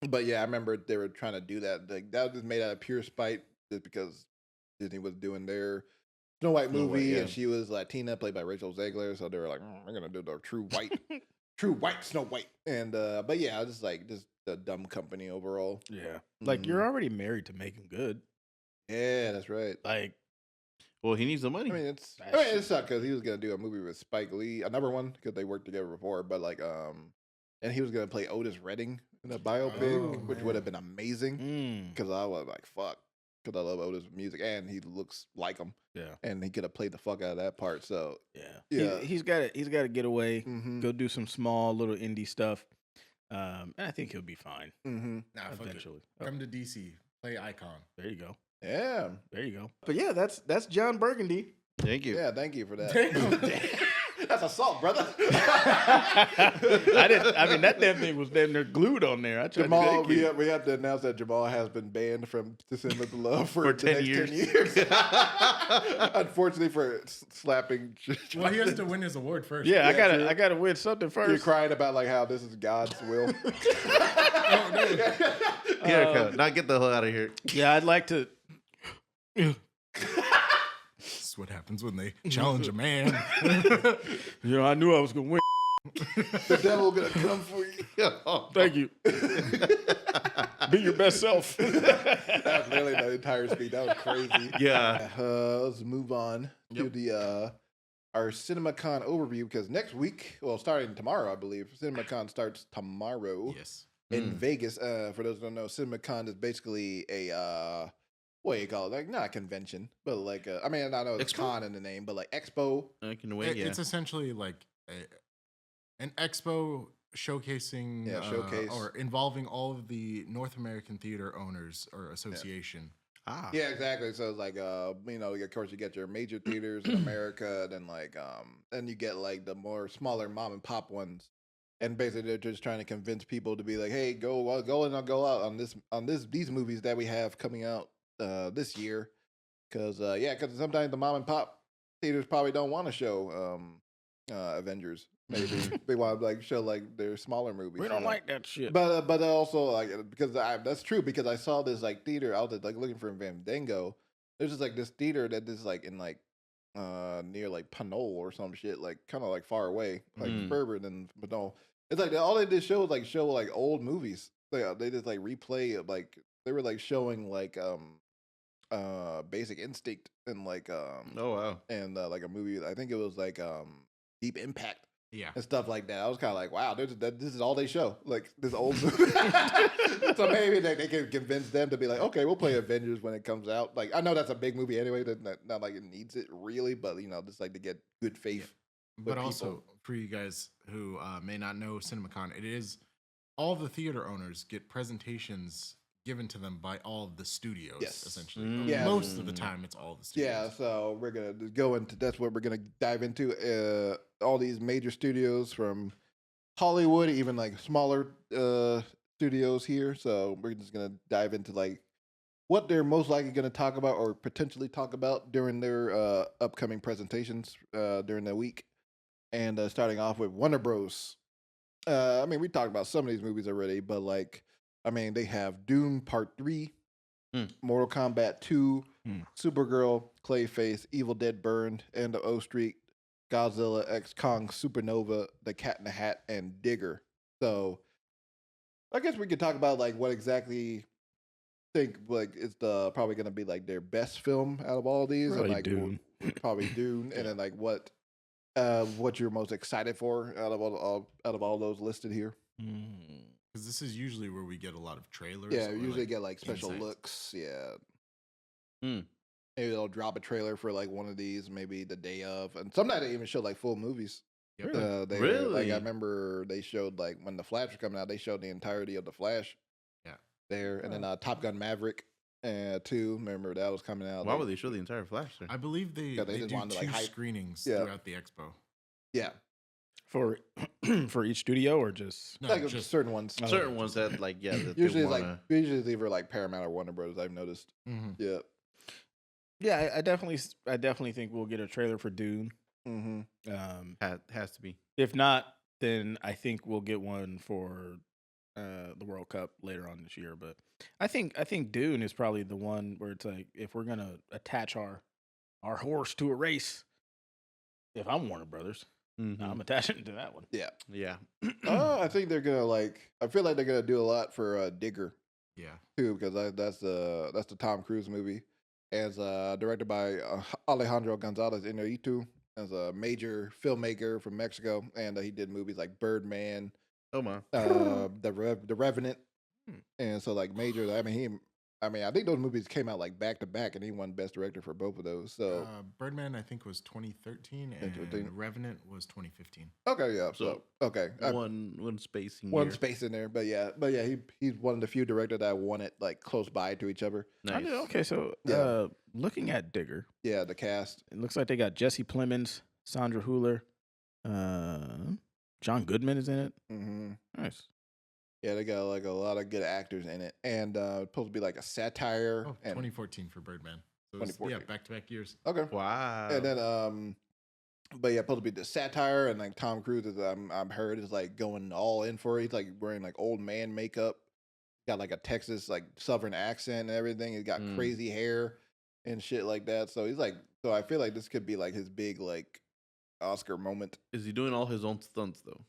S8: But yeah, I remember they were trying to do that. Like, that was just made out of pure spite, just because Disney was doing their Snow White movie, and she was Latina, played by Rachel Zegler. So they were like, we're gonna do the true white Snow White. And but yeah, I was just a dumb company overall.
S10: Yeah. Like you're already married to Making Good.
S8: Yeah, that's right.
S10: Like,
S7: Well, he needs the money.
S8: I mean, it sucked because he was gonna do a movie with Spike Lee, another one because they worked together before. But like, and he was gonna play Otis Redding in a biopic, which would have been amazing. Because I was like, fuck, because I love Otis' music and he looks like him.
S10: yeah.
S8: And he could have played the fuck out of that part. So
S10: Yeah. He's got to get away, go do some small little indie stuff. And I think he'll be fine
S9: Nah, fuck it.
S10: eventually.
S9: Come to DC, play Icon.
S10: There you go.
S8: yeah,
S10: There you go. But yeah, that's John Burgundy.
S7: Thank you.
S8: yeah. Thank you for that. That's assault, brother.
S10: I mean, that damn thing was damn near glued on there. I tried
S8: Jamal,
S10: to take
S8: we have to announce that Jamal has been banned from Descend with the Love for, the
S7: 10
S8: next
S7: years.
S8: 10 years. Unfortunately, for slapping.
S9: Well, he has to win his award first.
S10: Yeah,
S8: Yeah,
S10: I gotta win something first.
S8: You're crying about like how this is God's will.
S7: Now get the hell out of here.
S10: Yeah, I'd like to.
S9: This is what happens when they challenge a man.
S10: You know, I knew I was gonna win.
S8: The devil gonna come for you.
S10: Thank you. Be your best self.
S8: That's really the entire speech. That was crazy.
S7: Yeah.
S8: Let's move on to the our CinemaCon overview because next week, well, starting tomorrow, I believe, CinemaCon starts tomorrow.
S9: Yes.
S8: In Vegas. For those who don't know, CinemaCon is basically a what do you call it? Like not a convention, but like I mean, I know it's
S7: Expo?
S8: con in the name, but like expo.
S7: I can wait. Yeah.
S9: It's essentially like an expo showcasing
S8: showcase.
S9: or involving all of the North American theater owners or association.
S7: Ah.
S8: Yeah, exactly. So it's like you know, of course you get your major theaters in America, then like then you get like the more smaller mom and pop ones. And basically they're just trying to convince people to be like, hey, go and I'll go out on these movies that we have coming out this year. Cause because sometimes the mom and pop theaters probably don't want to show Avengers. Maybe they want to like show like their smaller movies.
S10: We don't like that shit.
S8: But also like because that's true because I saw this like theater out there like looking for Fandango. There's just like this theater that is like in like near like Pinole or some shit like kind of like far away like further than Pinole. It's like all they did show like old movies. They just like replay like they were like showing like Basic Instinct and like
S7: Oh wow.
S8: and like a movie I think it was like Deep Impact.
S9: Yeah.
S8: And stuff like that. I was kind of like, wow, this is all they show. Like, this old movie. So maybe they can convince them to be like, okay, we'll play Avengers when it comes out. Like, I know that's a big movie anyway. That not like it needs it really, but, you know, just like to get good faith.
S9: But also, for you guys who may not know CinemaCon, it is all the theater owners get presentations given to them by all of the studios, essentially.
S8: Yeah.
S9: Most of the time, it's all the studios.
S8: Yeah, so we're going to go into, that's what we're going to dive into. All these major studios from Hollywood, even like smaller studios here. So we're just going to dive into like what they're most likely going to talk about or potentially talk about during their upcoming presentations during the week. And starting off with Warner Bros. I mean, we talked about some of these movies already, but like, I mean, they have Dune Part 3, Mortal Kombat 2, Supergirl, Clayface, Evil Dead Burned, End of O Street, Godzilla X Kong Supernova, The Cat in the Hat, and Digger. So I guess we could talk about like what exactly think like it's probably going to be like their best film out of all these,
S10: Probably
S8: and like
S10: Dune.
S8: Probably Dune, and then like what you're most excited for out of all those listed here.
S9: Because this is usually where we get a lot of trailers.
S8: Yeah,
S9: or,
S8: we usually get like special
S9: insights.
S8: looks. Yeah. Maybe they'll drop a trailer for like one of these, maybe the day of, and sometimes they even show like full movies.
S9: Yep.
S7: Really?
S8: Like I remember they showed like when the Flash was coming out, they showed the entirety of the Flash.
S9: Yeah.
S8: There and then Top Gun Maverick, 2. Remember that was coming out.
S7: Why would they show the entire Flash there?
S9: I believe they
S8: they just
S9: do
S8: wanted to, like,
S9: two
S8: hype-
S9: screenings
S8: Yeah.
S9: throughout the expo.
S8: Yeah,
S10: For each studio or just
S9: No,
S8: like
S9: just
S8: certain ones.
S7: Certain ones that like that
S8: Usually,
S7: they
S8: it's
S7: wanna...
S8: usually it's either like Paramount or Warner Brothers. I've noticed. Yeah.
S10: yeah, I definitely think we'll get a trailer for Dune.
S7: has to be.
S10: If not, then I think we'll get one for the World Cup later on this year. But I think Dune is probably the one where it's like if we're gonna attach our horse to a race. If I'm Warner Brothers, I'm attaching to that one.
S8: Yeah.
S7: Yeah.
S8: I think they're gonna I feel like they're gonna do a lot for Digger
S9: Yeah.
S8: too, because that's the Tom Cruise movie, as directed by Alejandro Gonzalez Iñárritu, as a major filmmaker from Mexico, and he did movies like Birdman,
S7: Oh my.
S8: the Revenant, and so major. I think those movies came out back to back, and he won Best Director for both of those. So
S9: Birdman, I think, was 2013, and
S8: 2013.
S9: Revenant was 2015.
S8: okay, yeah, so okay,
S7: One spacing.
S8: one
S7: year.
S8: space in there, but yeah, he's one of the few directors that won it close by to each other.
S7: Nice.
S10: Okay, so
S8: Yeah.
S10: looking at Digger,
S8: Yeah, the cast.
S10: it looks like they got Jesse Plemons, Sandra Hüller, John Goodman is in it.
S8: Mm-hmm.
S10: Nice.
S8: Yeah, they got a lot of good actors in it, and it's supposed to be a satire.
S9: Oh,
S8: and
S9: 2014 for Birdman. So it was,
S8: 2014.
S9: back-to-back years.
S8: Okay,
S7: Wow.
S8: and then but yeah, supposed to be the satire, and Tom Cruise is I'm heard is going all in for it. He's wearing old man makeup, got a Texas Southern accent and everything. He's got crazy hair and shit like that. So he's so I feel like this could be his big Oscar moment.
S7: Is he doing all his own stunts though?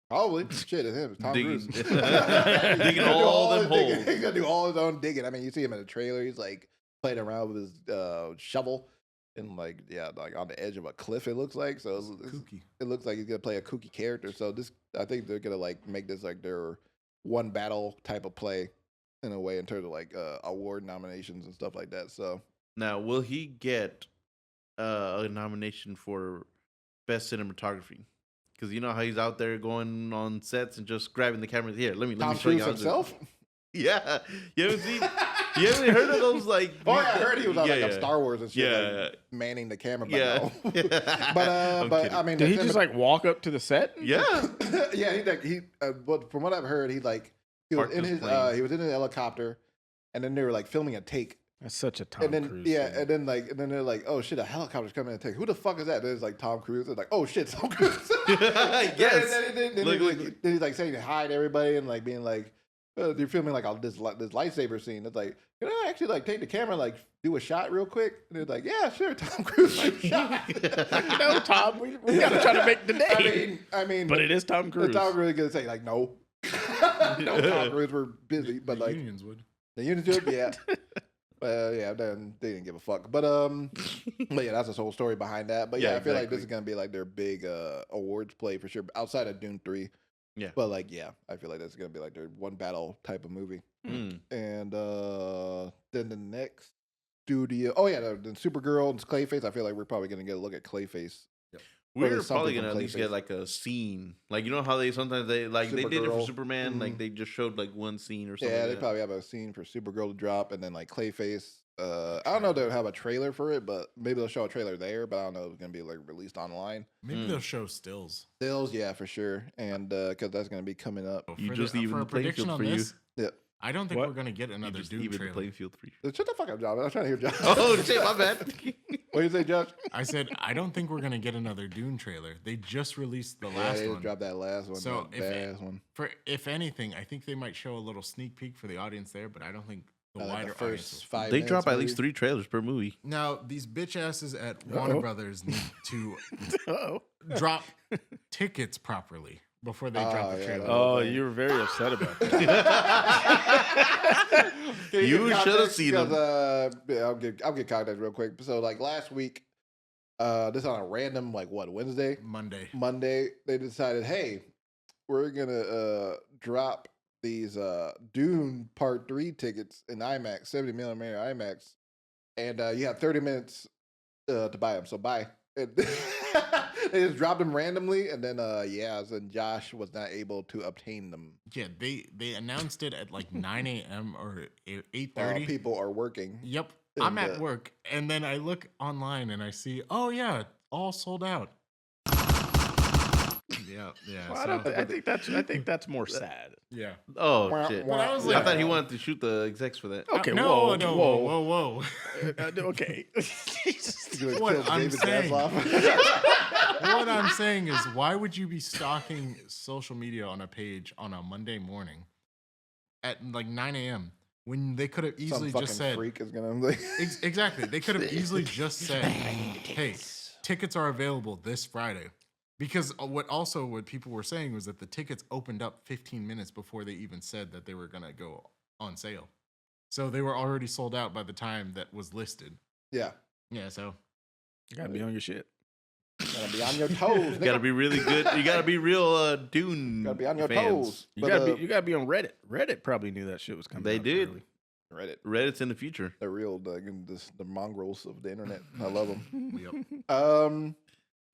S8: Probably. Shit, it's him. It's Tom
S7: Digging-
S8: Cruise.
S7: digging all them
S8: his digging.
S7: holes.
S8: He's gonna do all his own digging. I mean, you see him in the trailer. He's playing around with his shovel and on the edge of a cliff. It looks like so.
S9: Kooky.
S8: It looks like he's gonna play a kooky character. So I think they're gonna make this their one battle type of play in a way in terms of award nominations and stuff like that. So
S7: Now, will he get a nomination for best cinematography? Because you know how he's out there going on sets and just grabbing the camera. Here, let me
S8: Tom
S7: show you
S8: Cruise
S7: how to do it."
S8: himself.
S7: Yeah, you haven't seen. You haven't heard of those
S8: Oh yeah, I heard he was on on Star Wars and shit,
S7: Yeah.
S8: manning the camera. By
S7: Yeah.
S8: now.
S7: I'm
S8: but
S7: kidding.
S8: I mean,
S10: Did he
S8: the
S10: just walk up to the set?
S7: Yeah.
S8: yeah, but from what I've heard, he was
S7: Parked
S8: in
S7: his
S8: his
S7: plane.
S8: he was in a helicopter, and then they were filming a take,
S10: That's such a Tom
S8: and then
S10: Cruise.
S8: yeah,
S10: thing.
S8: and then they're oh shit, a helicopter's coming in a take. Who the fuck is that? Then it's Tom Cruise. It's oh shit, Tom Cruise.
S7: Yes.
S8: Then he's saying hi to everybody and being you're filming this lightsaber scene. It's can I actually take the camera and do a shot real quick? And they're yeah, sure, Tom Cruise, shot.
S10: Tom, we gotta try to make the day.
S8: I mean,
S10: But it is Tom Cruise.
S8: Tom Cruise gonna say no, no, Tom Cruise, we're busy, but
S9: the unions would.
S8: the unions would, yeah. Yeah, then they didn't give a fuck. But yeah, that's the whole story behind that. But yeah,
S7: Yeah,
S8: I feel like
S7: exactly.
S8: this is gonna be their big awards play for sure. Outside of Dune 3.
S7: Yeah.
S8: But yeah, I feel like that's gonna be their one battle type of movie.
S7: Mm.
S8: And then the next studio, then Supergirl and Clayface. I feel like we're probably gonna get a look at Clayface.
S7: We're
S8: there's
S7: probably
S8: something
S7: gonna
S8: from
S7: at least get
S8: Clayface.
S7: a scene, you know how they sometimes they did it for
S8: Supergirl.
S7: Superman, they just showed one scene or something.
S8: Yeah,
S7: like
S8: they
S7: that.
S8: probably have a scene for Supergirl to drop, and then Clayface. I don't know if they'll have a trailer for it, but maybe they'll show a trailer there. But I don't know if it's gonna be released online.
S9: Maybe they'll show stills.
S8: Stills, yeah, for sure, and because that's gonna be coming up.
S7: You
S9: For
S7: just even
S9: for
S7: the
S9: a
S7: playing
S9: prediction
S7: field
S9: on
S7: for you.
S9: this,
S8: Yeah.
S9: I don't think
S10: What?
S9: we're gonna get
S7: You
S9: another
S7: just
S9: Doom
S7: even the
S9: trailer.
S7: playing field for you.
S8: Shut the fuck up, John. I'm trying to hear John.
S7: Oh shit, my bad.
S8: What do you say, Josh?
S9: I said I don't think we're gonna get another Dune trailer. They just released the
S8: Yeah,
S9: last
S8: they just
S9: one.
S8: dropped that last one.
S9: So
S8: that badass one.
S9: if anything, I think they might show a little sneak peek for the audience there, but I don't think the
S8: Like
S9: wider
S8: the
S9: audience.
S8: first 5
S7: They
S8: minutes,
S7: drop at
S8: maybe?
S7: least 3 trailers per movie.
S9: Now these bitch asses at Warner Brothers need to
S10: Uh-oh.
S9: drop tickets properly before they drop the
S8: yeah,
S9: trailer.
S8: that
S10: Oh, you were very upset about that.
S8: Can
S7: You
S8: give
S7: should have
S8: context?
S7: seen them.
S8: Because, yeah, I'll get context real quick. So last week, this on a random Wednesday,
S9: Monday.
S8: they decided, hey, we're gonna drop these Dune Part 3 tickets in IMAX, 70mm IMAX, and you have 30 minutes to buy them. So buy. And they just dropped them randomly, and then and Josh was not able to obtain them.
S9: Yeah, they announced it at 9 a.m. or 8:30.
S8: People are working.
S9: Yep.
S8: And,
S9: I'm at work, and then I look online and I see, oh yeah, all sold out. Yeah.
S10: Well, I think that's more sad.
S9: Yeah.
S7: Oh
S8: Wah,
S7: shit!
S8: wah,
S9: But I was
S7: I
S9: like-
S7: thought he wanted to shoot the execs for that.
S10: Okay,
S9: no,
S10: whoa.
S9: whoa.
S10: Okay.
S9: What I'm saying.
S8: Zaslav.
S9: What I'm saying is, why would you be stalking social media on a page on a Monday morning at 9 a.m. when they could have
S8: Some
S9: easily
S8: fucking
S9: just said,
S8: freak is gonna
S9: exactly, they could have easily just said, hey, tickets are available this Friday. Because what people were saying was that the tickets opened up 15 minutes before they even said that they were gonna go on sale. So they were already sold out by the time that was listed.
S8: Yeah.
S9: Yeah, so
S10: You gotta be on your shit.
S8: Gotta be on your toes.
S7: You gotta be really good. You gotta be real Dune.
S8: Gotta be on your
S7: fans.
S8: toes.
S10: You gotta be on Reddit. Reddit probably knew that shit was coming.
S7: They
S10: out
S7: did.
S10: early.
S7: Reddit's in the future.
S8: They're real, the mongrels of the internet. I love them.
S9: yep.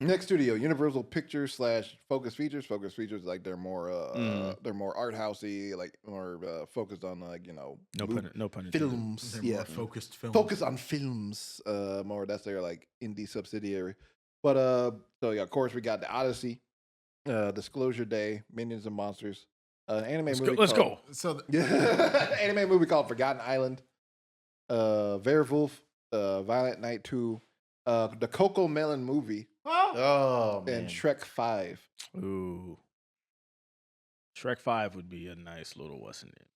S8: Next studio, Universal Pictures / Focus Features. Focus Features, like they're more art housey, like more focused on like
S10: No pun intended.
S8: films.
S9: They're
S8: Yeah,
S9: more focused films.
S8: focus on films. More that's their like indie subsidiary. But so yeah, of course we got the Odyssey, Disclosure Day, Minions and Monsters, an anime movie.
S10: Let's go.
S9: So
S8: Anime movie called Forgotten Island, Werewolf, Violent Night 2, the Coco Melon movie,
S7: Oh man.
S8: and Shrek 5.
S10: Ooh. Shrek 5 would be a nice little what's in it.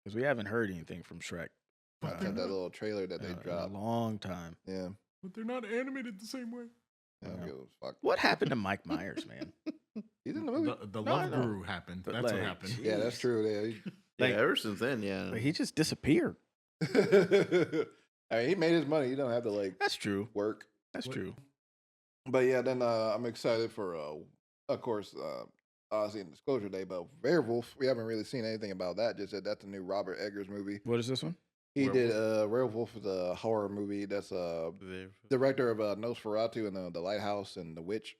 S10: Because we haven't heard anything from Shrek
S8: That little trailer that they
S10: in a
S8: dropped.
S10: long time.
S8: Yeah.
S9: but they're not animated the same way.
S8: I don't give a fuck.
S10: What happened to Mike Myers, man?
S8: He's in the movie.
S9: The
S10: No, I
S9: Love
S10: know.
S9: Guru happened.
S10: But,
S9: That's what
S10: like,
S9: happened.
S8: Yeah, that's true. Yeah.
S7: Yeah, ever since then, yeah.
S10: Like, he just disappeared.
S8: I mean, he made his money. You don't have to like
S10: That's true.
S8: work.
S10: That's true.
S8: But yeah, then I'm excited for, of course, Odyssey and Disclosure Day. But Werewolf, we haven't really seen anything about that. Just that that's a new Robert Eggers movie.
S10: What is this one?
S8: He did Werewolf is a horror movie. That's director of Nosferatu and the Lighthouse and The Witch.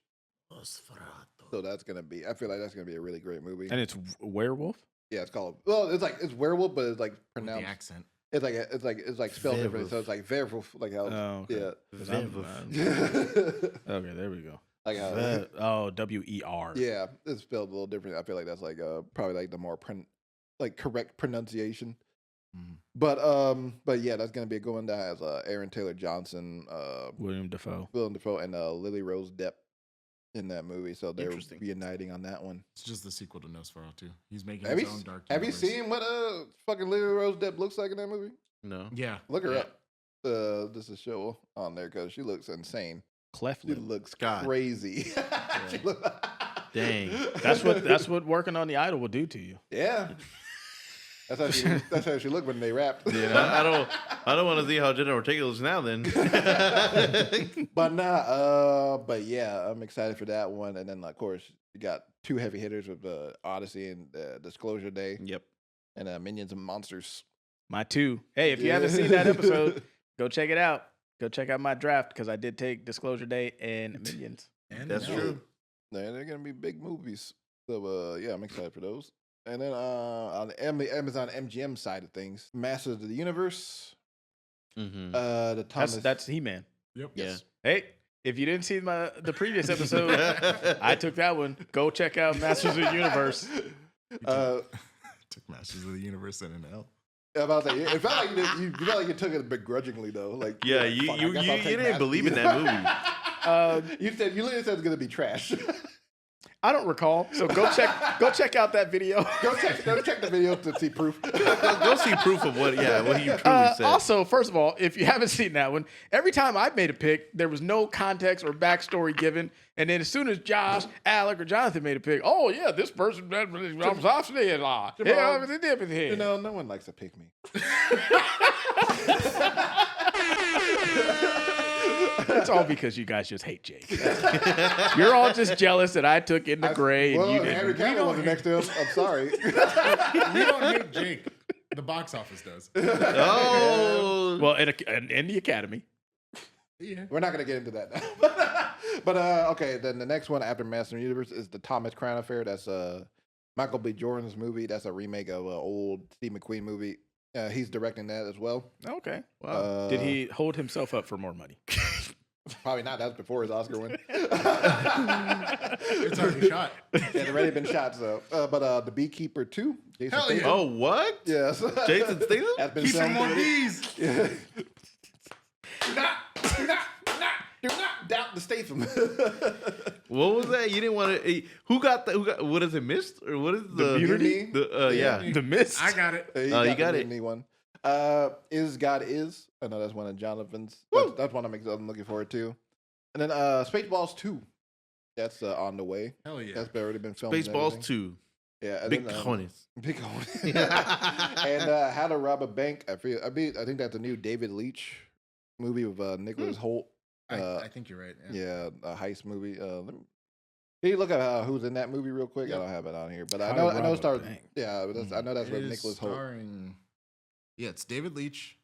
S8: So that's gonna be. I feel like that's gonna be a really great movie.
S10: And it's werewolf?
S8: Yeah, it's called. Well, it's werewolf, but it's like
S9: With
S8: pronounced.
S9: the accent.
S8: It's like spelled differently. So it's like Werewolf, like how.
S10: Oh, okay.
S8: Yeah.
S10: 'Cause I'm-
S8: Okay,
S10: Okay, there we go.
S8: like how.
S10: Oh, WER.
S8: Yeah, it's spelled a little different. I feel like that's like probably like the more correct pronunciation.
S9: Mhm.
S8: But yeah, that's gonna be going down as Aaron Taylor Johnson,
S10: William Dafoe.
S8: Willem Dafoe, and Lily Rose Depp in that movie. So they're
S7: Interesting.
S8: reuniting on that one.
S9: It's just the sequel to Nosferatu. He's making
S8: Have
S9: his
S8: you
S9: own dark
S8: have you
S9: universe.
S8: seen what fucking Lily Rose Depp looks like in that movie?
S7: No.
S9: Yeah.
S8: Look her
S9: Yeah.
S8: up. This is a show on there because she looks insane.
S10: Cleft
S8: She
S10: lip.
S8: looks
S7: God.
S8: crazy. She look-
S7: Dang.
S10: That's what working on the Idol will do to you.
S8: Yeah. That's how she looked when they rapped.
S7: Yeah, I don't want to see how Jenna Ortega looks now. Then.
S8: But yeah, I'm excited for that one. And then of course you got two heavy hitters with the Odyssey and Disclosure Day,
S7: Yep.
S8: and Minions and Monsters.
S10: My two. Hey, if you haven't seen that episode, go check it out. Go check out my draft because I did take Disclosure Day and Minions.
S9: And
S7: That's
S9: now-
S7: true.
S8: They're gonna be big movies. So yeah, I'm excited for those. And then on the Amazon MGM side of things, Masters of the Universe.
S7: Mm-hmm.
S8: The Thomas.
S10: That's He-Man.
S9: Yep.
S7: Yeah.
S10: Hey, if you didn't see the previous episode, I took that one. Go check out Masters of the Universe.
S9: Took Masters of the Universe and an L.
S8: About that, it felt like you felt like you took it begrudgingly though. Like
S7: Yeah,
S8: you're like,
S7: you
S8: "Fuck, I guess I'll take
S7: didn't
S8: Masters."
S7: believe in that movie.
S8: You literally said it's gonna be trash.
S10: I don't recall, so go check out that video.
S8: go check the video to see proof.
S7: Go see proof of what you truly said.
S10: Also, first of all, if you haven't seen that one, every time I made a pick, there was no context or backstory given. And then as soon as Josh, Alec, or Jonathan made a pick, oh yeah, this person that was obviously a lie. Yeah, they did with
S8: You know, no one likes to pick me.
S10: It's all because you guys just hate Jake. You're all just jealous that I took in the gray and
S8: Well,
S10: you
S8: Henry
S10: didn't.
S8: Cavill wasn't next to him. I'm sorry.
S9: We don't hate Jake. The box office does.
S7: Oh.
S10: Well, in the Academy.
S9: Yeah.
S8: We're not gonna get into that now. But okay, then the next one after Master of the Universe is the Thomas Crown Affair. That's Michael B. Jordan's movie. That's a remake of an old Steve McQueen movie. He's directing that as well.
S10: Okay.
S7: Wow.
S10: Did he hold himself up for more money?
S8: Probably not. That was before his Oscar win.
S9: It's already shot.
S8: It had already been shot. So, but the Beekeeper 2. Jason
S9: Hell yeah.
S8: Statham.
S7: Oh, what?
S8: Yes.
S7: Jason Statham?
S8: Has been
S9: Keep
S8: filmed
S9: him on
S8: already.
S9: these.
S8: Yeah. Do not doubt the Statham.
S7: What was that? You didn't want to. Who got what is it, Mist? Or what is the
S8: Mutiny?
S7: Yeah.
S10: The Mist.
S9: I got it.
S8: You
S7: you got
S8: the
S7: it.
S8: Mutiny one. Is God Is. I know that's one of Jonathan's. That's one I'm looking forward to. And then Spaceballs 2. That's on the way.
S9: Hell yeah.
S8: That's already been filmed. and
S7: Spaceballs
S8: everything.
S7: 2.
S8: Yeah, and
S7: Big
S8: then,
S7: cojones.
S8: Big cojones. And How to Rob a Bank. I think that's a new David Leitch movie with Nicholas Hoult.
S9: I think you're right. Yeah.
S8: Yeah, a heist movie. Can you look at who's in that movie real quick?
S9: Yep.
S8: I don't have it on here, but
S10: How
S8: I
S10: to
S8: know
S10: Rob
S8: it
S10: a
S8: stars.
S10: Bank.
S8: Yeah, I know that's
S9: It
S8: with
S9: is
S8: Nicholas Hoult.
S9: starring. Yeah, it's David Leitch,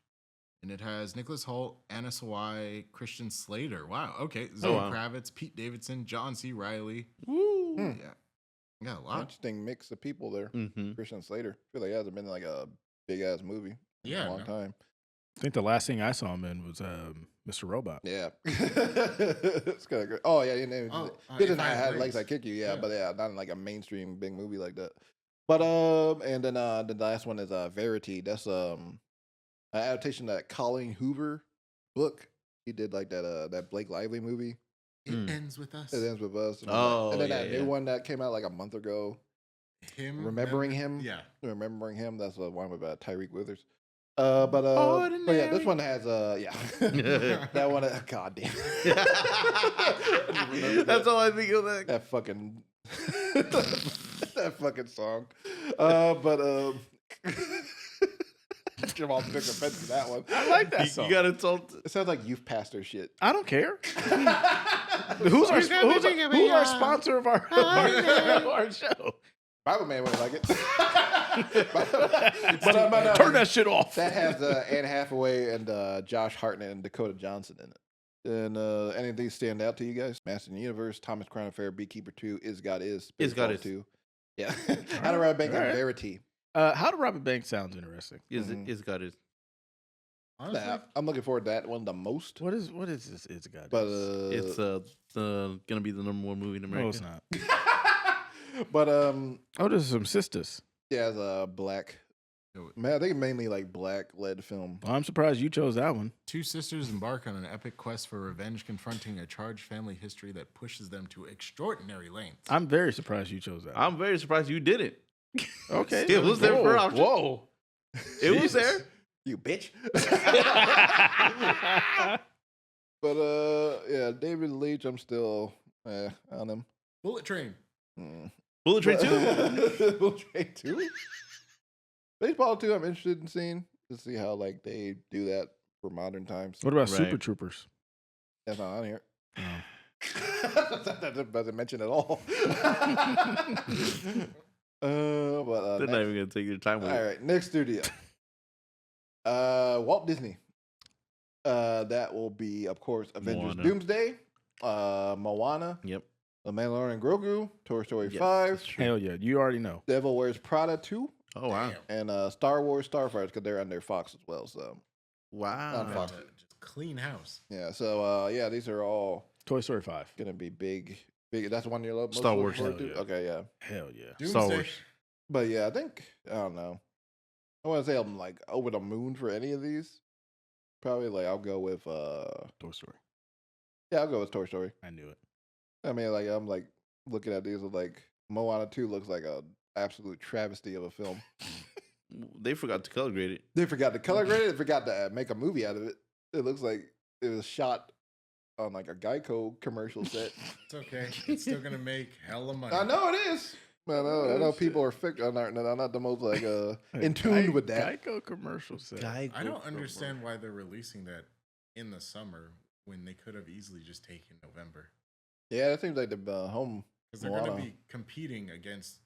S9: and it has Nicholas Hoult, Anna Sawai, Christian Slater. Wow. Okay. Zoe
S7: wow.
S9: Kravitz, Pete Davidson, John C. Riley.
S7: Woo.
S9: Yeah. Got a lot.
S8: Interesting mix of people there.
S7: Mm-hmm.
S8: Christian Slater. I feel like he hasn't been in like a big ass movie in
S9: Yeah,
S8: a long
S9: no.
S8: time.
S10: I think the last thing I saw him in was Mr. Robot.
S8: Yeah, it's kind of great. Oh yeah, he didn't. He didn't
S9: If I Had
S8: have legs, I
S9: Legs.
S8: kick you. Yeah,
S9: Yeah.
S8: but yeah, not in like a mainstream big movie like that. But and then the last one is Verity. That's an adaptation of that Colleen Hoover book. He did like that Blake Lively movie.
S9: It ends with us.
S8: It ends with us. And
S7: Oh,
S8: and then
S7: yeah,
S8: that
S7: yeah.
S8: new one that came out like a month ago.
S9: Him.
S8: Remembering
S9: Remember-
S8: Him.
S9: Yeah.
S8: Remembering Him. That's the one with Tyreek Withers. But yeah, this
S7: Ordinary.
S8: one has that one. God damn.
S7: That's all I think of that.
S8: That fucking that fucking song. But Jamal took offense to that one.
S10: I like that song.
S7: You got insult.
S8: It sounds like youth pastor shit.
S10: I don't care. Who's our sponsor of our show?
S8: Bible Man wouldn't like it.
S10: Turn that shit off.
S8: That has Anne Hathaway and Josh Hartnett and Dakota Johnson in it. And any of these stand out to you guys? Master of the Universe, Thomas Crown Affair, Beekeeper 2, Is God Is,
S7: Is God
S8: Spaceballs
S7: Is.
S8: 2. Yeah. How to Rob a Bank and
S10: Alright.
S8: Verity.
S10: How to Rob a Bank sounds interesting.
S7: Is got it.
S9: Honestly,
S8: Nah, I'm looking forward to that one the most.
S10: What is this? It's got.
S8: But
S7: It's gonna be the number 1 movie in America.
S10: no, it's not.
S8: but
S10: Oh, there's some sisters.
S8: yeah, it's a black. Man, I think mainly like black led film.
S10: Well, I'm surprised you chose that one.
S9: two sisters embark on an epic quest for revenge, confronting a charged family history that pushes them to extraordinary lengths.
S10: I'm very surprised you chose that. One.
S7: I'm very surprised you didn't.
S10: Okay,
S7: It was there for option.
S10: Whoa,
S7: It was
S10: Jesus.
S7: there.
S8: You bitch. But yeah, David Leitch, I'm still on him.
S9: Bullet Train.
S7: Bullet Train 2.
S8: Bullet Train 2? Baseball 2, I'm interested in seeing to see how like they do that for modern times.
S10: What about
S7: Right.
S10: Super Troopers?
S8: That's not on here.
S10: Oh.
S8: That doesn't mention at all. But
S7: They're not even gonna take your time with
S8: all
S7: it.
S8: right, next studio. Walt Disney. That will be, of course, Avengers
S7: Moana.
S8: Doomsday, Moana,
S7: Yep.
S8: The Mandalorian Grogu, Toy Story
S7: Yes,
S8: 5,
S7: that's true.
S10: Hell yeah, you already know.
S8: Devil Wears Prada 2,
S7: Oh wow.
S8: and Star Wars Starfighters because they're under Fox as well. So
S7: Wow.
S8: On Fox.
S9: Just clean house.
S8: yeah, so yeah, these are all
S10: Toy Story 5.
S8: gonna be big. That's the one you're most
S7: Star
S8: looking
S7: Wars.
S8: forward
S10: Hell
S8: to?
S10: yeah.
S8: Okay, yeah.
S10: Hell yeah.
S7: Star
S9: Doomsday.
S7: Wars.
S8: But yeah, I think I don't know. I want to say I'm like over the moon for any of these. Probably like I'll go with
S10: Toy Story.
S8: yeah, I'll go with Toy Story.
S10: I knew it.
S8: I mean, like I'm like looking at these with like Moana 2 looks like a absolute travesty of a film.
S7: They forgot to color grade it.
S8: They forgot to color grade it. They forgot to make a movie out of it. It looks like it was shot on like a Geico commercial set.
S9: It's okay. It's still gonna make hella money.
S8: I know it is. I know people are not the most like in tune with that.
S10: Geico commercial set.
S9: I don't understand why they're releasing that in the summer when they could have easily just taken November.
S8: Yeah, that seems like the home.
S9: Because they're going
S8: Moana.
S9: to be competing against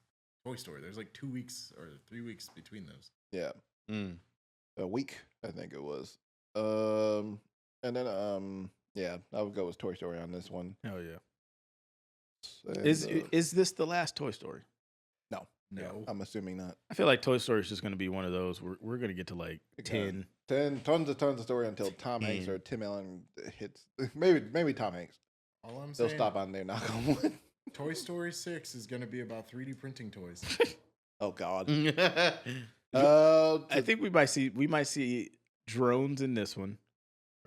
S9: Toy Story. There's like 2 weeks or 3 weeks between those.
S8: Yeah,
S7: Mm.
S8: a week I think it was. And then yeah, I would go with Toy Story on this one.
S10: Hell yeah.
S8: And,
S10: Is this the last Toy Story?
S9: No.
S8: I'm assuming not.
S10: I feel like Toy Story is just going to be one of those. We're going to get to like
S8: Okay.
S10: 10.
S8: Tons of story until Tom Hanks or Tim Allen hits. Maybe Tom Hanks.
S9: All I'm
S8: They'll
S9: saying,
S8: stop on there. Knock on wood.
S9: Toy Story 6 is going to be about 3D printing toys.
S8: Oh God.
S10: I think we might see drones in this one,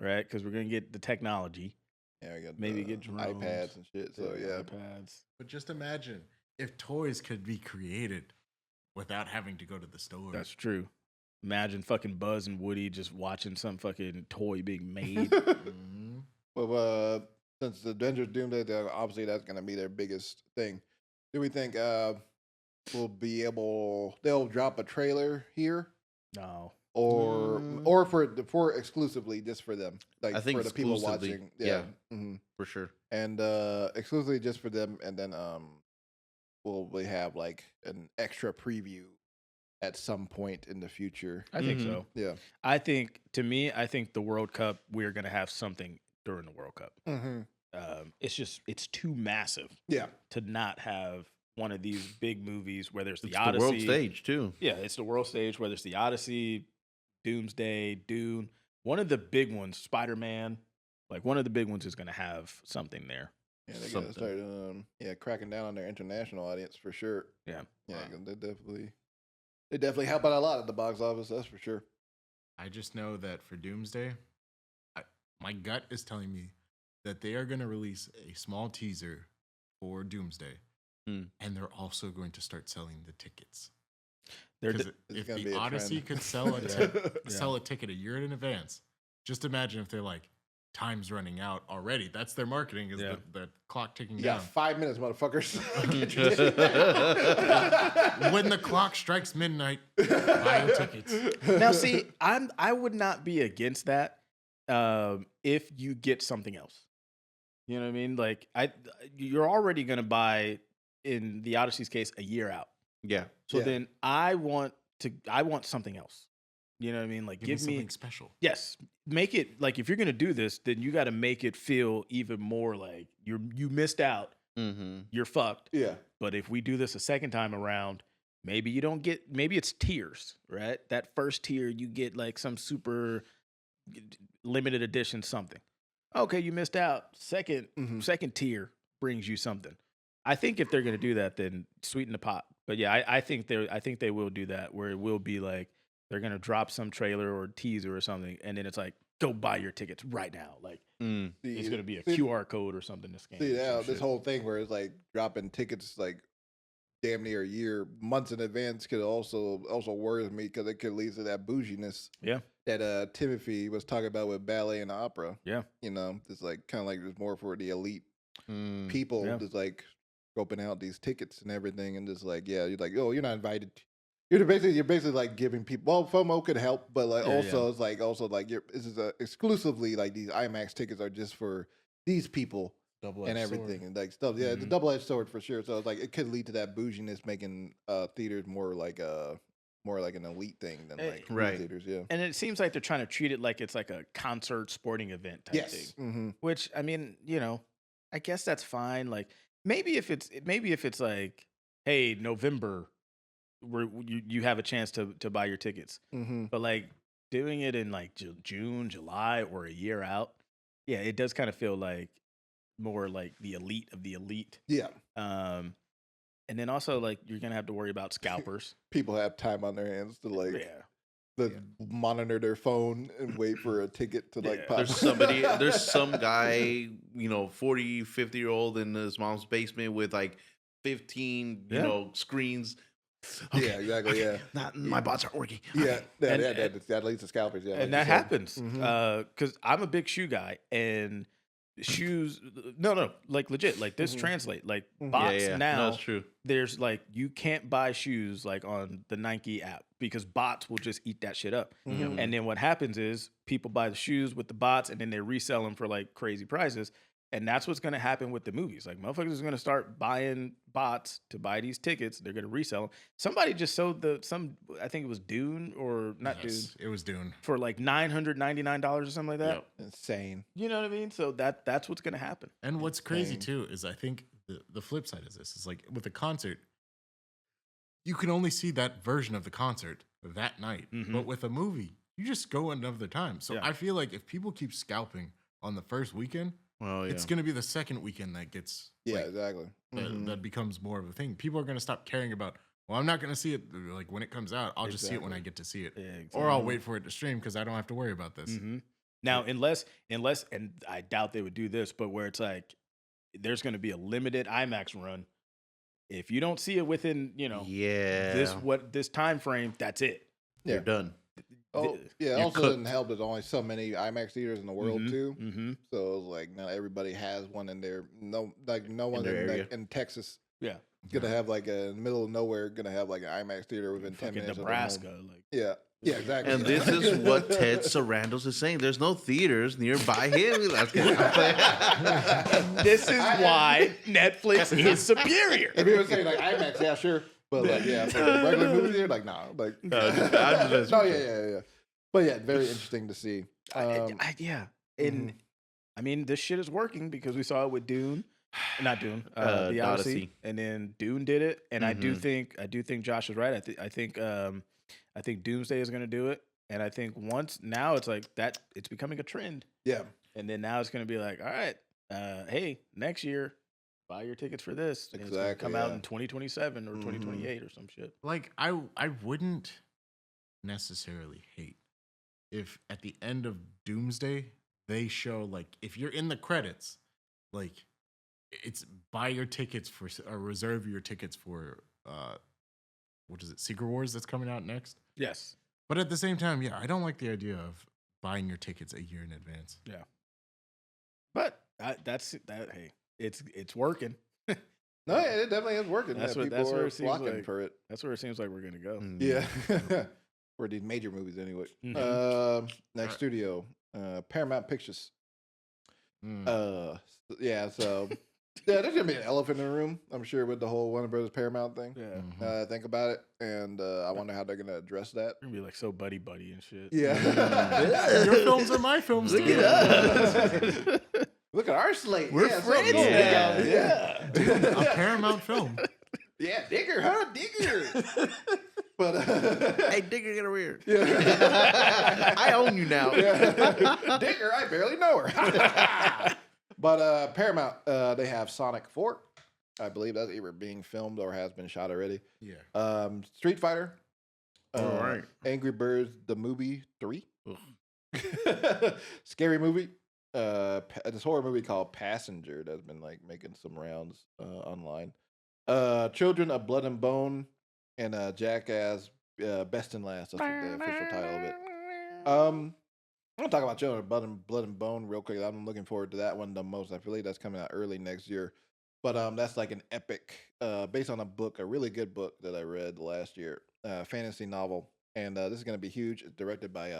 S10: right? Because we're going to get the technology.
S8: Yeah, we got
S10: Maybe
S8: the
S10: get drones.
S8: iPads and shit. So yeah,
S10: iPads.
S9: But just imagine if toys could be created without having to go to the store.
S10: That's true. Imagine fucking Buzz and Woody just watching some fucking toy being made.
S9: Mhm.
S8: well, since the Avengers Doomsday, obviously that's going to be their biggest thing. Do we think we'll be able? They'll drop a trailer here,
S10: No.
S8: or for exclusively just for them, like
S7: I think
S8: for the people
S7: exclusively,
S8: watching.
S7: yeah.
S8: Mhm.
S7: For sure.
S8: And exclusively just for them, and then will we have like an extra preview at some point in the future?
S10: I think
S7: Mhm.
S10: so.
S8: Yeah.
S10: I think the World Cup, we're going to have something during the World Cup.
S8: Mm-hmm.
S10: It's too massive
S8: Yeah.
S10: to not have one of these big movies, whether it's the
S7: It's
S10: Odyssey.
S7: the world stage too.
S10: Yeah, it's the world stage, whether it's the Odyssey, Doomsday, Dune. One of the big ones, Spider-Man, like one of the big ones is going to have something there.
S8: Yeah, they
S7: Something.
S8: gotta start cracking down on their international audience for sure.
S10: Yeah.
S8: Yeah, 'cause they definitely help out a lot at the box office, that's for sure.
S9: I just know that for Doomsday, my gut is telling me that they are going to release a small teaser for Doomsday, and they're also going to start selling the tickets. Because if
S8: gonna be
S9: the
S8: a
S9: Odyssey
S8: trend.
S9: could sell a ticket a year in advance, just imagine if they're like, time's running out already. That's their marketing, is the clock ticking
S8: You
S9: down.
S8: got 5 minutes, motherfuckers.
S9: When the clock strikes midnight, buy your tickets.
S10: Now, see, I would not be against that if you get something else. You know what I mean? Like you're already going to buy, in the Odyssey's case, a year out.
S7: Yeah.
S10: So
S8: Yeah.
S10: then I want something else. You know what I mean? Like
S9: Give me
S10: give me
S9: something special.
S10: yes, make it like, if you're going to do this, then you got to make it feel even more like you missed out.
S7: Mm-hmm.
S10: You're fucked.
S8: Yeah.
S10: But if we do this a second time around, maybe you don't get, maybe it's tiers, right? That first tier, you get like some super limited edition something. Okay, you missed out. Second tier brings you something. I think if they're going to do that, then sweeten the pot. But yeah, I think they will do that, where it will be like they're going to drop some trailer or teaser or something, and then it's like, go buy your tickets right now. Like it's going to be a QR code or something to scan.
S8: See, now this whole thing where it's like dropping tickets like damn near a year, months in advance, could also worries me, because it could lead to that bouginess.
S10: Yeah.
S8: That Timothy was talking about with ballet and opera.
S10: Yeah.
S8: You know, it's like kind of like it's more for the elite people,
S10: Yeah.
S8: just like scoping out these tickets and everything, and just like, yeah, you're like, oh, you're not invited. You're basically like giving people. Well, FOMO could help, but like it's like this is exclusively like these IMAX tickets are just for these people and everything and like stuff. Yeah, it's a double-edged sword for sure. So it's like it could lead to that bouginess, making theaters more like an elite thing than like movie theaters. Yeah,
S10: And it seems like they're trying to treat it like it's like a concert sporting event type thing.
S8: Mm-hmm.
S10: Which, I mean, you know, I guess that's fine. Like maybe if it's like, hey, November, where you have a chance to buy your tickets.
S8: Mm-hmm.
S10: But like doing it in like June, July, or a year out, yeah, it does kind of feel like more like the elite of the elite.
S8: Yeah.
S10: And then also like you're gonna have to worry about scalpers.
S8: People have time on their hands to like
S10: Yeah.
S8: monitor their phone and wait for a ticket to like pop.
S7: There's some guy, 40, 50-year-old in his mom's basement with like 15, screens. Okay,
S8: Yeah, exactly. Yeah,
S7: my bots aren't working.
S8: yeah,
S10: And-
S8: that leads to scalpers. Yeah,
S10: And that happens because I'm a big shoe guy, and shoes, no, like legit, like this translate, like bots
S7: Yeah.
S10: now.
S7: No, it's true.
S10: There's like, you can't buy shoes like on the Nike app because bots will just eat that shit up. And then what happens is people buy the shoes with the bots, and then they resell them for like crazy prices. And that's what's going to happen with the movies. Like, motherfuckers are going to start buying bots to buy these tickets. They're going to resell them. Somebody just sold I think it was Dune or not Dune.
S9: It was Dune.
S10: For like $999 or something like that.
S7: Yep.
S8: insane.
S10: You know what I mean? So that's what's going to happen.
S9: And what's crazy too is I think the flip side of this is like with a concert, you can only see that version of the concert that night. But with a movie, you just go another time. So I feel like if people keep scalping on the first weekend, it's going to be the second weekend that gets
S8: Exactly.
S9: that becomes more of a thing. People are going to stop caring about, well, I'm not going to see it like when it comes out. I'll just see it when I get to see it.
S10: Yeah,
S9: Or I'll wait for it to stream because I don't have to worry about this.
S10: Now, unless, and I doubt they would do this, but where it's like, there's going to be a limited IMAX run. If you don't see it within, this time frame, that's it.
S7: You're done.
S8: Oh, yeah. It
S7: You're
S8: also
S7: cooked.
S8: doesn't help. There's only so many IMAX theaters in the world
S10: Mhm,
S8: too.
S10: mhm.
S8: So it's like not everybody has one in their no one
S7: their
S8: in,
S7: area.
S8: like, in Texas
S10: Yeah,
S8: gonna have like in the middle of nowhere gonna have like an IMAX theater within 10
S10: fucking
S8: minutes.
S10: Nebraska.
S8: Of their home.
S10: Like,
S8: Yeah, exactly.
S7: And this is what Ted Sarandos is saying. There's no theaters nearby him. That's
S10: this is why Netflix is superior.
S8: If you were saying like IMAX, yeah, sure. But like, yeah, for a regular movie theater, like, no, like,
S7: I'm just-
S8: no, yeah. But yeah, very interesting to see.
S10: Yeah, and I mean, this shit is working because we saw it with Dune, not Dune, the Odyssey,
S7: Odyssey.
S10: and then Dune did it, and I do
S7: Mhm.
S10: think Josh is right. I think Doomsday is going to do it, and I think once now it's like that, it's becoming a trend,
S8: Yeah,
S10: and then now it's going to be like, all right, hey, next year, buy your tickets for this. And it's gonna
S8: Exactly,
S10: come out
S8: yeah.
S10: in 2027 or 2028 or some shit.
S9: Like I wouldn't necessarily hate if at the end of Doomsday they show like if you're in the credits, like it's buy your tickets for or reserve your tickets for what is it, Secret Wars that's coming out next.
S10: Yes.
S9: But at the same time, yeah, I don't like the idea of buying your tickets a year in advance.
S10: Yeah. But that's that. Hey, it's working.
S8: no, yeah, it definitely is working.
S10: That's
S8: Yeah,
S10: what-
S8: people
S10: that's where
S8: are
S10: it seems
S8: flocking
S10: like.
S8: for it.
S10: That's where it seems like we're gonna go.
S8: Yeah, for these major movies anyway.
S10: Mhm.
S8: Next studio, Paramount Pictures.
S9: Mm.
S8: Yeah, so yeah, there's gonna be an elephant in the room, I'm sure, with the whole Warner Brothers Paramount thing.
S10: Yeah.
S9: Mhm.
S8: Think about it, and I wonder how they're gonna address that.
S10: We're gonna be like so buddy and shit.
S8: Yeah,
S9: Your films are my films.
S7: Look
S9: too.
S7: at us.
S8: Look at our slate.
S10: We're
S8: yeah, so
S10: friends
S8: cool.
S10: now.
S8: Yeah,
S9: A Paramount film.
S8: yeah, Digger, huh? Digger. But
S7: Hey, Digger, get over here.
S8: yeah.
S7: I own you now.
S8: Yeah. Digger, I barely know her. But Paramount, they have Sonic 4. I believe that's either being filmed or has been shot already.
S9: Yeah.
S8: Street Fighter.
S7: All right.
S8: Angry Birds, the movie 3. Scary movie. This horror movie called Passenger that's been like making some rounds online. Children of Blood and Bone and Jackass Best in Last. That's what the official title of it. I'm gonna talk about Children of Blood and Bone real quick. I'm looking forward to that one the most. I feel like that's coming out early next year. But that's like an epic, based on a book, a really good book that I read last year, fantasy novel, and this is gonna be huge. It's directed by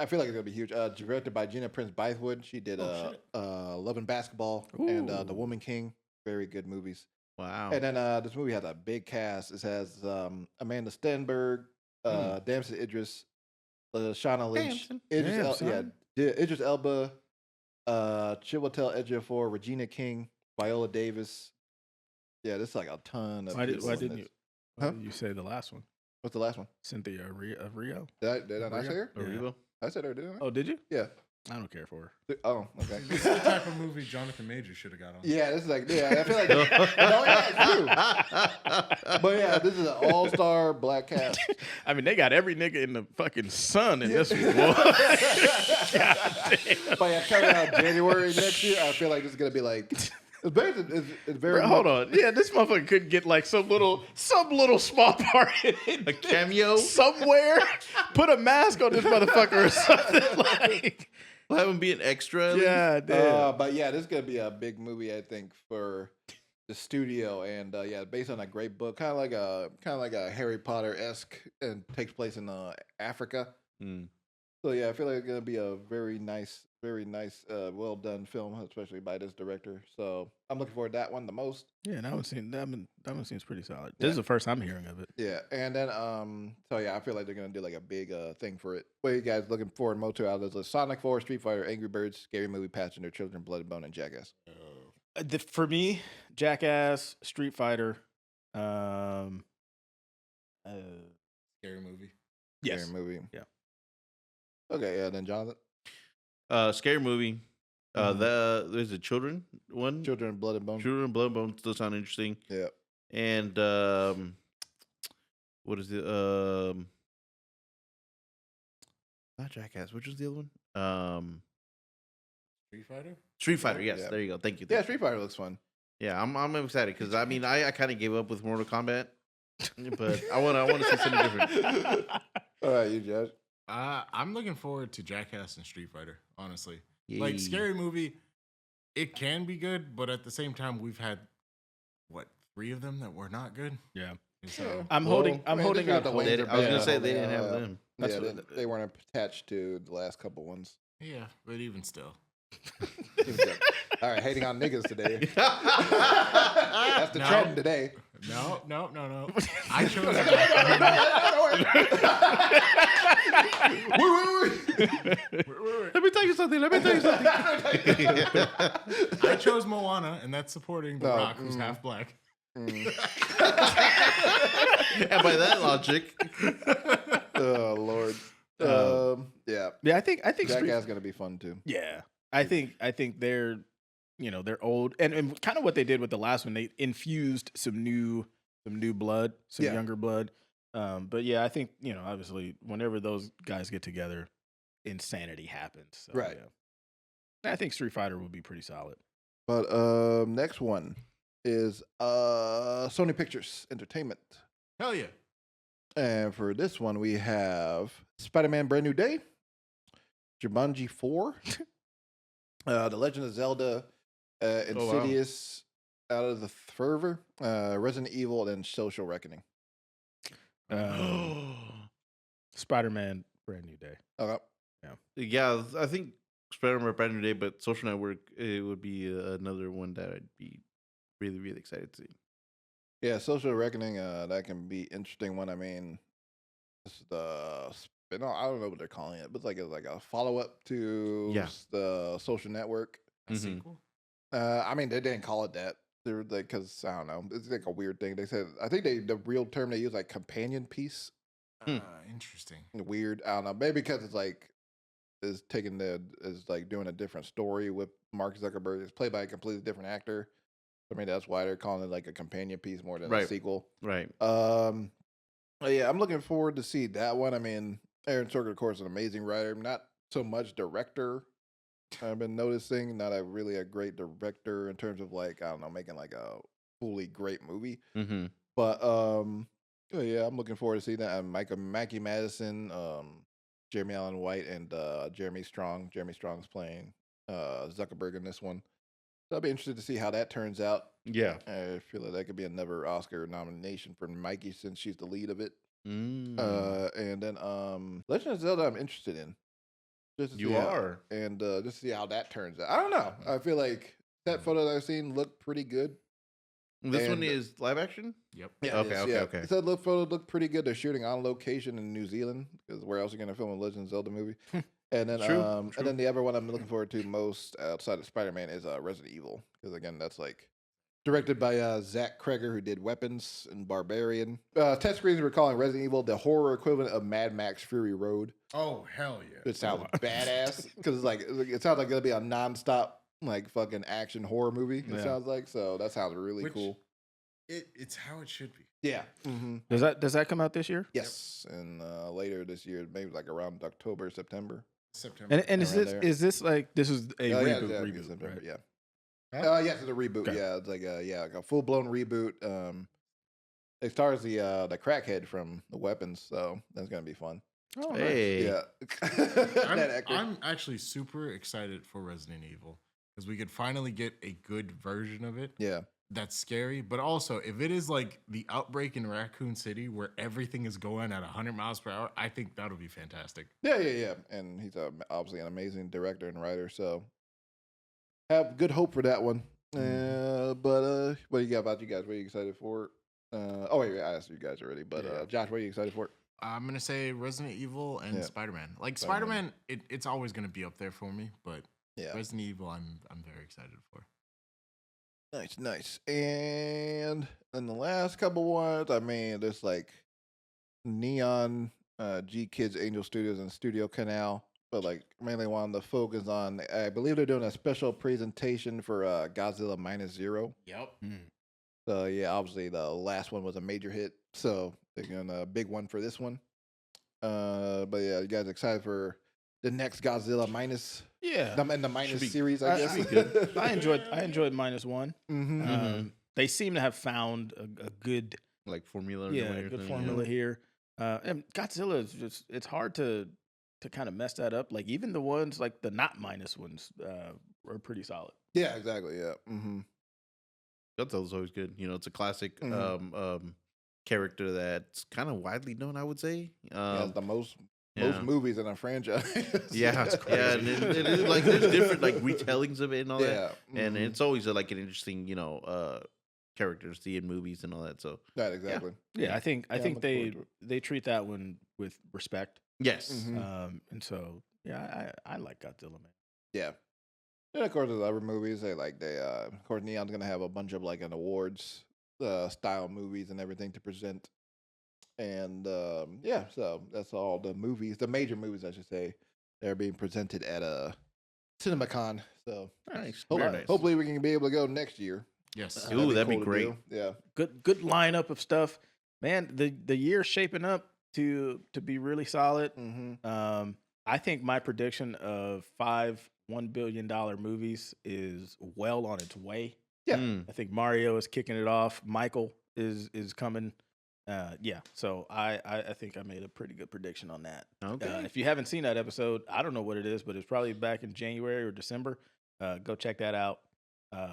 S8: I feel like it's gonna be huge. Directed by Gina Prince Bythewood. She did Love and Basketball and The Woman King. Very good movies.
S7: Wow.
S8: And then this movie has a big cast. It has Amanda Stenberg, Damson Idris, Shauna Lynch, Idris Elba, Chiwetel Ejiofor, Regina King, Viola Davis. Yeah, this is like a ton of.
S10: Why
S8: people in
S10: didn't
S8: this.
S10: you? Why didn't you say the last one?
S8: What's the last one?
S10: Cynthia of Rio.
S8: Did I not say her?
S7: Arriba.
S8: I said her, didn't I?
S10: Oh, did you?
S8: Yeah.
S10: I don't care for her.
S8: Oh, okay.
S9: This is the type of movie Jonathan Majors should have got on.
S8: Yeah, this is like, I feel like, no, yeah, it's true. But yeah, this is an all-star black cast.
S10: I mean, they got every nigga in the fucking sun in this one. Boy.
S8: But yeah, coming out January next year, I feel like this is gonna be like, it's very.
S10: Bro, hold on. Yeah, this motherfucker could get like some little small part in it.
S7: A cameo?
S10: Somewhere. Put a mask on this motherfucker or something like.
S7: We'll have him be an extra. at least?
S10: Yeah, damn.
S8: But yeah, this is gonna be a big movie, I think, for the studio, and yeah, based on a great book, kind of like a Harry Potter-esque, and takes place in Africa.
S7: Mm.
S8: So yeah, I feel like it's gonna be a very nice, well done film, especially by this director. So I'm looking forward to that one the most.
S10: Yeah, that one seems pretty solid. This is the first I'm hearing of it.
S8: Yeah, and then so yeah, I feel like they're gonna do like a big thing for it. What are you guys looking forward most to out of this list? Sonic 4, Street Fighter, Angry Birds, Scary Movie, Passenger, Children, Blood and Bone, and Jackass.
S10: For me, Jackass, Street Fighter,
S9: Scary movie.
S10: yes.
S8: Scary Movie.
S10: Yeah.
S8: Okay, yeah. Then Jonathan,
S7: Scary movie. There's a children one.
S8: Children, Blood and Bone.
S7: Children, Blood and Bone still sound interesting.
S8: Yeah.
S7: And what is it? Not Jackass. Which was the other one?
S9: Street Fighter.
S7: Street Fighter. Yes,
S8: Yeah.
S7: there you go. Thank you.
S8: Yeah,
S7: Thank you.
S8: Street Fighter looks fun.
S7: Yeah, I'm excited because I mean I kind of gave up with Mortal Kombat, but I want to see something different.
S8: All right, you Judge.
S9: I'm looking forward to Jackass and Street Fighter. Honestly, like
S7: Yay.
S9: Scary Movie, it can be good, but at the same time, we've had 3 of them that were not good.
S10: Yeah.
S9: So
S10: I'm
S8: Well,
S10: holding
S8: I mean,
S10: holding
S8: they got
S10: out
S8: the
S10: hope.
S8: Wayne-
S7: I was gonna
S8: Yeah.
S7: say they didn't have
S8: Yeah.
S7: them.
S10: That's
S8: Yeah,
S10: what-
S8: they weren't attached to the last couple ones.
S9: yeah, but even still,
S8: All right, hating on niggas today. That's the
S9: No.
S8: trend today.
S9: no. I chose.
S7: Let me tell you something.
S9: I chose Moana, and that's supporting The
S8: No,
S9: Rock, who's half black.
S7: And by that logic,
S8: Oh Lord. Yeah.
S10: Yeah, I think Street
S8: Jackass gonna be fun too.
S10: Yeah, I think they're they're old and kind of what they did with the last one. They infused some new blood, some
S8: Yeah.
S10: younger blood. But yeah, I think obviously whenever those guys get together, insanity happens. So,
S8: Right.
S10: yeah. I think Street Fighter will be pretty solid.
S8: But next one is Sony Pictures Entertainment.
S9: Hell yeah!
S8: And for this one, we have Spider-Man: Brand New Day, Jumanji 4, The Legend of Zelda, Insidious, Out of the Fervor, Resident Evil, and Social Reckoning.
S10: Spider-Man: Brand New Day.
S8: Okay.
S7: yeah, I think Spider-Man Brand New Day, but Social Network it would be another one that I'd be really, really excited to see.
S8: Yeah, Social Reckoning, that can be interesting one. I mean, it's the spin I don't know what they're calling it, but it's like a follow-up to
S7: Yeah.
S8: the Social Network.
S9: A
S7: Mhm.
S9: sequel.
S8: I mean, they didn't call it that. They're like, because I don't know, it's like a weird thing. They said, I think the real term they use like companion piece.
S9: Interesting.
S8: Weird. I don't know. Maybe because it's like is like doing a different story with Mark Zuckerberg. It's played by a completely different actor. I mean, that's why they're calling it like a companion piece more than a
S7: Right.
S8: sequel.
S7: Right.
S8: But yeah, I'm looking forward to see that one. I mean, Aaron Sorkin, of course, is an amazing writer. Not so much director. I've been noticing not really a great director in terms of like I don't know making like a fully great movie.
S7: Mm-hmm.
S8: But yeah, I'm looking forward to seeing that. Mackie Madison, Jeremy Allen White, and Jeremy Strong. Jeremy Strong's playing Zuckerberg in this one. So I'll be interested to see how that turns out.
S7: Yeah.
S8: I feel like that could be another Oscar nomination for Mikey since she's the lead of it.
S7: Mm.
S8: And then Legend of Zelda, I'm interested in. Just to
S7: You
S8: see how-
S7: are.
S8: and just see how that turns out. I don't know. I feel like that photo that I've seen looked pretty good.
S7: This one
S8: and-
S7: is live action?
S9: Yep.
S8: Yeah,
S7: Okay,
S8: it is,
S7: okay,
S8: yeah.
S7: okay.
S8: It said photo looked pretty good. They're shooting on location in New Zealand because where else are you going to film a Legend of Zelda movie? And then
S7: True,
S8: and then the other one I'm looking forward to most outside of Spider-Man is Resident Evil because again that's like directed by Zach Kreger who did Weapons and Barbarian. Test screens were calling Resident Evil the horror equivalent of Mad Max Fury Road.
S9: Oh hell yeah!
S8: It sounds badass because it sounds like it'll be a nonstop like fucking action horror movie. It
S10: Yeah.
S8: sounds like so that sounds really
S9: Which-
S8: cool.
S9: It's how it should be.
S8: Yeah. Mm-hmm.
S10: Does that come out this year?
S8: Yes, and later this year, maybe like around October, September.
S9: September.
S10: And is
S8: Around
S10: this
S8: there.
S10: is this like this is a
S8: Oh,
S10: reboot?
S8: yeah,
S10: Reboot,
S8: September,
S10: right?
S8: yeah.
S9: Huh?
S8: Yes, it's a reboot.
S10: Okay.
S8: Yeah, it's like like a full blown reboot. It stars the crackhead from the Weapons, so that's gonna be fun.
S10: Oh, nice.
S7: Hey.
S8: Yeah,
S9: I'm,
S8: That actor.
S9: I'm actually super excited for Resident Evil because we could finally get a good version of it
S8: yeah,
S9: that's scary. But also, if it is like the outbreak in Raccoon City where everything is going at 100 miles per hour, I think that'll be fantastic.
S8: yeah. And he's obviously an amazing director and writer, so have good hope for that one. But what do you got about you guys? What are you excited for? Oh wait, I asked you guys already. But
S9: Yeah.
S8: Josh, what are you excited for?
S9: I'm gonna say Resident Evil and
S8: Yeah.
S9: Spider-Man. Like
S8: Spider-Man.
S9: Spider-Man, it's always gonna be up there for me, but
S8: Yeah,
S9: Resident Evil, I'm very excited for.
S8: nice. And then the last couple ones, I mean, there's like Neon, G Kids, Angel Studios, and Studio Canal. But like mainly wanted to focus on. I believe they're doing a special presentation for Godzilla Minus Zero.
S9: Yep.
S8: So yeah, obviously the last one was a major hit, so they're doing a big one for this one. But yeah, you guys excited for the next Godzilla Minus?
S10: Yeah.
S8: And the Minus
S7: be-
S8: series, I
S10: I-
S8: guess.
S10: should be good. I enjoyed -1.
S8: Mm-hmm.
S10: They seem to have found a good
S7: Like formula. in a way or
S10: good
S7: something,
S10: formula here. And Godzilla is just it's hard to to kind of mess that up. Like even the ones like the not minus ones were pretty solid.
S8: Yeah, exactly. Yeah. Mm-hmm.
S7: Godzilla's always good. You know, it's a classic
S8: Mhm.
S7: character that's kind of widely known, I would say.
S8: Yeah, it's the most
S7: yeah.
S8: movies in a franchise.
S7: Yeah, yeah, and it, like there's different like retellings of it and all that, and
S8: mhm.
S7: it's always like an interesting, you know, character to see in movies and all that. So
S8: Right, exactly.
S10: Yeah, I think
S8: I'm looking forward to it.
S10: they treat that one with respect.
S7: yes,
S8: Mhm.
S10: And so yeah, I like Godzilla, man.
S8: Yeah. And of course, the other movies, of course, Neon's gonna have a bunch of like an awards style movies and everything to present. And yeah, so that's all the movies, the major movies, I should say, that are being presented at CinemaCon. So
S7: nice,
S10: Very nice.
S8: hopefully we can be able to go next year.
S9: Yes.
S7: Ooh, that'd be
S8: cool to
S7: great.
S8: do. Yeah.
S10: Good lineup of stuff, man. The year's shaping up to be really solid.
S8: Mm-hmm.
S10: I think my prediction of 5 $1 billion movies is well on its way.
S8: Yeah.
S10: I think Mario is kicking it off. Michael is coming. Yeah, so I think I made a pretty good prediction on that.
S7: Okay.
S10: If you haven't seen that episode, I don't know what it is, but it's probably back in January or December. Go check that out.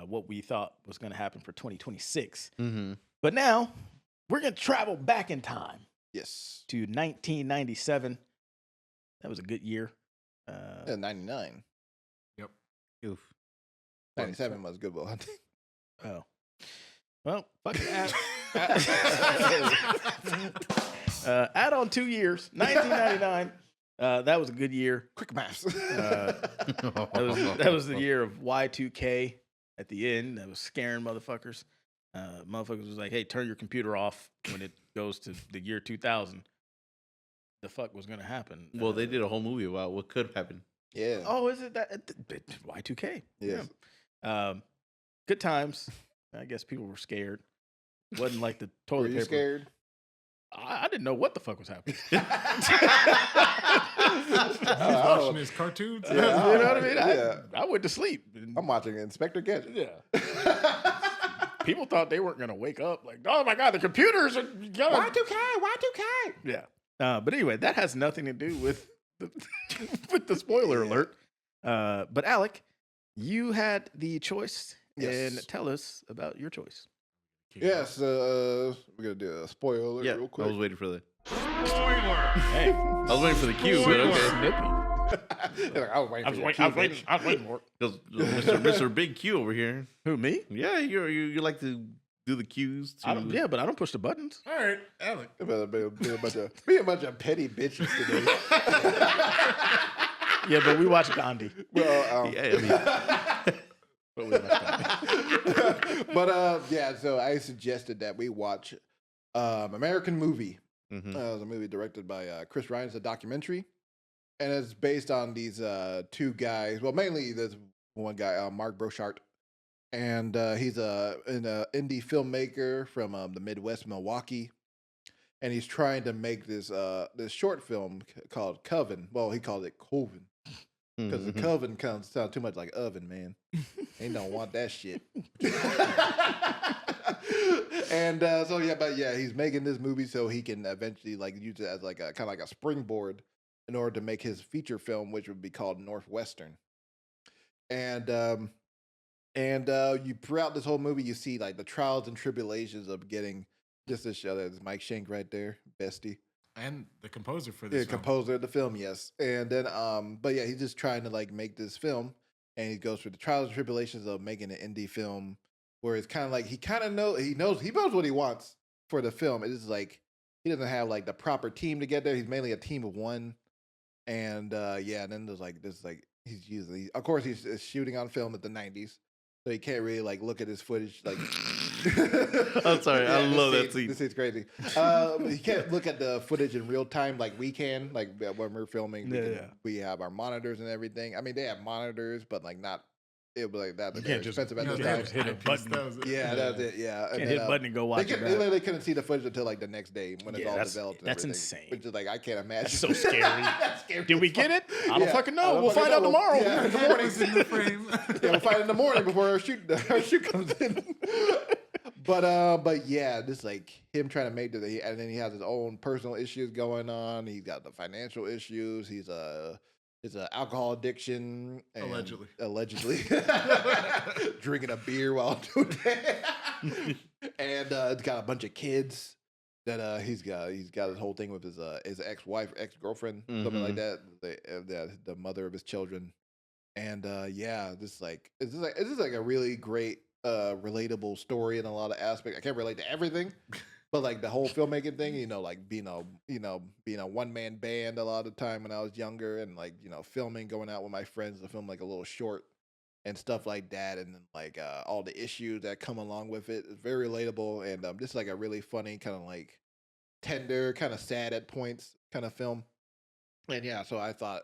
S10: What we thought was going to happen for 2026.
S7: Mm-hmm.
S10: But now we're going to travel back in time
S8: Yes.
S10: to 1997. That was a good year.
S8: Yeah, 99.
S9: Yep.
S7: Oof.
S8: 97 was a good one.
S10: Oh. Well, fucking add on 2 years, 1999. That was a good year.
S8: Quick maths.
S10: That was the year of Y2K at the end. That was scaring motherfuckers. Motherfuckers was like, hey, turn your computer off when it goes to the year 2000. The fuck was going to happen?
S7: Well, they did a whole movie about what could happen.
S8: Yeah.
S10: Oh, is it that? Y2K.
S8: Yes.
S10: Yeah. Good times. I guess people were scared. Wasn't like the
S8: Were
S10: toilet
S8: you
S10: paper.
S8: scared?
S10: I didn't know what the fuck was happening.
S9: He's watching his cartoons.
S8: Yeah.
S10: You know what I mean?
S8: Yeah.
S10: I went to sleep.
S8: I'm watching Inspector Gadget.
S10: Yeah. People thought they weren't going to wake up. Like, oh my God, the computers are going.
S8: Y2K.
S10: Yeah. But anyway, that has nothing to do with with the spoiler alert. But Alec, you had the choice.
S8: Yes.
S10: And tell us about your choice.
S8: Yes. We're gonna do a spoiler alert
S7: Yeah,
S8: real
S7: I
S8: quick.
S7: was waiting for the.
S10: Hey,
S7: I was waiting for the cue, but okay.
S8: Like, I was waiting for your
S10: I was waiting for it.
S7: Because Mr. Big Q over here.
S10: Who, me?
S7: Yeah, you like to do the cues. To...
S10: Yeah, but I don't push the buttons.
S9: All right, Alec.
S8: Be a bunch of petty bitches today.
S10: Yeah, but we watch Gandhi.
S8: Well,
S7: Yeah, I mean,
S10: But we watch Gandhi.
S8: but yeah. So I suggested that we watch American Movie.
S7: mhm.
S8: It was a movie directed by Chris Ryan. It's a documentary, and it's based on these two guys. Well, mainly there's one guy, Mark Brochart, and he's an indie filmmaker from the Midwest, Milwaukee, and he's trying to make this short film called Coven. Well, he called it Coven because the Coven sounds too much like oven, man. They don't want that shit. And so yeah, he's making this movie so he can eventually like use it as like a kind of like a springboard in order to make his feature film, which would be called Northwestern. And you throughout this whole movie, you see like the trials and tribulations of getting just this show. There's Mike Shank right there, bestie.
S9: And the composer for this
S8: Yeah,
S9: film.
S8: composer of the film, yes. And then, but yeah, he's just trying to like make this film, and he goes through the trials and tribulations of making an indie film, where it's kind of like he knows what he wants for the film. It is like he doesn't have like the proper team to get there. He's mainly a team of one, and yeah. And then there's like this like he's usually, of course, he's shooting on film at the '90s. So he can't really like look at his footage like.
S7: I'm sorry, I love that scene.
S8: This is crazy. He can't look at the footage in real time like we can. Like when we're filming, we have our monitors and everything. I mean, they have monitors, but like not. It was like that.
S10: You
S8: They're
S10: can't just
S8: expensive at the
S10: you
S8: time.
S10: can't just hit a button.
S8: Yeah, that's it. Yeah,
S10: Can't hit a button and go watch it.
S8: They literally couldn't see the footage until like the next day when it's
S10: Yeah,
S8: all
S10: that's-
S8: developed. And
S10: that's
S8: everything,
S10: insane.
S8: Which is like I can't imagine.
S10: That's so scary.
S8: That's scary.
S10: Did we get it? I don't
S8: Yeah,
S10: fucking
S8: I
S10: know.
S8: don't
S10: We'll
S8: fucking
S10: find out
S8: know.
S10: tomorrow.
S8: Yeah, in the morning.
S9: in the frame.
S8: Yeah, we'll find it in the morning before our shoot comes in. But yeah, this like him trying to make and then he has his own personal issues going on. He's got the financial issues. He's a alcohol addiction. And allegedly drinking a beer while doing that. And it's got a bunch of kids that he's got his whole thing with his ex-wife, ex-girlfriend, something like that. The mother of his children. And yeah, this is like a really great relatable story in a lot of aspects. I can't relate to everything, but like the whole filmmaking thing, like being a one-man band a lot of the time when I was younger, and like filming, going out with my friends to film like a little short and stuff like that, and then like all the issues that come along with it. It's very relatable, and just like a really funny, kind of like tender, kind of sad at points kind of film. And yeah, so I thought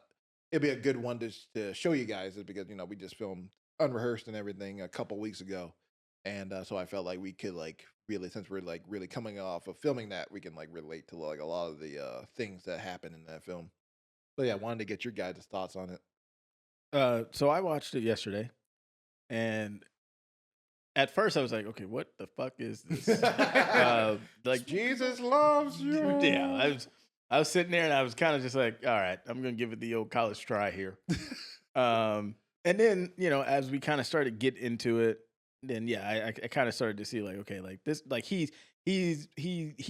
S8: it'd be a good one to show you guys, because we just filmed unrehearsed and everything a couple weeks ago, and so I felt like we could like really, since we're like really coming off of filming that, we can like relate to like a lot of the things that happen in that film. So yeah, I wanted to get your guys' thoughts on it.
S10: So I watched it yesterday, and at first I was like, okay, what the fuck is this? Like
S8: Jesus loves you.
S10: Yeah, I was sitting there and I was kind of just like, all right, I'm gonna give it the old college try here. And then as we kind of started get into it, then yeah, I kind of started to see like, okay, like this, like he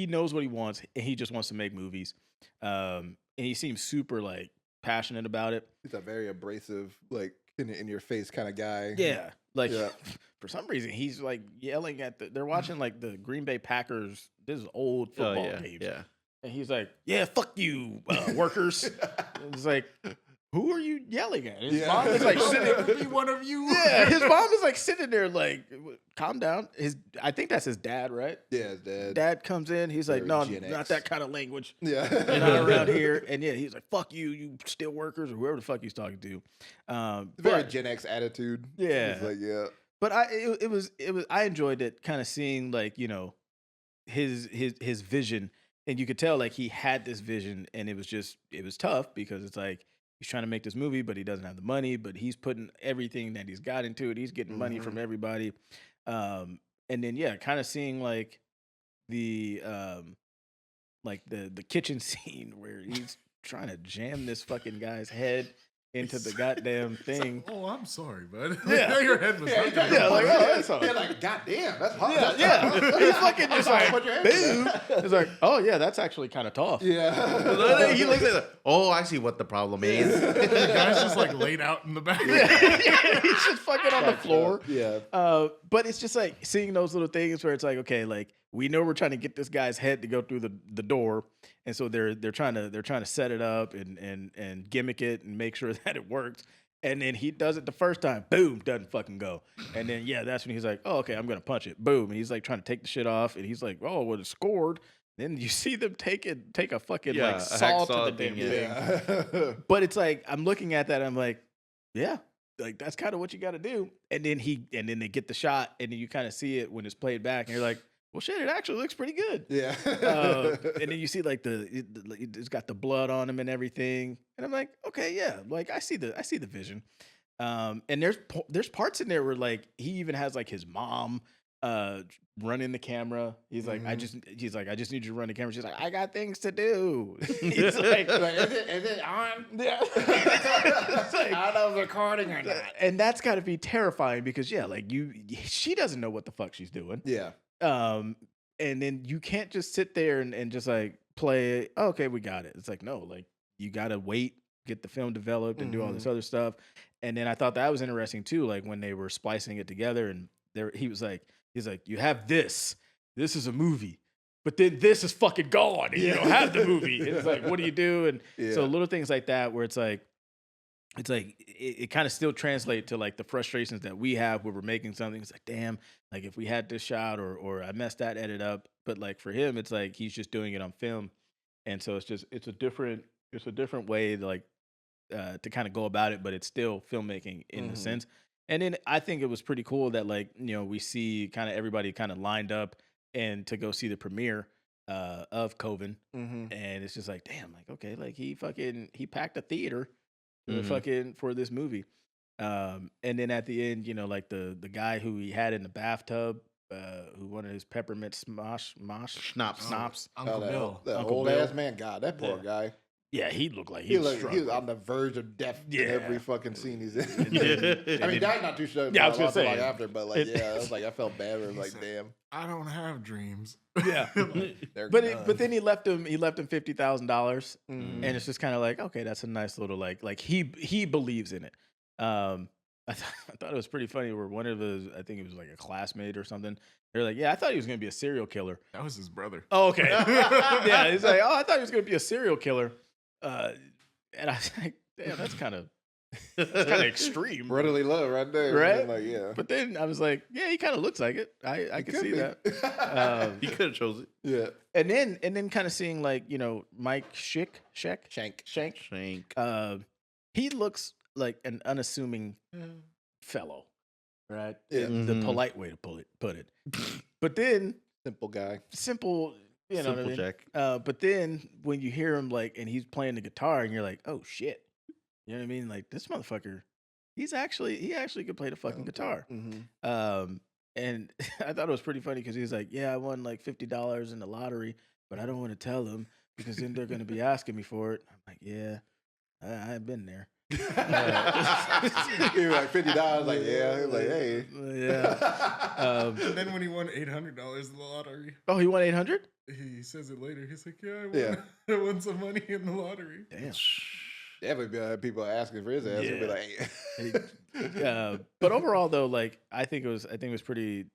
S10: knows what he wants, and he just wants to make movies. And he seems super like passionate about it.
S8: He's a very abrasive, like in your face kind of guy.
S10: Yeah, like for some reason he's like yelling at they're watching like the Green Bay Packers. This is old football games.
S7: Yeah.
S10: And he's like, yeah, fuck you, workers. It's like, who are you yelling at? His mom is like sitting.
S9: Be one of you.
S10: Yeah, his mom is like sitting there, like, calm down. I think that's his dad, right?
S8: Yeah, his dad.
S10: Dad comes in. He's like, no,
S8: Gen X.
S10: not that kind of language.
S8: Yeah,
S10: you're not around here. And yeah, he's like, fuck you, you steel workers, or whoever the fuck he's talking to.
S8: Very Gen X attitude.
S10: Yeah,
S8: it's like
S10: But it was I enjoyed it, kind of seeing like his vision, and you could tell like he had this vision, and it was tough because it's like he's trying to make this movie, but he doesn't have the money, but he's putting everything that he's got into it. He's getting money from everybody. And then yeah, kind of seeing like the kitchen scene where he's trying to jam this fucking guy's head into the goddamn thing.
S9: Oh, I'm sorry, bud.
S10: Yeah.
S9: Your head was like,
S10: that's all.
S8: Yeah, like, goddamn, that's hot.
S10: Yeah. He's fucking just like,
S8: put your hand
S10: boom. It's like, oh yeah, that's actually kind of tough.
S8: Yeah.
S7: He looks at it. Oh, I see what the problem is.
S9: The guy's just like laid out in the back.
S10: Yeah, he's just fucking on the floor.
S8: Yeah.
S10: But it's just like seeing those little things where it's like, okay, like we know we're trying to get this guy's head to go through the door, and so they're trying to set it up and gimmick it and make sure that it works. And then he does it the first time, boom, doesn't fucking go. And then yeah, that's when he's like, oh, okay, I'm gonna punch it, boom. And he's like trying to take the shit off, and he's like, oh, well, it scored. Then you see them take a fucking like saw to the damn thing. But it's like I'm looking at that, I'm like, yeah, like that's kind of what you got to do. And then they get the shot, and then you kind of see it when it's played back, and you're like, well, shit, it actually looks pretty good.
S8: Yeah.
S10: And then you see like it's got the blood on him and everything, and I'm like, okay, yeah, like I see the vision. And there's parts in there where like he even has like his mom running the camera. He's like, I just need you to run the camera. She's like, I got things to do. He's like,
S8: is it on?
S10: Yeah.
S8: Like, out of recording or not?
S10: And that's got to be terrifying because yeah, like she doesn't know what the fuck she's doing.
S8: Yeah.
S10: And then you can't just sit there and just like play, oh, okay, we got it. It's like, no, like you got to wait, get the film developed and do all this other stuff. And then I thought that was interesting too. Like when they were splicing it together and he's like, you have this is a movie, but then this is fucking gone and you don't have the movie. And it's like, what do you do? And so little things like that, where it's like, it kind of still translates to like the frustrations that we have where we're making something. It's like, damn, like if we had this shot or I messed that edit up. But like for him, it's like he's just doing it on film. And so it's a different way to like to kind of go about it, but it's still filmmaking in a sense. And then I think it was pretty cool that like, we see kind of everybody kind of lined up and to go see the premiere of Coven. And it's just like, damn, like, okay, like he packed a theater for this movie. And then at the end, like the guy who he had in the bathtub who wanted his peppermint mosh
S7: Schnapps.
S10: schnapps.
S9: Uncle Bill.
S8: that
S10: Uncle
S8: old
S10: Bill.
S8: ass man. God, that poor guy.
S10: Yeah, he looked like
S8: He
S10: he was
S8: was
S10: struggling.
S8: on the verge of death in
S10: Yeah.
S8: every fucking scene he's in.
S7: Yeah.
S8: I mean, died not too sure.
S10: Yeah, I was gonna
S8: not too long
S10: say.
S8: after, but like, yeah, I was like, I felt bad. I was like, damn,
S9: I don't have dreams.
S10: Yeah.
S8: they're
S10: But
S8: gone.
S10: then he left him $50,000,
S8: Mhm.
S10: and it's just kind of like, okay, that's a nice little like he believes in it. I thought it was pretty funny where one of his, I think it was like a classmate or something. They're like, yeah, I thought he was gonna be a serial killer.
S9: That was his brother.
S10: Oh, okay. Yeah, he's like, oh, I thought he was gonna be a serial killer. And I was like, damn, that's kind of extreme.
S8: brotherly love right there,
S10: Right?
S8: Like, yeah,
S10: But then I was like, yeah, he kind of looks like it. I
S8: He
S10: can
S8: could
S10: see
S8: be.
S10: that.
S7: He could have chose it.
S8: Yeah,
S10: And then kind of seeing like, Mike Shank.
S8: Shank.
S7: Shank.
S10: He looks like an unassuming fellow, right?
S8: Yeah.
S10: The
S7: Mhm.
S10: polite way to put it. But then
S8: Simple guy.
S10: simple, you know what I
S7: Simple
S10: mean?
S7: Jack.
S10: But then when you hear him like, and he's playing the guitar, and you're like, oh shit, you know what I mean? Like this motherfucker, he actually could play the fucking guitar.
S8: Mm-hmm.
S10: And I thought it was pretty funny because he's like, yeah, I won like $50 in the lottery, but I don't want to tell them because then they're gonna be asking me for it. I'm like, yeah, I've been there.
S8: He was like $50. Like, yeah. He was like, hey.
S10: Yeah.
S9: And then when he won $800 in the lottery,
S10: Oh, he won 800.
S9: he says it later. He's like, yeah,
S8: Yeah.
S9: I won some money in the lottery.
S10: Damn.
S8: Definitely be people asking for his ass. He'd be
S10: Yeah.
S8: like,
S10: But overall, though, like I think it was pretty,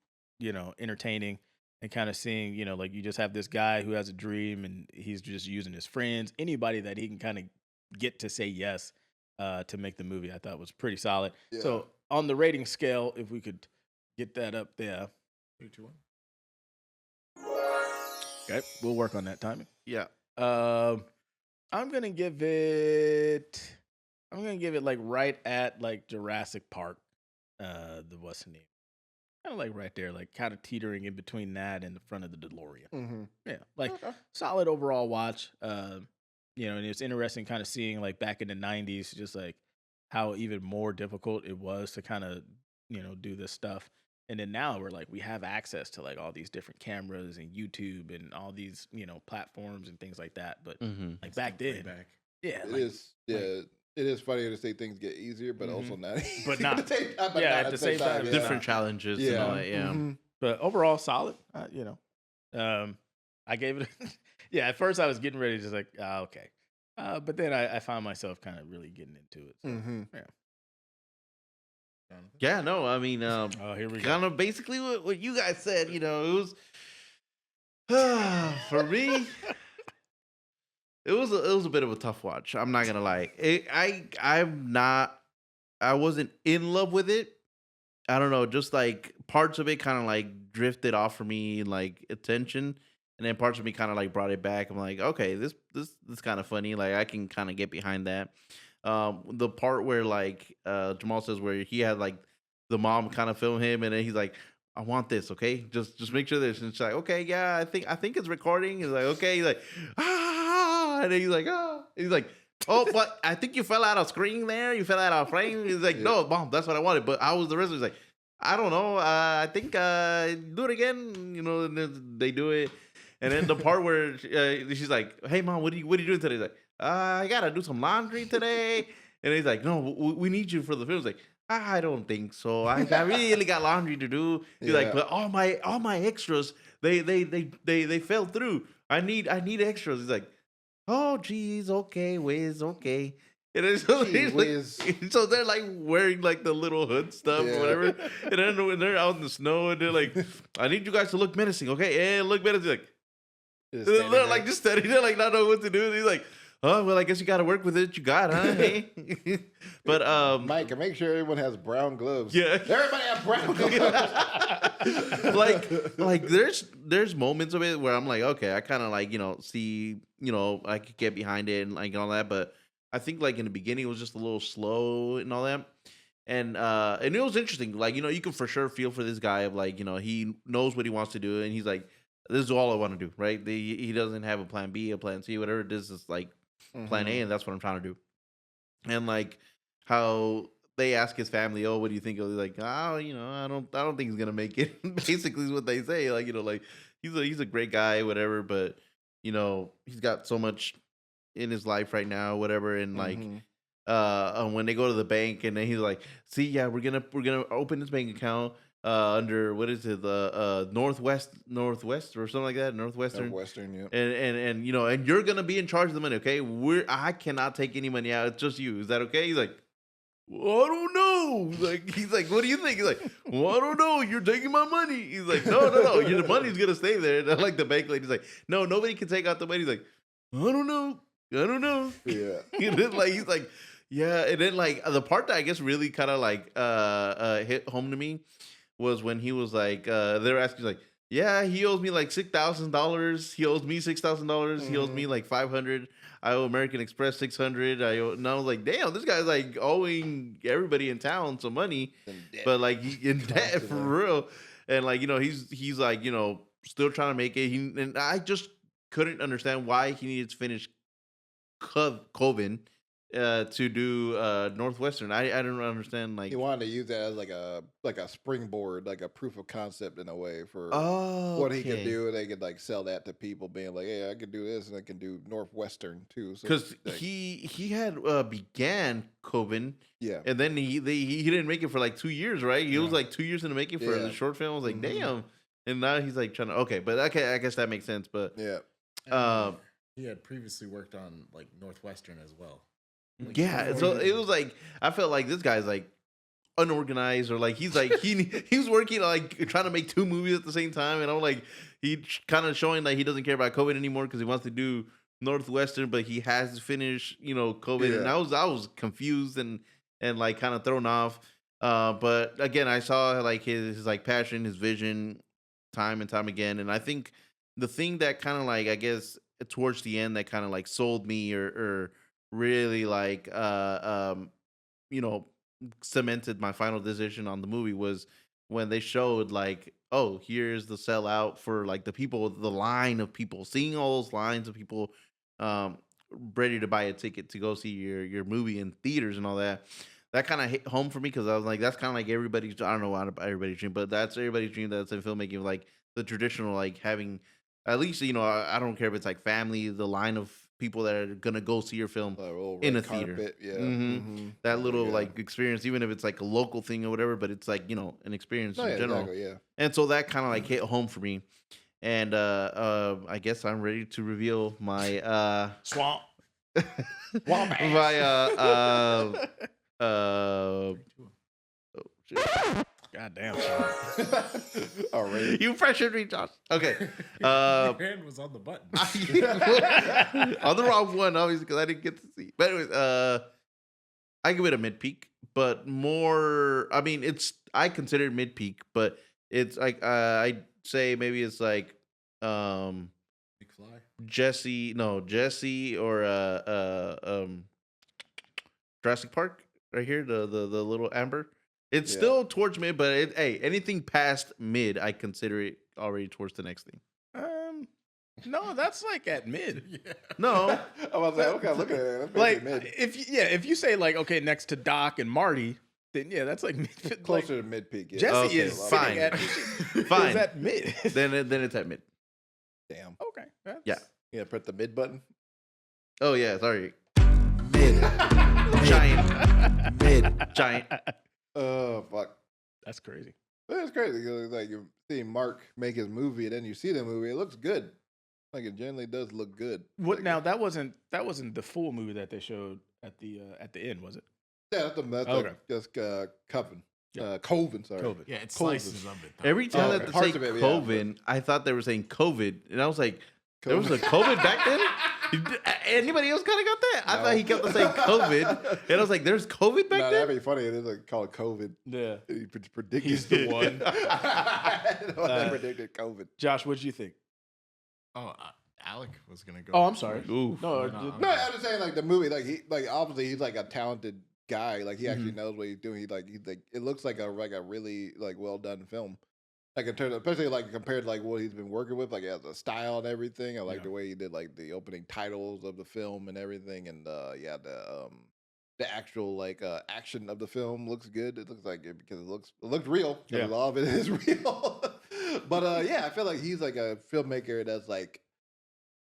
S10: entertaining and kind of seeing, like you just have this guy who has a dream and he's just using his friends, anybody that he can kind of get to say yes to make the movie. I thought was pretty solid.
S8: Yeah.
S10: So on the rating scale, if we could get that up there,
S9: 3, 2, 1.
S10: okay, we'll work on that timing.
S7: Yeah.
S10: I'm gonna give it like right at like Jurassic Park. What's the name? Kind of like right there, like kind of teetering in between that and the front of the DeLorean.
S8: mm-hmm.
S10: Yeah, like
S8: Okay.
S10: solid overall watch. And it's interesting kind of seeing like back in the '90s, just like how even more difficult it was to kind of do this stuff. And then now we have access to like all these different cameras and YouTube and all these platforms and things like that. But
S7: Mm-hmm.
S10: like back then, yeah,
S8: It
S10: like,
S8: is. Yeah, it is funny to say things get easier, but also not.
S10: But not.
S8: at the same time,
S10: Yeah,
S8: not
S10: at the same time,
S8: yeah.
S7: Different challenges. And all
S8: Yeah.
S7: that, yeah.
S8: Mhm.
S10: but overall solid. I gave it. Yeah, at first I was getting ready to just like, okay, but then I found myself kind of really getting into it. So,
S8: Mhm.
S10: yeah.
S7: Yeah, no, I mean,
S10: Oh, here we go.
S7: kind of basically what you guys said, it was for me. It was a bit of a tough watch. I'm not gonna lie. I wasn't in love with it. I don't know, just like parts of it kind of like drifted off for me, like attention, and then parts of me kind of like brought it back. I'm like, okay, this kind of funny. Like I can kind of get behind that. The part where like Jamal says where he had like the mom kind of film him, and then he's like, I want this, okay? Just make sure this. And she's like, okay, yeah, I think it's recording. He's like, okay. He's like, and then he's like, oh. He's like, oh, but I think you fell out of screen there. You fell out of frame. He's like, no, mom, that's what I wanted. But how was the rest? He's like, I don't know. I think do it again. And then they do it. And then the part where she's like, hey, mom, what are you doing today? He's like, I gotta do some laundry today. And he's like, no, we need you for the film. He's like, I don't think so. I really got laundry to do. He's like, but all my extras, they fell through. I need extras. He's like, oh geez, okay, Wiz, okay. And then so, so they're like wearing like the little hood stuff or whatever. And then when they're out in the snow and they're like, I need you guys to look menacing, okay? Yeah, look menacing. Like, they're like just standing there, like not knowing what to do. And he's like, oh well, I guess you got to work with it. You got, huh? Hey. But
S8: Mike, and make sure everyone has brown gloves.
S7: Yeah,
S8: everybody have brown gloves.
S7: like there's moments of it where I'm like, okay, I kind of like see I could get behind it and like all that. But I think like in the beginning it was just a little slow and all that. And it was interesting. Like you can for sure feel for this guy of like he knows what he wants to do and he's like, this is all I want to do, right? He doesn't have a plan B, a plan C, whatever it is. It's like plan A, and that's what I'm trying to do. And like how they ask his family, "Oh, what do you think?" He's like, "Oh, I don't think he's gonna make it." Basically, is what they say. Like, like he's a great guy, whatever, but he's got so much in his life right now, whatever, and like. When they go to the bank and then he's like, "See, yeah, we're gonna open this bank account under what is it, the Northwest or something like that, Northwestern,
S8: yeah.
S7: And and you're gonna be in charge of the money, okay? I cannot take any money out. It's just you. Is that okay?" He's like, "Well, I don't know." He's like, "What do you think?" He's like, "Well, I don't know. You're taking my money." He's like, "No. The money's gonna stay there." And like the bank lady's like, "No, nobody can take out the money." He's like, I don't know.
S8: Yeah.
S7: And then he's like, yeah. And then like the part that I guess really kind of like hit home to me was when he was like, they were asking like, yeah, he owes me like $6,000. He owes me $6,000. He owes me like $500. I owe American Express $600. And I was like, damn, this guy's like owing everybody in town some money, but like in debt for real. And like he's like still trying to make it. And I just couldn't understand why he needed to finish Coven to do Northwestern. I don't understand. Like
S8: he wanted to use that as like a springboard, like a proof of concept in a way for what he could do. They could like sell that to people, being like, "Hey, I can do this, and I can do Northwestern too."
S7: Because he had began Coven,
S8: yeah,
S7: and then he didn't make it for like 2 years, right? He was like 2 years in the making for the short film. I was like, damn. And now he's like trying to but okay, I guess that makes sense. But
S8: yeah,
S9: he had previously worked on like Northwestern as well. Like,
S7: yeah, so it was like I felt like this guy's like unorganized, or like he's like he was working like trying to make 2 movies at the same time, and I'm like he kind of showing like he doesn't care about COVID anymore because he wants to do Northwestern, but he has to finish COVID, and I was confused and like kind of thrown off. But again, I saw like his like passion, his vision, time and time again, and I think the thing that kind of like I guess towards the end that kind of like sold me or really like cemented my final decision on the movie was when they showed like, oh, here's the sellout for like the people, the line of people, seeing all those lines of people ready to buy a ticket to go see your movie in theaters and all that. That kind of hit home for me because I was like, that's kind of like everybody's, I don't know about everybody's dream, but that's everybody's dream that's in filmmaking, like the traditional, like having at least, I don't care if it's like family, the line of people that are gonna go see your film in a theater. That little like experience, even if it's like a local thing or whatever, but it's like an experience in general.
S8: Exactly,
S7: And so that kind of like hit home for me. And I guess I'm ready to reveal my
S10: swamp.
S7: my oh shit.
S10: God damn.
S8: Already.
S7: You pressured me, Josh. Okay.
S9: Your hand was on the button.
S7: On the wrong one, obviously, because I didn't get to see. But anyways, I give it a mid peak, but more. I mean, I consider it mid peak, but it's like I'd say maybe it's like
S9: Big Fly.
S7: Jesse or Jurassic Park right here, the little amber. It's still towards mid, but hey, anything past mid, I consider it already towards the next thing.
S10: No, that's like at mid.
S9: Yeah.
S7: No,
S8: I was like, okay, look at it. That's
S10: Like
S8: mid.
S10: if you say like okay next to Doc and Marty, then yeah, that's like mid.
S8: Closer to mid peak. Yeah.
S10: Jesse
S7: Okay,
S10: is
S7: fine.
S10: sitting at
S7: Fine.
S10: Is at mid.
S7: then it's at mid.
S8: Damn.
S10: Okay. That's-
S7: Yeah.
S8: Yeah, press the mid button.
S7: Oh yeah, sorry.
S6: Mid.
S7: Giant.
S6: Mid.
S7: Giant.
S8: Oh fuck.
S10: That's crazy.
S8: But it's crazy because like you see Mark make his movie, and then you see the movie. It looks good. Like it generally does look good.
S10: What
S8: Like,
S10: now? That wasn't the full movie that they showed at the end, was it?
S8: Yeah, that's
S10: Okay.
S8: like just Coven.
S10: Yeah.
S8: Coven. Sorry.
S10: COVID.
S9: Yeah, it's
S8: Cold.
S9: slices of it. Though.
S7: Every time
S8: Oh,
S7: that
S8: okay.
S7: they
S8: Parts
S7: say
S8: of it, yeah,
S7: Coven, I thought they were saying COVID, and I was like, there was a COVID back then. Anybody else kind of got that? I
S8: No.
S7: thought he kept on saying COVID, and I was like, "There's COVID back
S8: No,
S7: then."
S8: that'd be funny. It is like called COVID.
S10: Yeah.
S8: He predicted.
S10: He's the one.
S8: I predicted COVID.
S10: Josh, what did you think?
S9: Oh, Alec was gonna go.
S10: Oh, I'm sorry.
S7: Ooh.
S10: No,
S9: No,
S8: No, I'm just saying like the movie, like obviously he's like a talented guy. Like he actually
S10: Mm-hmm.
S8: knows what he's doing. He's like it looks like a really like well done film. Like in terms of, especially like compared to like what he's been working with, like as a style and everything. I like the way he did like the opening titles of the film and everything. And the actual like action of the film looks good. It looks like it because it looked real. 'Cause
S10: Yeah.
S8: a lot of it is real. But yeah, I feel like he's like a filmmaker that's like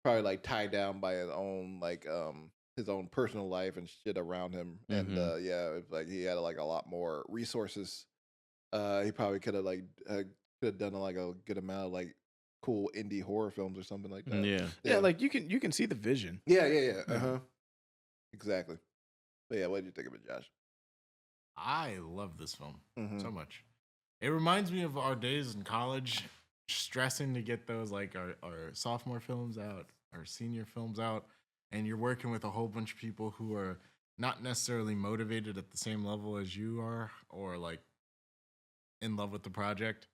S8: probably like tied down by his own personal life and shit around him. And yeah, if like he had like a lot more resources, he probably could have like could have done like a good amount of like cool indie horror films or something like that.
S10: Yeah, like you can see the vision.
S8: Yeah. Exactly. But yeah, what did you think of it, Josh?
S9: I love this film
S8: Mhm.
S9: so much. It reminds me of our days in college, stressing to get those like our sophomore films out, our senior films out, and you're working with a whole bunch of people who are not necessarily motivated at the same level as you are, or like in love with the project.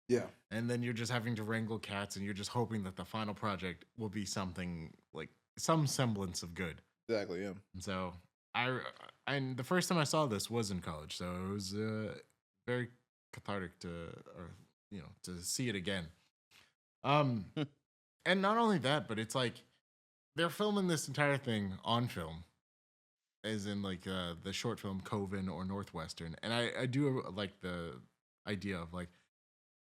S8: Yeah.
S9: And then you're just having to wrangle cats, and you're just hoping that the final project will be something like some semblance of good.
S8: Exactly. Yeah.
S9: And so and the first time I saw this was in college, so it was very cathartic to see it again. And not only that, but it's like they're filming this entire thing on film, as in like the short film Coven or Northwestern. And I do like the idea of like,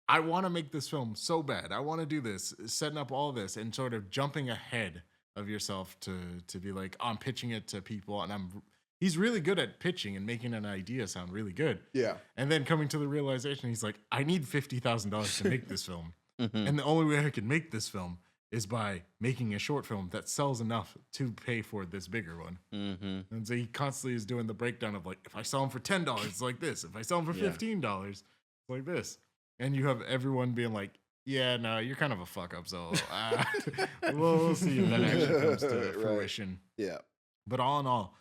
S9: I want to make this film so bad. I want to do this, setting up all this and sort of jumping ahead of yourself to be like, I'm pitching it to people, and he's really good at pitching and making an idea sound really good.
S8: Yeah.
S9: And then coming to the realization, he's like, I need $50,000 to make this film. And the only way I can make this film is by making a short film that sells enough to pay for this bigger one. And so he constantly is doing the breakdown of like, if I sell them for $10, it's like this. If I sell them for $15, it's like this. And you have everyone being like, yeah, no, you're kind of a fuck up. So we'll see if that actually comes to fruition.
S8: Yeah.
S9: But all in all,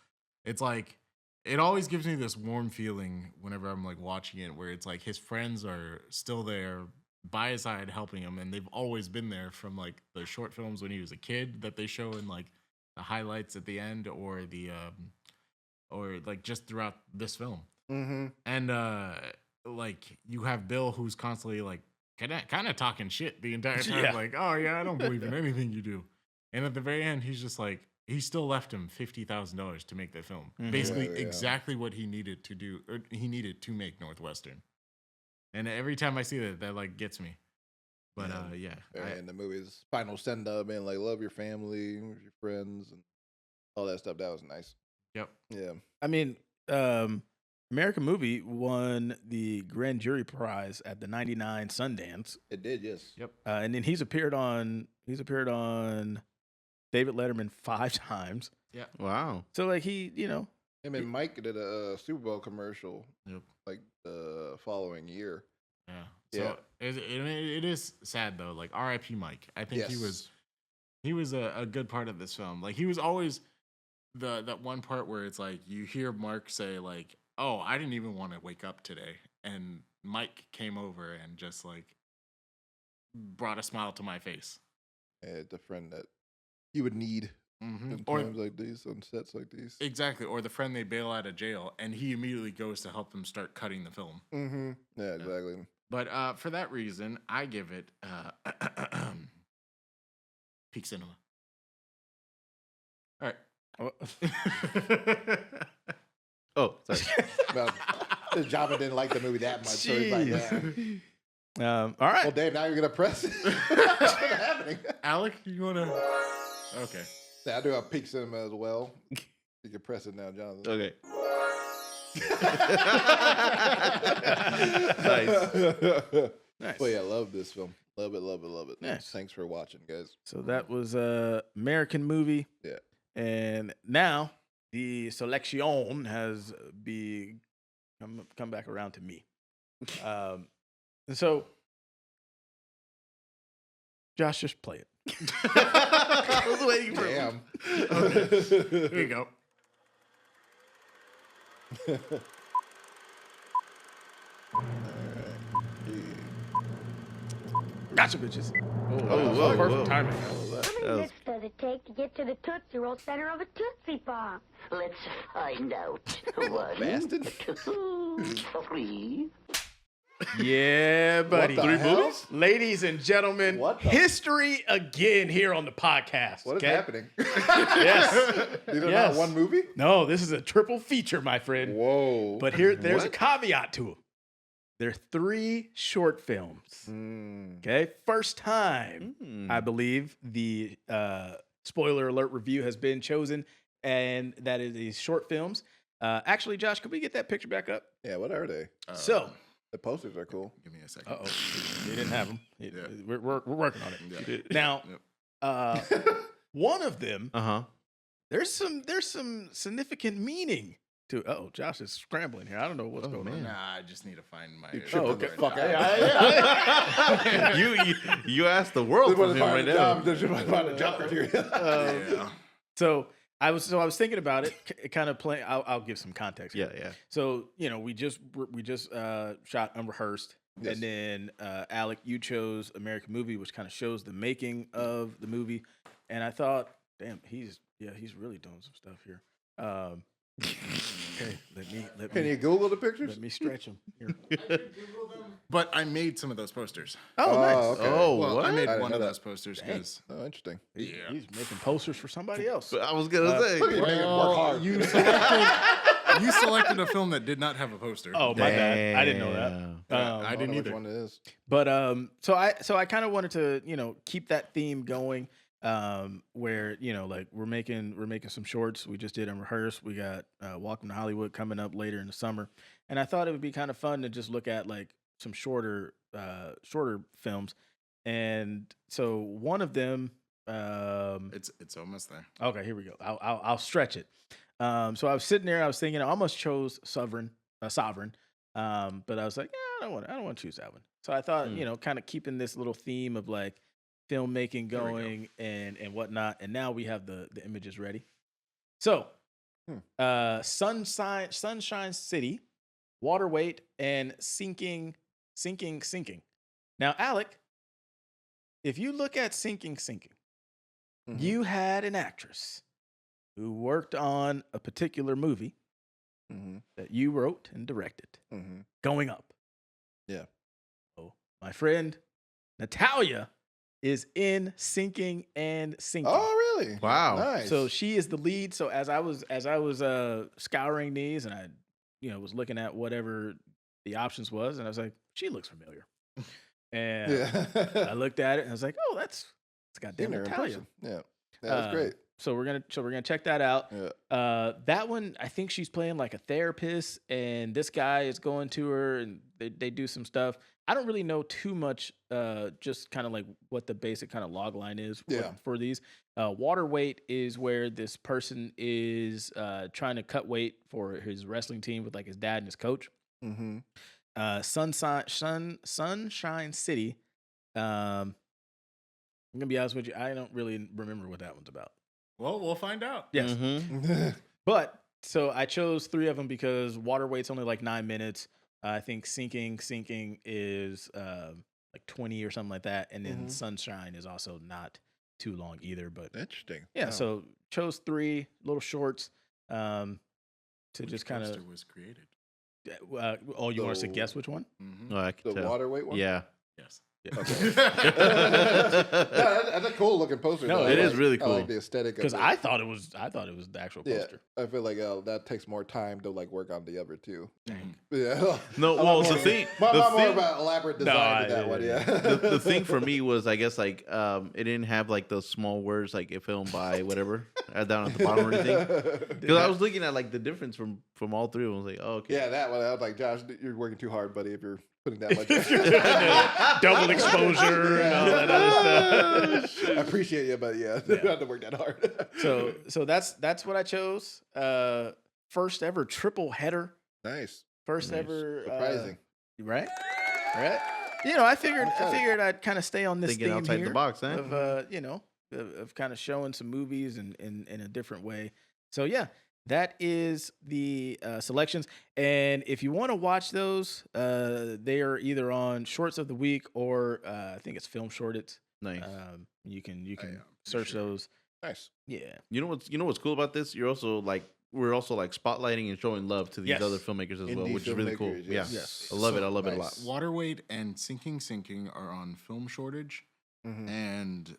S9: it's like, it always gives me this warm feeling whenever I'm like watching it, where it's like his friends are still there by his side helping him, and they've always been there from like the short films when he was a kid that they show in like the highlights at the end, or the or like just throughout this film. And like you have Bill, who's constantly like kind of talking shit the entire time, like, oh yeah, I don't believe in anything you do. And at the very end, he's just like, he still left him $50,000 to make that film. Basically, exactly what he needed to do, or he needed to make Northwestern. And every time I see that like gets me. But yeah.
S8: And the movie's final send up and like love your family, your friends, and all that stuff. That was nice.
S9: Yep.
S8: Yeah.
S10: I mean, American Movie won the Grand Jury Prize at the '99 Sundance.
S8: It did, yes.
S9: Yep.
S10: And then he's appeared on David Letterman 5 times.
S9: Yeah.
S7: Wow.
S10: So like he,
S8: I mean, Mike did a Super Bowl commercial.
S9: Yep.
S8: Like the following year.
S9: Yeah. So it is sad though. Like R.I.P. Mike. I think he was a good part of this film. Like he was always that one part where it's like you hear Mark say like, "Oh, I didn't even want to wake up today," and Mike came over and just like brought a smile to my face.
S8: The friend that you would need in times like these, on sets like these.
S9: Exactly. Or the friend they bail out of jail, and he immediately goes to help them start cutting the film.
S8: Yeah, exactly.
S9: But for that reason, I give it peak cinema. All right.
S7: Oh, sorry.
S8: Well, Java didn't like the movie that much, so he's like, yeah.
S10: All right.
S8: Well, Dave, now you're gonna press it. What's happening?
S9: Alec, you wanna? Okay.
S8: Yeah, I do have peak cinema as well. You can press it now, Jonathan.
S7: Okay. Nice.
S8: Well, yeah, love this film. Love it, love it, love it.
S10: Nice.
S8: Thanks for watching, guys.
S10: So that was American Movie.
S8: Yeah.
S10: And now the selection has come back around to me. And so, Josh, just play it.
S7: I was waiting for
S8: Damn.
S9: Here you go.
S10: Gotcha, bitches.
S7: whoa,
S10: Perfect
S7: whoa.
S10: timing.
S4: How many bits does it take to get to the Tootsie Roll center of a Tootsie Pop?
S11: Let's find out. 1,
S8: Bastard.
S11: 2, 3.
S10: Yeah, buddy.
S8: What the hell?
S10: Ladies and gentlemen,
S8: What the-
S10: history again here on the podcast.
S8: What is
S10: okay?
S8: happening?
S10: Yes.
S8: These are
S10: Yes.
S8: not one movie?
S10: No, this is a triple feature, my friend.
S8: Whoa.
S10: But there's a
S8: What?
S10: caveat to it. They're 3 short films. Okay, first time I believe the spoiler alert review has been chosen, and that is these short films. Actually, Josh, could we get that picture back up?
S8: Yeah, what are they?
S10: So,
S8: The posters are cool.
S9: Give me a second.
S10: oh, you didn't have them.
S9: Yeah.
S10: We're working on it.
S9: Yeah.
S10: Now, one of them,
S7: Uh-huh.
S10: there's some significant meaning to. Oh, Josh is scrambling here. I don't know what's going on.
S9: Nah, I just need to find my.
S8: You tripped
S10: okay.
S8: the fuck out.
S7: you asked the world for him right now.
S8: Find a job criteria.
S9: Yeah.
S10: So I was thinking about it, kind of playing. I'll give some context.
S7: Yeah,
S10: here.
S7: yeah.
S10: So we just shot Unrehearsed,
S8: Yes.
S10: and then Alec, you chose American Movie, which kind of shows the making of the movie, and I thought, damn, he's really doing some stuff here. Okay,
S8: Can you Google the pictures?
S10: let me stretch him here.
S9: But I made some of those posters.
S10: Oh, nice.
S8: okay.
S7: Oh,
S9: Well,
S7: what?
S9: I made
S8: I didn't
S9: one
S8: know
S9: of
S8: that.
S9: those posters because
S8: Oh, interesting.
S10: He's
S9: yeah.
S10: making posters for somebody else.
S7: I was gonna say.
S8: Look at you making it work hard.
S9: you selected a film that did not have a poster.
S10: Oh, my bad. I didn't know that.
S7: Damn.
S9: I
S8: I don't
S9: didn't
S8: know which
S9: either.
S8: one it is.
S10: But so I kind of wanted to keep that theme going, where like we're making some shorts. We just did Unrehearsed. We got Welcome to Hollywood coming up later in the summer, and I thought it would be kind of fun to just look at like some shorter films. And so one of them,
S9: It's almost there.
S10: okay, here we go. I'll stretch it. So I was sitting there. I was thinking I almost chose Sovereign, but I was like, yeah, I don't want to choose that one. So I thought, kind of keeping this little theme of like filmmaking
S9: There we go.
S10: going and whatnot. And now we have the images ready. So, Sunshine City, Water Weight, and Sinking. Now, Alec, if you look at Sinking, you had an actress who worked on a particular movie that you wrote and directed, Going Up.
S8: Yeah.
S10: Oh, my friend Natalia is in Sinking.
S8: Oh, really?
S7: Wow.
S8: Nice.
S10: So she is the lead. So as I was scouring these, and I was looking at whatever the options was, and I was like, she looks familiar. And
S8: yeah.
S10: I looked at it and I was like, oh, that's goddamn
S8: Seen her in
S10: Natalia.
S8: person. Yeah. That was great.
S10: So we're gonna check that out.
S8: Yeah.
S10: That one, I think she's playing like a therapist, and this guy is going to her, and they do some stuff. I don't really know too much, just kind of like what the basic kind of log line is for these. Water weight is where this person is trying to cut weight for his wrestling team with like his dad and his coach.
S8: Mm-hmm.
S10: Sunshine City. I'm gonna be honest with you, I don't really remember what that one's about.
S9: Well, we'll find out.
S10: Yes.
S8: Mm-hmm.
S10: But so I chose 3 of them because Water Weight's only like 9 minutes. I think Sinking is like 20 or something like that, and then Sunshine is also not too long either. But
S8: Interesting.
S10: yeah,
S8: Wow.
S10: so chose 3 little shorts to
S9: Which
S10: just kind
S9: poster
S10: of.
S9: was created.
S10: Oh, you want us to guess which one?
S9: Mm-hmm.
S7: Oh, I can
S8: The
S7: tell.
S8: water weight one?
S7: Yeah.
S9: Yes.
S10: Yeah.
S8: Okay. that's a cool looking poster.
S10: No,
S8: though.
S10: it
S8: I
S10: is
S8: like-
S7: really
S8: I
S7: cool.
S8: like the aesthetic.
S10: Because
S8: of
S10: I thought it was the actual
S8: yeah,
S10: poster.
S8: I feel like that takes more time to like work on the other two.
S10: Dang.
S8: Yeah.
S7: No,
S8: A lot
S7: well,
S8: more-
S7: the thing,
S8: More
S7: the thing,
S8: about elaborate design to that one. Yeah.
S7: the thing for me was, I guess, like, it didn't have like those small words like it filmed by whatever down at the bottom or anything. Because I was looking at like the difference from all 3. I was like, oh, okay.
S8: Yeah, that one. I was like, Josh, you're working too hard, buddy. If you're putting that much.
S10: Double exposure and all that other stuff.
S8: I appreciate you, but yeah, you don't have to work that hard.
S10: So that's what I chose. First ever triple header.
S8: Nice.
S10: First
S7: Nice.
S10: ever
S8: Surprising.
S10: right? I figured
S8: excited.
S10: I'd kind of stay on this
S7: Thinking
S10: theme
S7: outside
S10: here
S7: the box, huh?
S10: of kind of showing some movies in a different way. So yeah, that is the selections. And if you want to watch those, they are either on Shorts of the Week or I think it's Film Shorted.
S7: Nice.
S10: You can
S9: yeah, for
S10: search
S9: sure.
S10: those.
S8: Nice.
S10: Yeah.
S7: You know what's cool about this? You're also like we're also like spotlighting and showing love to these
S10: Yes.
S7: other filmmakers as well,
S8: Indie
S7: which is really cool.
S8: filmmakers,
S7: Yeah,
S8: yes.
S7: I love it. I
S8: So
S7: love it a lot.
S8: nice.
S9: Waterweight and Sinking are on Film Shortage, and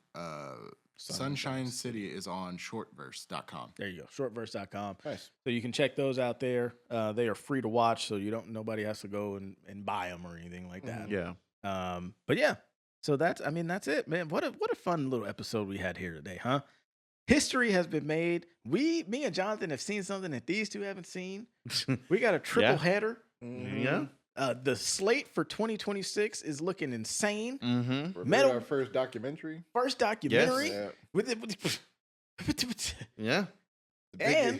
S9: Sunshine City is on shortverse.com.
S10: There you go, shortverse.com.
S8: Nice.
S10: So you can check those out there. They are free to watch, so nobody has to go and buy them or anything like that.
S7: Yeah.
S10: But yeah, so that's it, man. What a fun little episode we had here today, huh? History has been made. Me and Jonathan have seen something that these two haven't seen. We got a triple
S7: Yeah.
S10: header.
S7: Yeah.
S10: The slate for 2026 is looking insane.
S7: Mm-hmm.
S8: We're
S10: Metal-
S8: our first documentary.
S10: First documentary.
S8: Yeah.
S7: Yeah.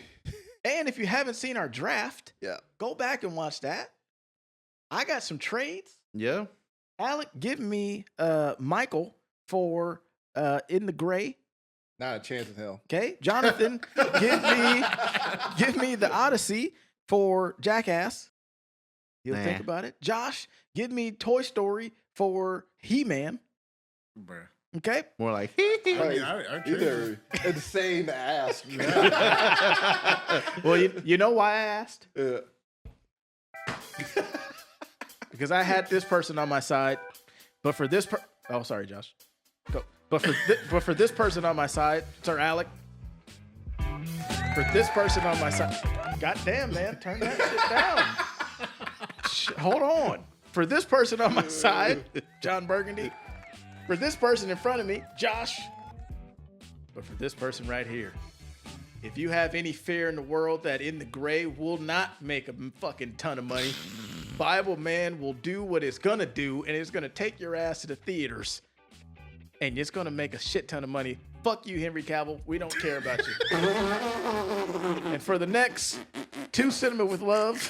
S10: And if you haven't seen our draft,
S8: Yeah.
S10: go back and watch that. I got some trades.
S7: Yeah.
S10: Alec, give me Michael for In the Gray.
S8: Not a chance in hell.
S10: Okay. Jonathan, give me the Odyssey for Jackass. He'll think
S7: Nah.
S10: about it. Josh, give me Toy Story for He-Man.
S9: Bruh.
S10: Okay.
S7: More like.
S9: I mean, I
S8: Either insane ass.
S10: Well, you know why I asked?
S8: Yeah.
S10: Because I had this person on my side, but for this oh, sorry, Josh. Go. But for this person on my side, Sir Alec. For this person on my side, goddamn man, turn that shit down. Hold on. For this person on my side, John Burgundy. For this person in front of me, Josh. But for this person right here, if you have any fear in the world that In the Gray will not make a fucking ton of money, Bible Man will do what it's gonna do, and it's gonna take your ass to the theaters, and it's gonna make a shit ton of money. Fuck you, Henry Cavill. We don't care about you. And for the next 2 Cinema with Love,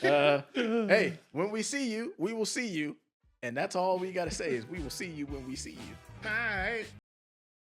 S10: hey, when we see you, we will see you, and that's all we gotta say is we will see you when we see you.
S9: All right.